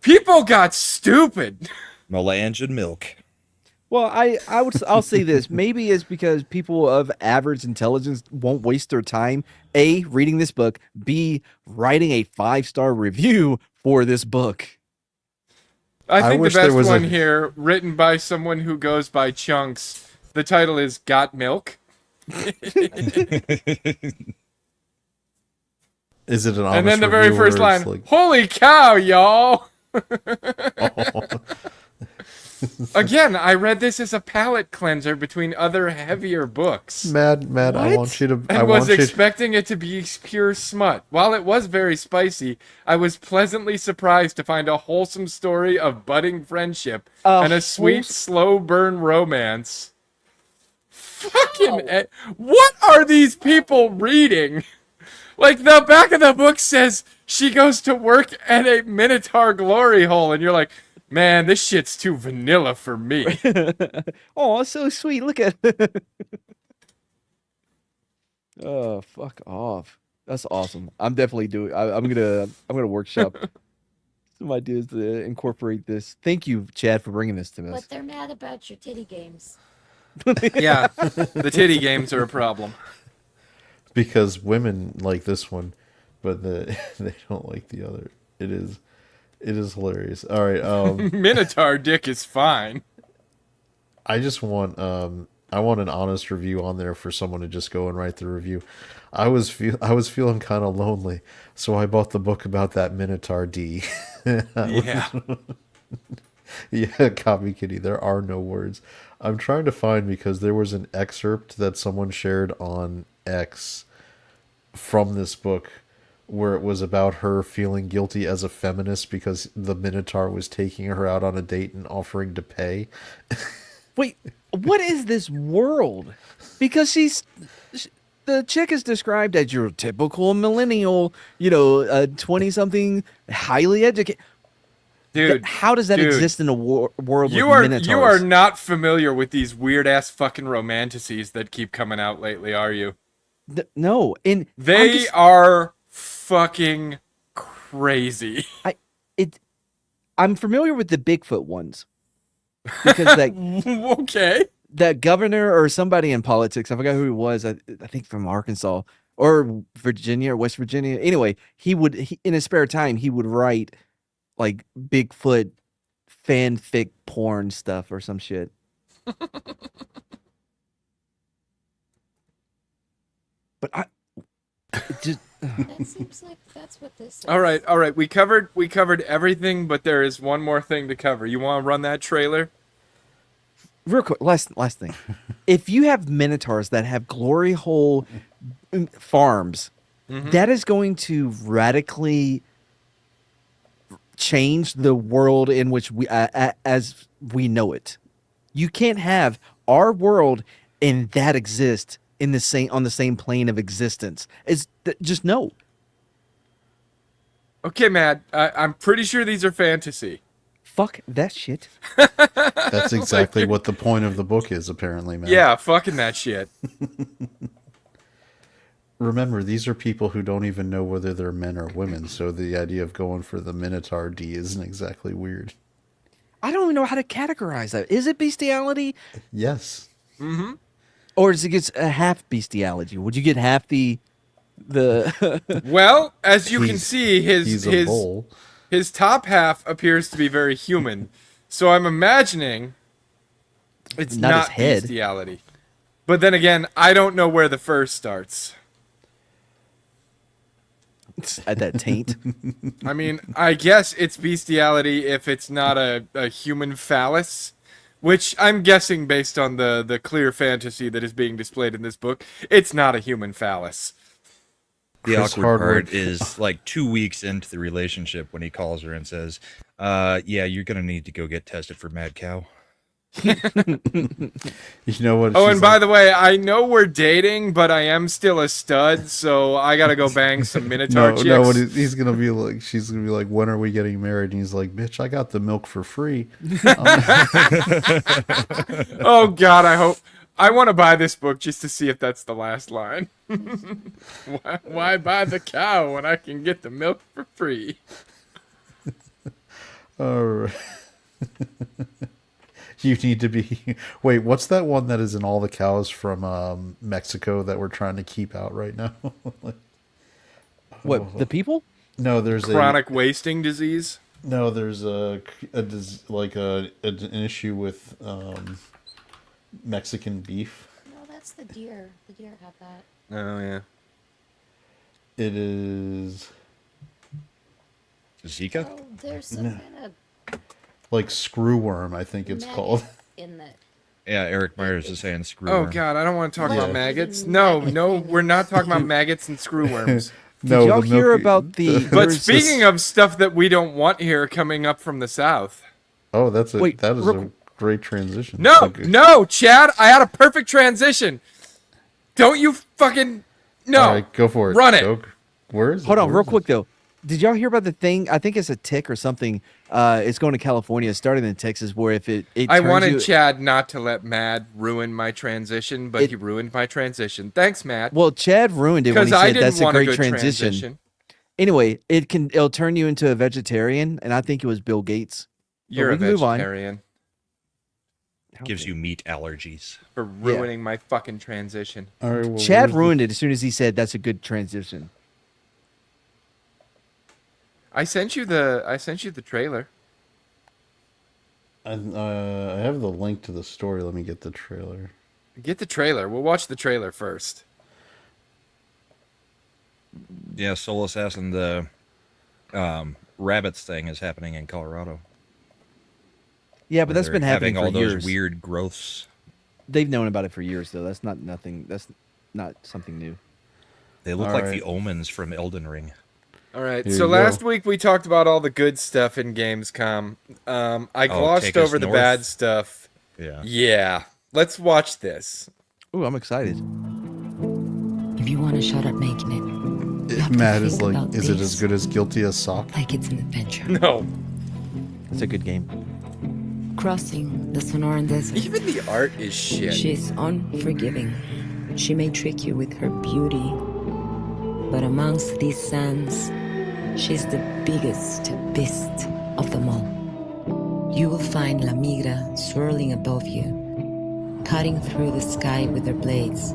B: People got stupid.
I: Melange and milk.
F: Well, I'll say this. Maybe it's because people of average intelligence won't waste their time A, reading this book, B, writing a 5-star review for this book.
B: I think the
C: wish there
B: best
C: was
B: one
C: a-
B: here, written by someone who goes by Chunks. The title is Got Milk.
C: Is it an Amish
B: And then the very
C: reviewer
B: first
C: or
B: line,
C: it's like-
B: "Holy cow, y'all!" Again, I read this as a palate cleanser between other heavier books.
C: Mad, I
F: What?
C: want you to. I
B: And was
C: want you.
B: expecting it to be pure smut. While it was very spicy, I was pleasantly surprised to find a wholesome story of budding friendship and a sweet, slow burn romance. What are these people reading? Like, the back of the book says she goes to work at a Minotaur glory hole, and you're like, man, this shit's too vanilla for me.
F: Oh, it's so sweet. Look at Oh, fuck off. That's awesome. I'm definitely doing I'm gonna workshop some ideas to incorporate this. Thank you, Chad, for bringing this to
K: But
F: us.
K: they're mad about your titty games.
B: Yeah, the titty games are a problem.
C: Because women like this one, but they don't like the other. It is hilarious. All right,
B: Minotaur dick is fine.
C: I just want I want an honest review on there for someone to just go and write the review. I was feeling kind of lonely, so I bought the book about that Minotaur D.
B: Yeah.
C: Yeah, Copy Kitty. There are no words. I'm trying to find because there was an excerpt that someone shared on X from this book where it was about her feeling guilty as a feminist because the Minotaur was taking her out on a date and offering to pay.
F: Wait, what is this world? Because the chick is described as your typical millennial, 20-something, highly educated.
B: Dude,
F: How does that
B: dude.
F: exist in a world
B: You
F: with
B: are
F: minotaurs?
B: you are not familiar with these weird ass fucking romanticities that keep coming out lately, are you?
F: No, and
B: They are fucking crazy.
F: I'm familiar with the Bigfoot ones because
B: Okay.
F: that governor or somebody in politics, I forgot who he was. I think from Arkansas or Virginia or West Virginia. Anyway, he in his spare time he would write like Bigfoot fanfic porn stuff or some shit. But it just
K: That seems like that's what this is.
B: All right. We covered everything, but there is one more thing to cover. You want to run that trailer?
F: real quick, last thing. If you have minotaurs that have glory hole farms, that is going to radically change the world in which we as we know it. You can't have our world and that exist in the same on the same plane of existence. It's just no.
B: Okay, Matt. I'm pretty sure these are fantasy.
F: Fuck that shit.
C: That's exactly what the point of the book is, apparently, man.
B: Yeah, fucking that shit.
C: Remember, these are people who don't even know whether they're men or women, so the idea of going for the Minotaur D isn't exactly weird.
F: I don't even know how to categorize that. Is it bestiality?
C: Yes.
B: Mm-hmm.
F: Or is it gets a half bestiality? Would you get half the
B: Well, as you can see,
C: he's a bull.
B: his top half appears to be very human. So I'm imagining it's
F: Not his
B: not
F: head.
B: bestiality. But then again, I don't know where the fur starts.
F: at that taint?
B: I mean, I guess it's bestiality if it's not a human phallus, which I'm guessing based on the clear fantasy that is being displayed in this book, it's not a human phallus.
I: The
C: Chris
I: awkward
C: Hardwick.
I: part is like 2 weeks into the relationship when he calls her and says, yeah, you're going to need to go get tested for mad cow.
C: You know what?
B: Oh,
C: she's
B: and by
C: like-
B: the way, I know we're dating, but I am still a stud, so I gotta go bang some Minotaur chicks.
C: No, what he's gonna be like, she's gonna be like, when are we getting married? And he's like, bitch, I got the milk for free.
B: Oh God, I want to buy this book just to see if that's the last line. Why buy the cow when I can get the milk for free?
C: All right. You need to be. Wait, what's that one that is in all the cows from Mexico that we're trying to keep out right now?
F: What, the people?
C: No, there's
B: Chronic wasting disease.
C: No, there's an issue with Mexican beef.
K: No, that's the deer. The deer have that.
B: Oh yeah.
C: It is
I: Zika?
K: Oh, there's some kind of
C: like screwworm, I think it's
K: maggot
C: called.
K: in the.
I: Yeah, Eric Myers is saying screw.
B: Oh
I: worm.
B: God, I don't want to talk
C: Yeah.
B: about maggots. No, we're not talking about maggots and screwworms.
F: Did y'all
C: the
F: hear
C: milky-
F: about the?
B: But
F: there's
B: speaking
F: this-
B: of stuff that we don't want here coming up from the south.
C: Oh, that is
F: Wait,
C: a
F: real-
C: great transition.
B: No,
C: Okay.
B: no, Chad, I had a perfect transition. Don't you fucking no.
C: All right, go for it.
B: Run it.
C: Go. Where is it?
F: hold on,
C: Where
F: real
C: is it?
F: quick though. Did y'all hear about the thing? I think it's a tick or something. It's going to California, starting in Texas, where if it
B: I
F: turns
B: wanted
F: you-
B: Chad not to let Mad ruin my transition, but he ruined my transition. Thanks, Matt.
F: Well, Chad ruined it when
B: Because
F: he
B: I
F: said
B: didn't
F: that's a
B: want
F: great
B: good
F: transition.
B: transition.
F: Anyway, it'll turn you into a vegetarian, and I think it was Bill Gates. But
B: You're
F: we
B: a
F: can move on.
B: vegetarian
I: Gives you meat allergies.
B: for ruining my fucking transition.
C: All right, well,
F: Chad
C: where's
F: ruined it as soon as he said that's a good transition.
B: I sent you the trailer.
C: I have the link to the story. Let me get the trailer.
B: Get the trailer. We'll watch the trailer first.
I: Yeah, Soul Assassin, the rabbits thing is happening in Colorado.
F: Yeah, but
I: where
F: that's
I: they're
F: been happening
I: having
F: for
I: all
F: years.
I: those weird growths.
F: They've known about it for years, though. That's not nothing. That's not something new.
I: They look
C: All
I: like
C: right.
I: the omens from Elden Ring.
B: All right.
C: Here
B: So
C: you
B: last
C: go.
B: week we talked about all the good stuff in Gamescom. I glossed
I: Take Us
B: over the
I: North?
B: bad stuff.
I: Yeah.
B: Yeah. Let's watch this.
F: Ooh, I'm excited.
K: If you want to shut up making it, you have to
C: Matt is
K: think
C: like,
K: about
C: is it
K: this
C: as good as Guilty as Sock?
K: like it's an adventure.
B: No.
F: It's a good game.
K: Crossing the Sonoran Desert.
B: Even the art is shit.
K: She's unforgiving. She may trick you with her beauty, but amongst these sands, she's the biggest beast of them all. You will find La Migra swirling above you, cutting through the sky with her blades.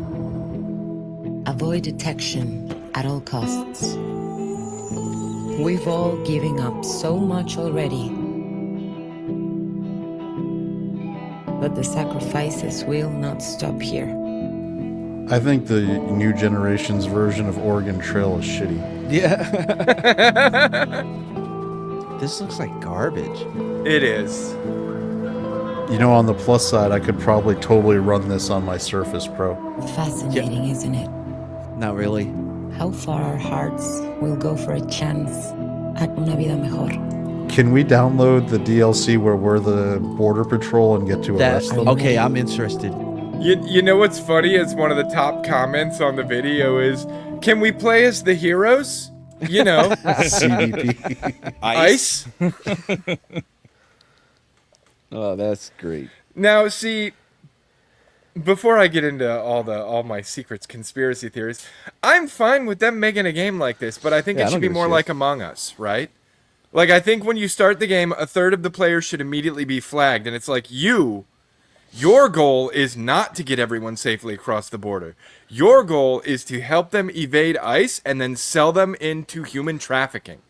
K: Avoid detection at all costs. We've all given up so much already, but the sacrifices will not stop here.
C: I think the new generation's version of Oregon Trail is shitty.
F: Yeah. This looks like garbage.
B: It is.
C: You know, on the plus side, I could probably totally run this on my Surface Pro.
K: Fascinating, isn't it?
F: Not really.
K: How far our hearts will go for a chance at una vida mejor.
C: Can we download the DLC where we're the border patrol and get to
F: That
C: arrest them?
F: okay? I'm interested.
B: You know what's funny is one of the top comments on the video is, can we play as the heroes? You know,
C: CDP.
B: Ice.
F: Oh, that's great.
B: Now, see, before I get into all my secrets, conspiracy theories, I'm fine with them making a game like this, but I think
F: Yeah, I
B: it should
F: don't
B: be
F: give a
B: more
F: shit.
B: like Among Us, right? Like, I think when you start the game, a third of the players should immediately be flagged, and it's like, your goal is not to get everyone safely across the border. Your goal is to help them evade ICE and then sell them into human trafficking.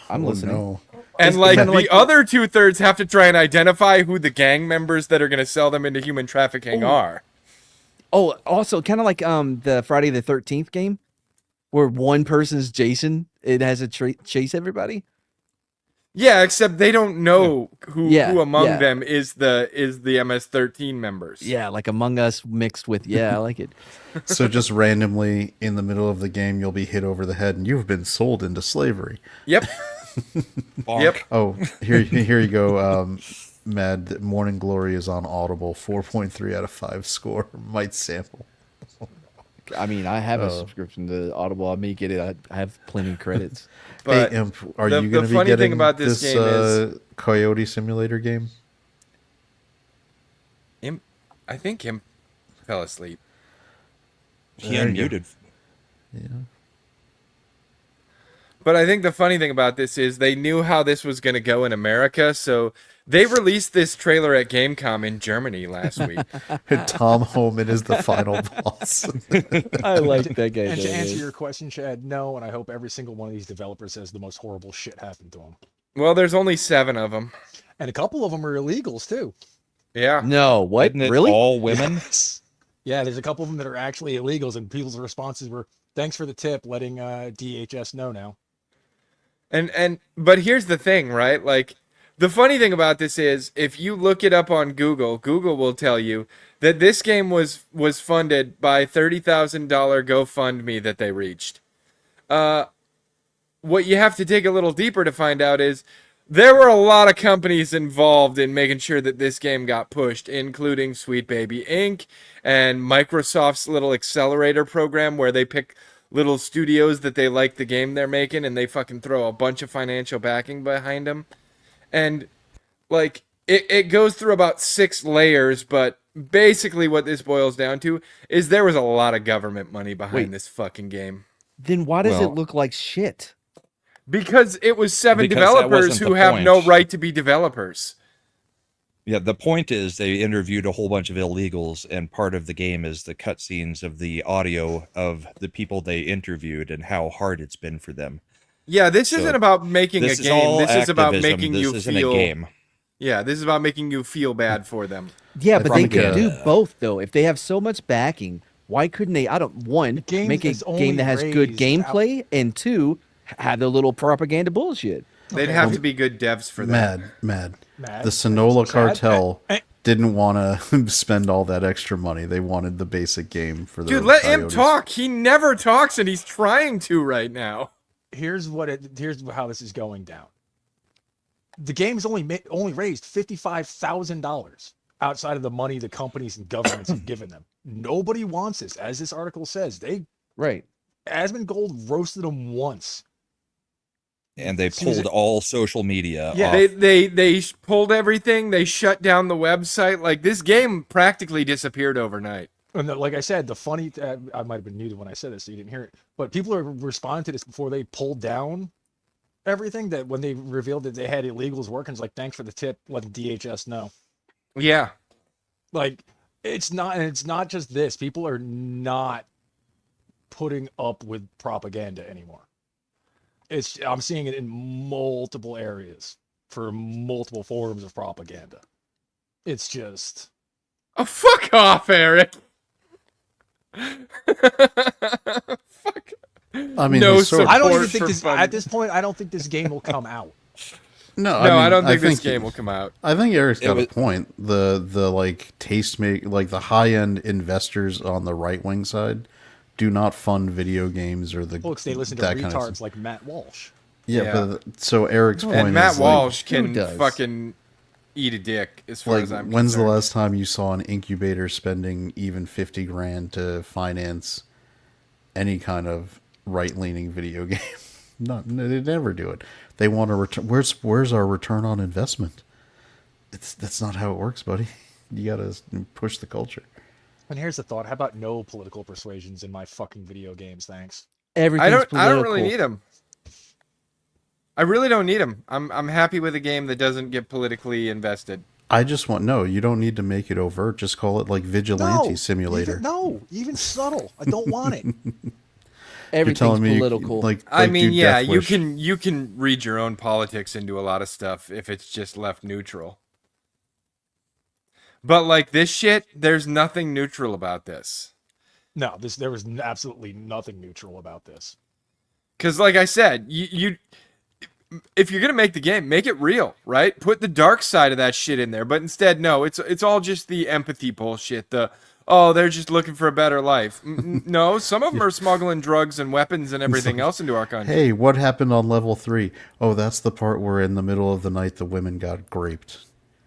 F: I'm
C: Oh,
F: listening.
C: no.
B: And like
F: kinda
B: the
F: like-
B: other 2/3 have to try and identify who the gang members that are going to sell them into human trafficking are.
F: Oh, also kind of like the Friday the 13th game, where one person's Jason. It has to chase everybody.
B: Yeah, except they don't know who
F: Yeah,
B: among
F: yeah.
B: them is the MS-13 members.
F: Yeah, like Among Us mixed with I like it.
C: So just randomly in the middle of the game, you'll be hit over the head and you've been sold into slavery.
B: Yep.
I: Bonk.
B: Yep.
C: Oh, here you go. Mad Morning Glory is on Audible. 4.3 out of 5 score. Might sample.
F: I mean, I have a subscription to Audible. I may get it. I have plenty of credits.
B: But
C: hey, Imp, are
B: the-
C: you
B: the
C: going to be
B: funny thing
C: getting
B: about this game is-
C: Coyote Simulator game?
B: I think him fell asleep.
I: He
C: There you go.
I: unmuted.
C: Yeah.
B: But I think the funny thing about this is they knew how this was going to go in America, so they released this trailer at Gamescom in Germany last week.
C: Tom Homan is the final boss.
F: I like that guy.
J: And to answer your question, Chad, no, and I hope every single one of these developers says the most horrible shit happened to them.
B: Well, there's only 7 of them.
J: And a couple of them are illegals too.
B: Yeah.
F: No, what?
I: Isn't it
F: Really?
I: all women?
J: Yes. Yeah, there's a couple of them that are actually illegals, and people's responses were, "Thanks for the tip, letting DHS know now."
B: But here's the thing, right? Like, the funny thing about this is, if you look it up on Google, Google will tell you that this game was funded by $30,000 GoFundMe that they reached. What you have to dig a little deeper to find out is there were a lot of companies involved in making sure that this game got pushed, including Sweet Baby Inc. and Microsoft's little accelerator program where they pick little studios that they like the game they're making and they fucking throw a bunch of financial backing behind them. And like it goes through about 6 layers, but basically what this boils down to is there was a lot of government money behind this fucking game.
F: Then why does
I: Well-
F: it look like shit?
B: Because it was 7
I: Because that
B: developers
I: wasn't
B: who
I: the
B: have no
I: point.
B: right to be developers.
I: Yeah, the point is they interviewed a whole bunch of illegals, and part of the game is the cutscenes of the audio of the people they interviewed and how hard it's been for them.
B: Yeah, this
I: So,
B: isn't about making a
I: This is
B: game.
I: all
B: This is about
I: activism.
B: making
I: This
B: you
I: isn't
B: feel
I: a game.
B: Yeah, this is about making you feel bad for them.
F: Yeah, but they
C: think,
F: could do both though. If they have so much backing, why couldn't they? I don't one
J: game
F: make a
J: is only
F: game that has good
J: raised
F: gameplay, and two have the little propaganda bullshit.
B: They'd have to be good devs for that.
C: Mad.
J: Mad?
C: The Sonola
J: Sad?
C: Cartel
J: Eh, eh.
C: didn't want to spend all that extra money. They wanted the basic game for the
B: Dude, let him
C: Coyotes.
B: talk. He never talks, and he's trying to right now.
J: Here's how this is going down. The game's only raised $55,000 outside of the money the companies and governments have given them. Nobody wants this, as this article says.
F: Right.
J: Asmongold roasted them once.
I: And they pulled all social media
J: Yeah.
I: off.
B: They pulled everything. They shut down the website. Like, this game practically disappeared overnight.
J: And like I said, the funny, I might have been muted when I said this, so you didn't hear it. But people are responding to this before they pulled down everything. That when they revealed that they had illegals working, it's like, thanks for the tip. Let the DHS know.
B: Yeah.
J: Like, it's not just this. People are putting up with propaganda anymore. I'm seeing it in multiple areas for multiple forms of propaganda. It's just,
B: Oh, fuck off, Eric. Fuck.
C: I mean,
B: No
C: he's sort of-
J: I don't even
B: Support
J: think
B: for
J: this
B: fun.
J: At this point. I don't think this game will come out.
C: No,
B: No,
C: I, mean,
B: I don't think this
C: think
B: game will come out.
C: I think Eric's got
I: was-
C: a point. The like like the high end investors on the right wing side do not fund video games or the
J: Folks, they listen to
C: that kind of
J: retards
C: stuff.
J: like Matt Walsh.
C: Yeah,
B: Yeah.
C: but so Eric's point
B: And Matt
C: is
B: Walsh
F: who
B: can
F: does?
B: fucking eat a dick, as far
C: like,
B: as I'm
C: when's the
B: concerned.
C: last time you saw an incubator spending even 50 grand to finance any kind of right leaning video game? They never do it. They want a return. Where's our return on investment? That's not how it works, buddy. You gotta push the culture.
J: And here's the thought: how about no political persuasions in my fucking video games? Thanks.
F: Everything's
B: I don't really
F: political.
B: need him. I really don't need him. I'm happy with a game that doesn't get politically invested.
C: I just want you don't need to make it overt. Just call it like Vigilante Simulator.
J: Even subtle. I don't want it.
C: You're
F: Everything's
C: telling me
F: political.
B: I mean,
C: do
B: yeah,
C: Death
B: you
C: Wish.
B: can read your own politics into a lot of stuff if it's just left neutral. But like this shit, there's nothing neutral about this.
J: No, there was absolutely nothing neutral about this.
B: Because, like I said, you if you're gonna make the game, make it real, right? Put the dark side of that shit in there. But instead, no, it's all just the empathy bullshit. They're just looking for a better life. No, some of them are smuggling drugs and weapons and everything else into our country.
C: Hey, what happened on level 3? Oh, that's the part where in the middle of the night the women got raped.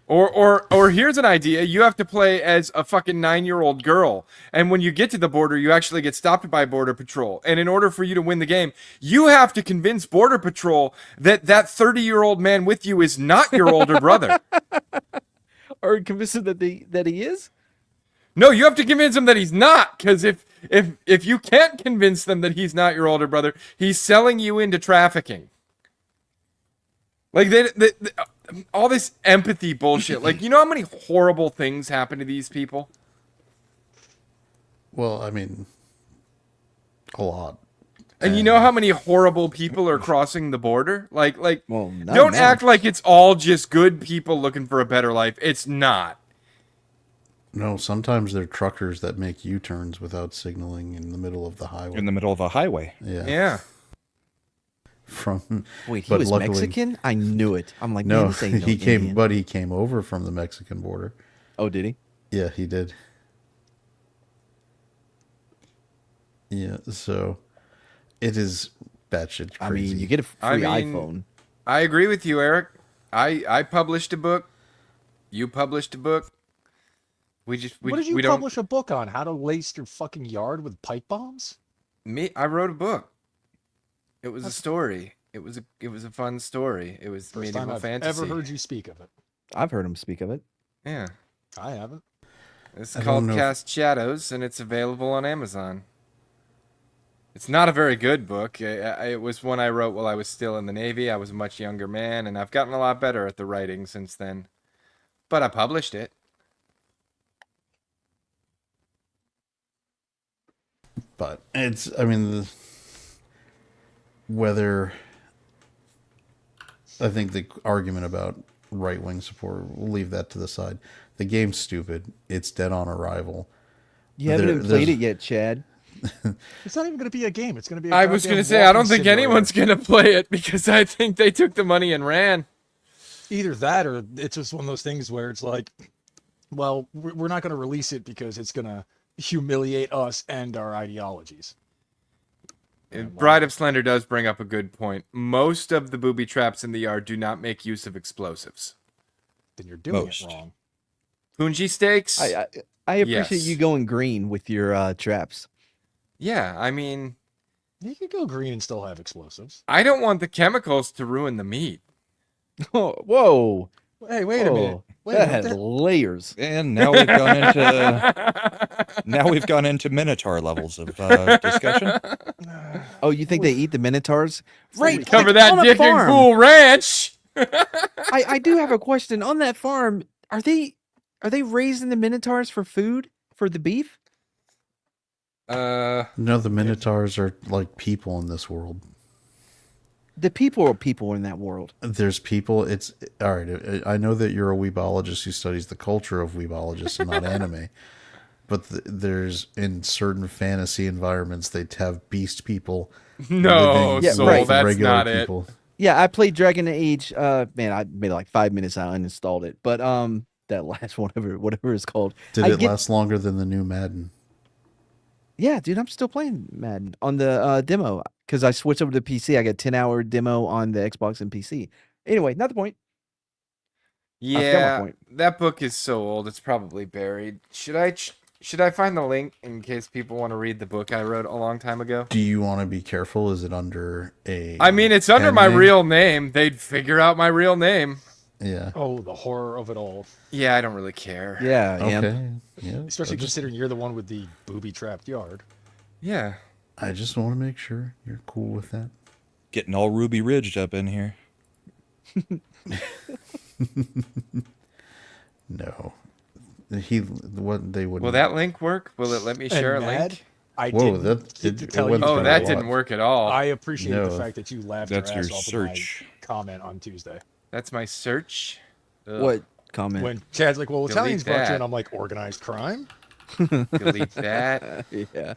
B: Or here's an idea. You have to play as a fucking 9-year-old girl. And when you get to the border, you actually get stopped by Border Patrol. And in order for you to win the game, you have to convince Border Patrol that 30-year-old man with you is not your older brother.
F: Or convince him that he is?
B: No, you have to convince him that he's not. Because if you can't convince them that he's not your older brother, he's selling you into trafficking. Like, they all this empathy bullshit. Like, you know how many horrible things happen to these people?
C: Well, I mean, a lot.
B: And you know how many horrible people are crossing the border? Like,
F: Well, not
B: don't
F: now.
B: act like it's all just good people looking for a better life. It's not.
C: No, sometimes they're truckers that make U-turns without signaling in the middle of the highway.
I: In the middle of a highway.
C: Yeah.
B: Yeah.
F: Wait, he
C: but
F: was
C: luckily-
F: Mexican? I knew it. I'm like, man,
C: No,
F: this ain't no
C: he came,
F: Indian.
C: but he came over from the Mexican border.
F: Oh, did he?
C: Yeah, he did. Yeah, so it is batshit crazy.
F: I mean, you get a free iPhone.
B: I agree with you, Eric. I published a book. You published a book.
J: What did you publish a book on? How to lace your fucking yard with pipe bombs?
B: I wrote a book. It was a story. It was a fun story. It was
J: First time
B: medieval
J: I've
B: fantasy.
J: ever heard you speak of it.
F: I've heard him speak of it.
B: Yeah.
J: I haven't.
B: It's
C: I
B: called
C: don't know if-
B: Cast Shadows, and it's available on Amazon. It's not a very good book. It was one I wrote while I was still in the Navy. I was a much younger man, and I've gotten a lot better at the writing since then. But I published it.
C: But it's, I mean, whether I think the argument about right wing support. We'll leave that to the side. The game's stupid. It's dead on arrival.
F: You haven't even played it yet, Chad.
J: It's not even going to be a game. It's going to be.
B: I was going to say, I don't think anyone's going to play it because I think they took the money and ran.
J: Either that, or it's just one of those things where it's like, well, we're not going to release it because it's going to humiliate us and our ideologies.
B: Bride of Slender does bring up a good point. Most of the booby traps in the yard do not make use of explosives.
J: Then you're doing it wrong.
B: Punji steaks?
F: I appreciate you going green with your traps.
B: Yeah, I mean...
J: You could go green and still have explosives.
B: I don't want the chemicals to ruin the meat.
F: Oh, whoa.
J: Hey, wait a minute. Wait
F: that
J: a minute.
F: has layers.
I: And now we've gone into Minotaur levels of discussion.
F: Oh, you think they eat the minotaurs? Right.
B: Cover
F: like,
B: that
F: on a
B: Dick and
F: farm.
B: Cool Ranch.
F: I do have a question on that farm. Are they raising the minotaurs for food for the beef?
C: No, the Minotaurs are like people in this world.
F: The people are people in that world.
C: There's people. It's all right. I know that you're a weebologist who studies the culture of weebologists and not anime, but there's in certain fantasy environments they have beast people.
B: No,
C: living
B: Soul,
C: with
B: that's
C: regular
B: not
C: people.
F: Yeah, I played Dragon Age. Man, I made like 5 minutes. I uninstalled it, but that last whatever it's called.
C: Did it last longer than the new Madden?
F: Yeah, dude, I'm still playing Madden on the demo because I switched over to PC. I got 10-hour demo on the Xbox and PC. Anyway, not the point. I forgot my
B: Yeah,
F: point.
B: that book is so old, it's probably buried. Should I find the link in case people want to read the book I wrote a long time ago?
C: Do you want to be careful? Is it under a?
B: I mean, it's under
C: pen
B: my
C: name?
B: real name. They'd figure out my real name.
C: Yeah.
J: Oh, the horror of it all.
B: Yeah, I don't really care.
F: Yeah,
C: Okay. Yeah.
J: Especially considering you're the one with the booby-trapped yard.
B: Yeah.
C: I just want to make sure you're cool with that.
I: Getting all Ruby Ridged up in here.
C: No. What they would.
B: Will that link work? Will it let me share a
J: Mad?
B: link?
J: I
C: Whoa,
J: didn't
C: that
J: get to
C: it
J: tell
C: went
J: you.
B: Oh,
C: quite a
B: that
C: lot.
B: didn't work at all.
J: I appreciate the
C: No.
J: fact that you laughed
I: That's
J: your ass
I: your
J: off
I: search.
J: at my comment on Tuesday.
B: That's my search. Ugh.
F: What comment?
J: When Chad's like, well,
B: Delete
J: Italians brought you
B: that.
J: in, I'm like, organized crime?
B: Delete that.
F: Yeah.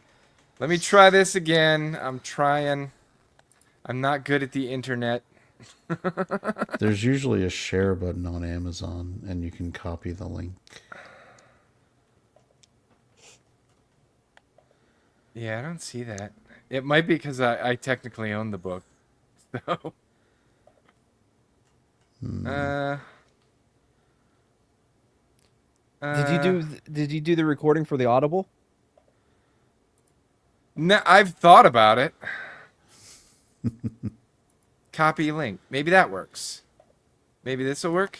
B: Let me try this again. I'm trying. I'm not good at the internet.
C: There's usually a share button on Amazon, and you can copy the link.
B: Yeah, I don't see that. It might be because I technically own the book. So.
F: Did you do the recording for the Audible?
B: No, I've thought about it. Copy link. Maybe that works. Maybe this will work.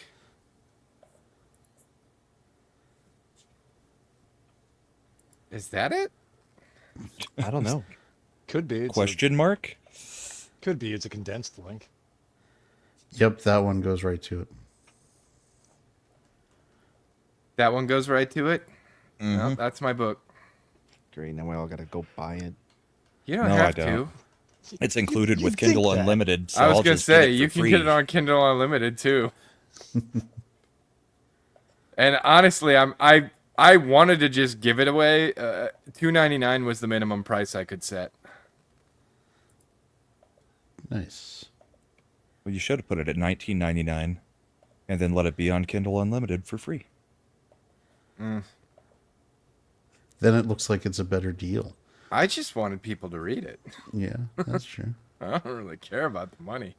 B: Is that it?
F: I don't know.
J: Could be.
I: Question mark?
J: Could be. It's a condensed link.
C: Yep, that one goes right to it.
B: That one goes right to it?
I: Mm-hmm.
B: No, that's my book.
F: Great. Now we all gotta go buy it.
B: You don't
I: No,
B: have
I: I don't.
B: to.
I: It's included
J: you
I: with
J: think
I: Kindle
J: that.
I: Unlimited. So
B: I was
I: I'll
B: gonna
I: just get
B: say
I: it for
B: you can
I: free.
B: get it on Kindle Unlimited too. And honestly, I wanted to just give it away. $2.99 was the minimum price I could set.
C: Nice.
I: Well, you should have put it at $19.99, and then let it be on Kindle Unlimited for free.
C: Then it looks like it's a better deal.
B: I just wanted people to read it.
C: Yeah, that's true.
B: I don't really care about the money.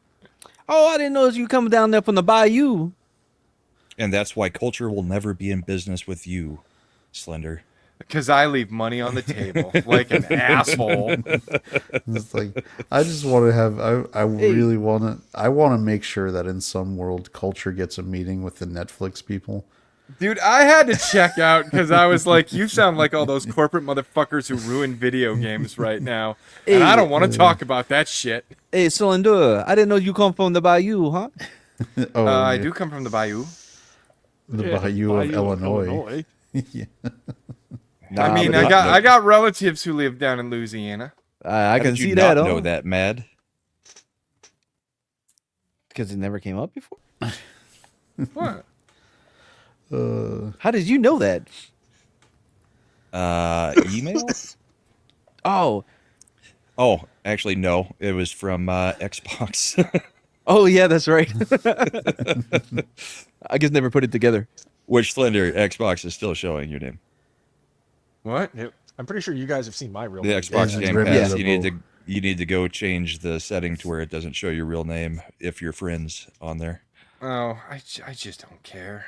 F: Oh, I didn't know you coming down there from the bayou.
I: And that's why culture will never be in business with you, Slender.
B: Because I leave money on the table like an asshole.
C: It's like I just want to have. I really want to. I want to make sure that in some world, culture gets a meeting with the Netflix people.
B: Dude, I had to check out because I was like, you sound like all those corporate motherfuckers who ruin video games right now. And I don't want to talk about that shit.
F: Hey, Cylinder, I didn't know you come from the bayou, huh?
C: Oh,
B: I
C: yeah,
B: do come from the Bayou.
C: the Bayou of Illinois. Yeah.
B: I mean, I got relatives who live down in Louisiana.
F: I
I: How
F: can
I: did you
F: see
I: not
F: that.
I: know that, Mad?
F: Because it never came up before.
B: What?
F: How did you know that?
I: Email?
F: Oh,
I: Actually, no. It was from Xbox.
F: oh yeah, that's right. I guess never put it together.
I: Which Slender Xbox is still showing your name.
B: What?
J: Yep. I'm pretty sure you guys have seen my real
I: The
J: name.
I: Xbox
C: Yeah,
I: Game
C: it's
I: Pass.
C: reputable.
I: You need to go change the setting to where it doesn't show your real name if your friend's on there.
B: Oh, I just don't care.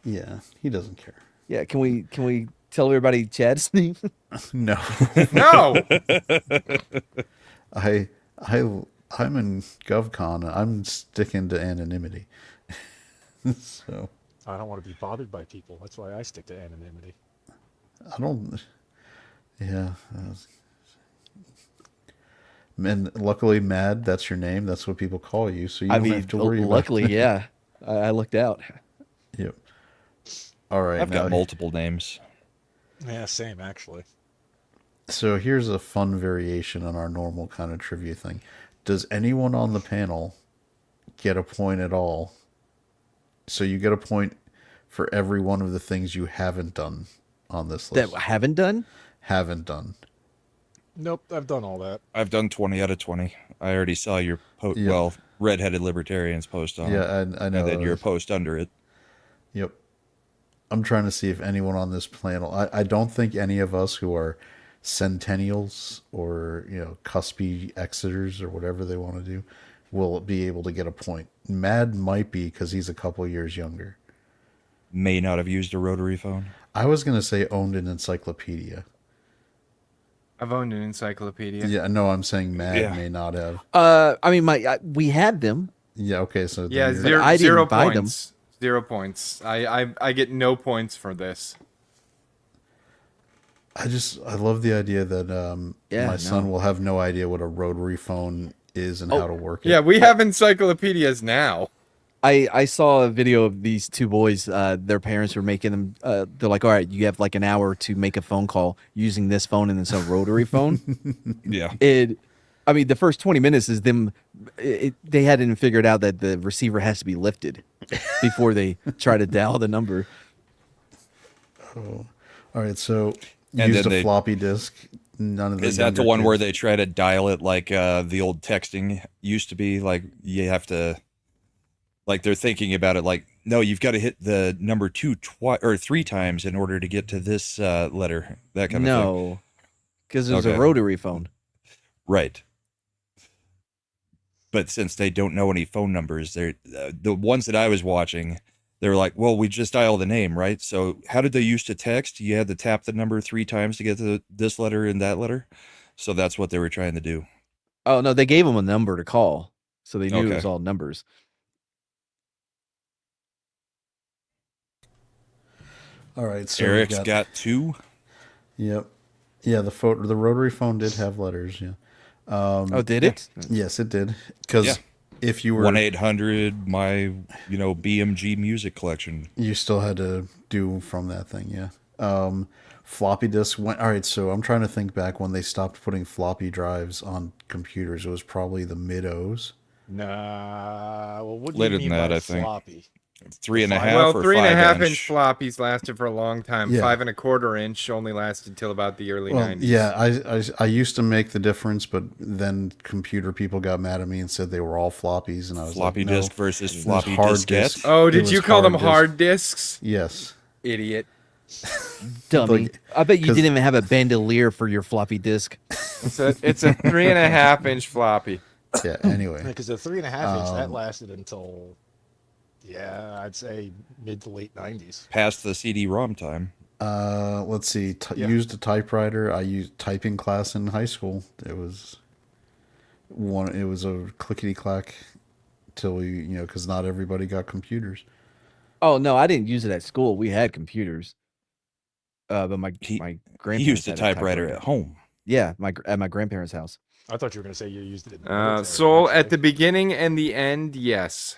C: Yeah, he doesn't care.
F: Yeah, can we tell everybody Chad's name?
C: No,
B: No.
C: I'm in GovCon. I'm sticking to anonymity. So
J: I don't want to be bothered by people. That's why I stick to anonymity.
C: I don't. Yeah. And luckily, Mad, that's your name. That's what people call you. So you
F: I
C: don't
F: mean,
C: have to worry
F: luckily,
C: about
F: yeah, I looked out.
C: Yep. All right.
I: I've
C: now,
I: got multiple names.
J: Yeah, same actually.
C: So here's a fun variation on our normal kind of trivia thing. Does anyone on the panel get a point at all? So you get a point for every one of the things you haven't done on this
F: That
C: list.
F: I haven't done.
C: Haven't done.
J: Nope, I've done all that.
I: I've done 20 out of 20. I already saw your post.
C: Yeah.
I: Well, Redheaded Libertarians post on it.
C: Yeah, I know.
I: And then your post under it.
C: Yep. I'm trying to see if anyone on this panel. I don't think any of us who are centennials or cuspy Exeters or whatever they want to do will be able to get a point. Mad might be because he's a couple years younger.
I: May not have used a rotary phone.
C: I was gonna say owned an encyclopedia.
B: I've owned an encyclopedia.
C: Yeah, no, I'm saying Mad
I: Yeah.
C: may not have.
F: I mean, we had them.
C: Yeah, okay, so then
B: Yeah,
C: you're-
B: zero,
F: I didn't
B: zero
F: buy them.
B: points. 0 points. I get no points for this.
C: I love the idea that
F: Yeah,
C: my son
F: no.
C: will have no idea what a rotary phone is and how to work it.
B: Yeah, we have encyclopedias now.
F: I saw a video of these two boys. Their parents were making them. They're like, "All right, you have like an hour to make a phone call using this phone and then some rotary phone."
I: Yeah.
F: I mean, the first 20 minutes is them. They hadn't even figured out that the receiver has to be lifted before they try to dial the number.
C: All right, so
I: And
C: used
I: then
C: a
I: they-
C: floppy disk. None of the
I: Is that the
C: younger
I: one where
C: kids-
I: they try to dial it like the old texting used to be? Like you have to, like they're thinking about it like, no, you've got to hit the number 2 twice or 3 times in order to get to this letter. That kind of thing.
F: No, because it was a
I: Okay.
F: rotary phone.
I: Right. But since they don't know any phone numbers, they're the ones that I was watching. They were like, well, we just dial the name, right? So how did they used to text? You had to tap the number 3 times to get to this letter and that letter. So that's what they were trying to do.
F: Oh no, they gave them a number to call, so they knew it
I: Okay.
F: was all numbers.
C: All right, so we've
I: Eric's got 2.
C: Yep. Yeah, the rotary phone did have letters. Yeah.
F: Oh, did it?
C: Yes, it did. Because
I: Yeah.
C: if you were
I: 1-800 my BMG music collection.
C: you still had to do from that thing, yeah. Floppy disk went. All right, so I'm trying to think back when they stopped putting floppy drives on computers. It was probably the mid-O's.
J: Nah. Well, what do
I: Later
J: you mean
I: than that,
J: by
I: I think.
J: floppy?
I: 3.5
B: Well,
I: or
B: 3.5
I: 5
B: inch floppies lasted for a long time.
C: Yeah.
B: 5 1/4 inch only lasted till about the early
C: Well,
B: 90s.
C: yeah, I used to make the difference, but then computer people got mad at me and said they were all floppies, and I was
I: Floppy
C: like, no,
I: disk versus
C: it was
I: floppy
C: hard
I: diskette.
C: disk.
B: Oh,
C: It
B: did
C: was
B: you call them
C: disk.
B: hard discs?
C: Yes.
B: Idiot.
F: Dummy.
C: Like,
F: I bet you
C: 'cause-
F: didn't even have a bandolier for your floppy disk.
B: It's a 3.5 inch floppy.
C: Yeah. Anyway,
J: Because the 3.5 inch that lasted until, I'd say mid to late 90s.
I: Past the CD-ROM time.
C: let's see.
J: Yeah.
C: Used a typewriter. I used typing class in high school. It was It was a clickety clack till we, because not everybody got computers.
F: Oh no, I didn't use it at school. We had computers. But my
I: He
F: grandparents
I: used a
F: had
I: typewriter at home.
F: Yeah, at my grandparents' house.
J: I thought you were going to say you used it in the military,
B: Soul at
J: actually.
B: the beginning and the end, yes.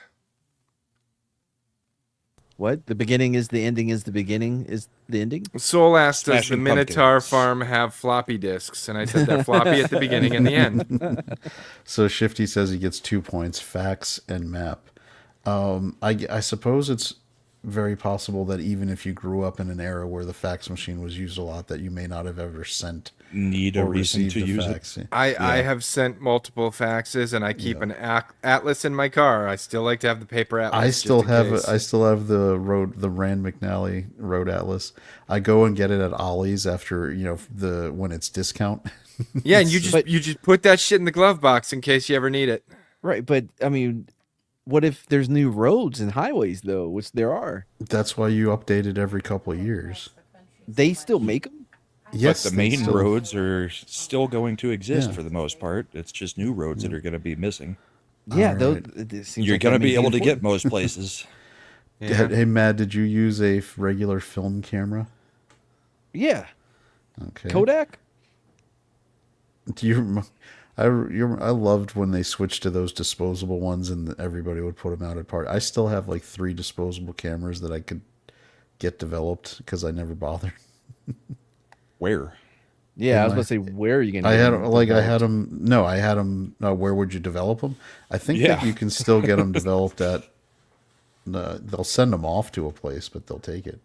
F: What? The beginning is the ending is the beginning is the ending?
B: Soul asked, does the
I: Smashing
B: Minotaur
I: Pumpkins.
B: farm have floppy disks? And I said they're floppy at the beginning and the end.
C: So Shifty says he gets 2 points, facts and map. I suppose it's very possible that even if you grew up in an era where the fax machine was used a lot, that you may not have ever sent
I: Need a
C: or
I: reason
C: received
I: to
C: a
I: use
C: fax.
I: it.
B: I have sent multiple faxes, and I keep an atlas in my car. I still like to have the paper atlas.
C: I still
B: just in
C: have
B: case.
C: I still have the Rand McNally Road Atlas. I go and get it at Ollie's after when it's discount.
B: Yeah, and you just put that shit in the glove box in case you ever need it.
F: Right, but I mean, what if there's new roads and highways though, which there are?
C: That's why you update it every couple of years.
F: They still make them?
C: Yes,
I: but the
C: they
I: main
C: still-
I: roads are still going to exist
C: Yeah.
I: for the most part. It's just new roads that are going to be missing.
F: Yeah,
C: All
F: those,
C: right.
F: it seems
I: You're
F: like
I: going to
F: that may
I: be able to get
F: important.
I: most places.
B: Yeah.
C: Hey, Matt, did you use a regular film camera?
F: Yeah,
C: Okay.
F: Kodak.
C: Do you? I loved when they switched to those disposable ones, and everybody would put them out at party. I still have like 3 disposable cameras that I could get developed because I never bothered.
I: Where?
F: Yeah, I was
C: my-
F: about to say, where are you gonna?
C: I
F: get
C: had
F: them
C: like I
F: developed?
C: had them. No, I had them. Where would you develop them? I think that
I: Yeah.
C: you can still get them developed at. They'll send them off to a place, but they'll take it.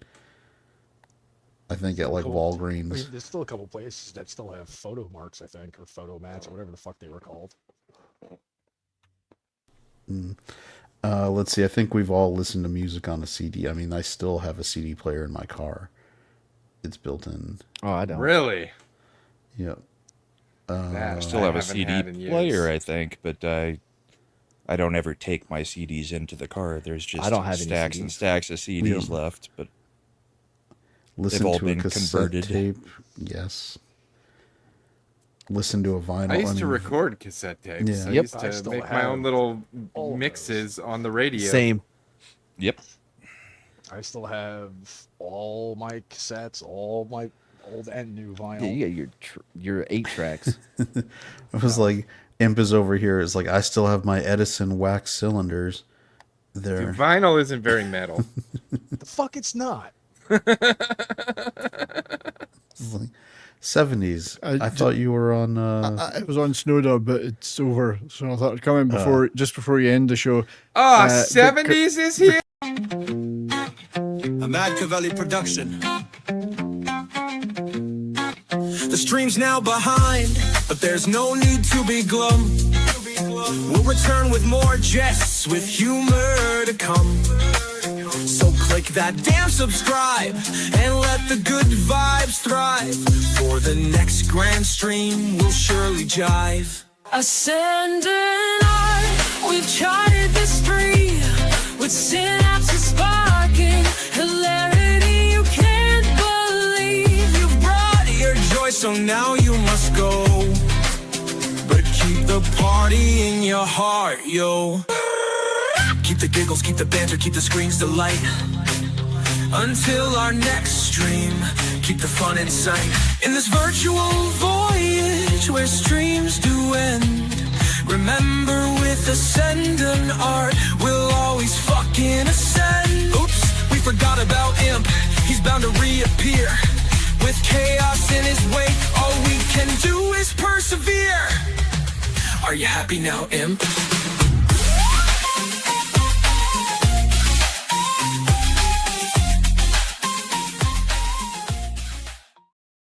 C: I think at like
J: I
C: Walgreens.
J: mean, there's still a couple places that still have photo marks, I think, or photo mats, or whatever the fuck they were called.
C: Let's see. I think we've all listened to music on a CD. I mean, I still have a CD player in my car. It's built in.
F: Oh, I don't.
B: Really?
C: Yeah.
B: That
I: I still have a
B: haven't
I: CD
B: had in years.
I: player, I think, but I don't ever take my CDs into the car. There's just
F: don't have any
I: stacks and
F: CDs.
I: stacks of CDs left, but
C: Listen
I: all
C: to
I: been
C: a cassette
I: converted.
C: tape. Yes. Listen to a vinyl.
B: I used to
C: mean,
B: record cassette tapes.
C: Yeah.
B: I
F: Yep.
B: used
J: I
B: to
J: still
B: make my own
J: have
B: little
J: all of
B: mixes on the radio.
F: Same.
I: yep.
J: I still have all my cassettes, all my old and new vinyl.
F: Yeah, you got your 8 tracks.
C: It was like Imp is over here. It's like I still have my Edison wax cylinders. There.
B: Dude, vinyl isn't very metal.
J: The fuck, it's not.
C: 70s.
L: I
C: I thought you were on.
L: I was on Snowda, but it's over, so I thought I'd come in just before you end the show.
B: Oh,
L: but
B: 70s is here?
H: A Machiavelli production. The stream's now behind, but there's no need to be glum. We'll return with more jests, with humor to come. So click that damn subscribe and let the good vibes thrive. For the next grand stream, we'll surely jive.
M: Ascend and art, we've charted the street with synapses sparking, hilarity you can't believe.
H: You've brought your joy, so now you must go. But keep the party in your heart, yo. Keep the giggles, keep the banter, keep the screens delight. Until our next stream, keep the fun in sight. In this virtual voyage where streams do end, remember with Ascend and Art, we'll always fucking ascend. Oops, we forgot about Imp, he's bound to reappear. With chaos in his wake, all we can do is persevere. Are you happy now, Imp?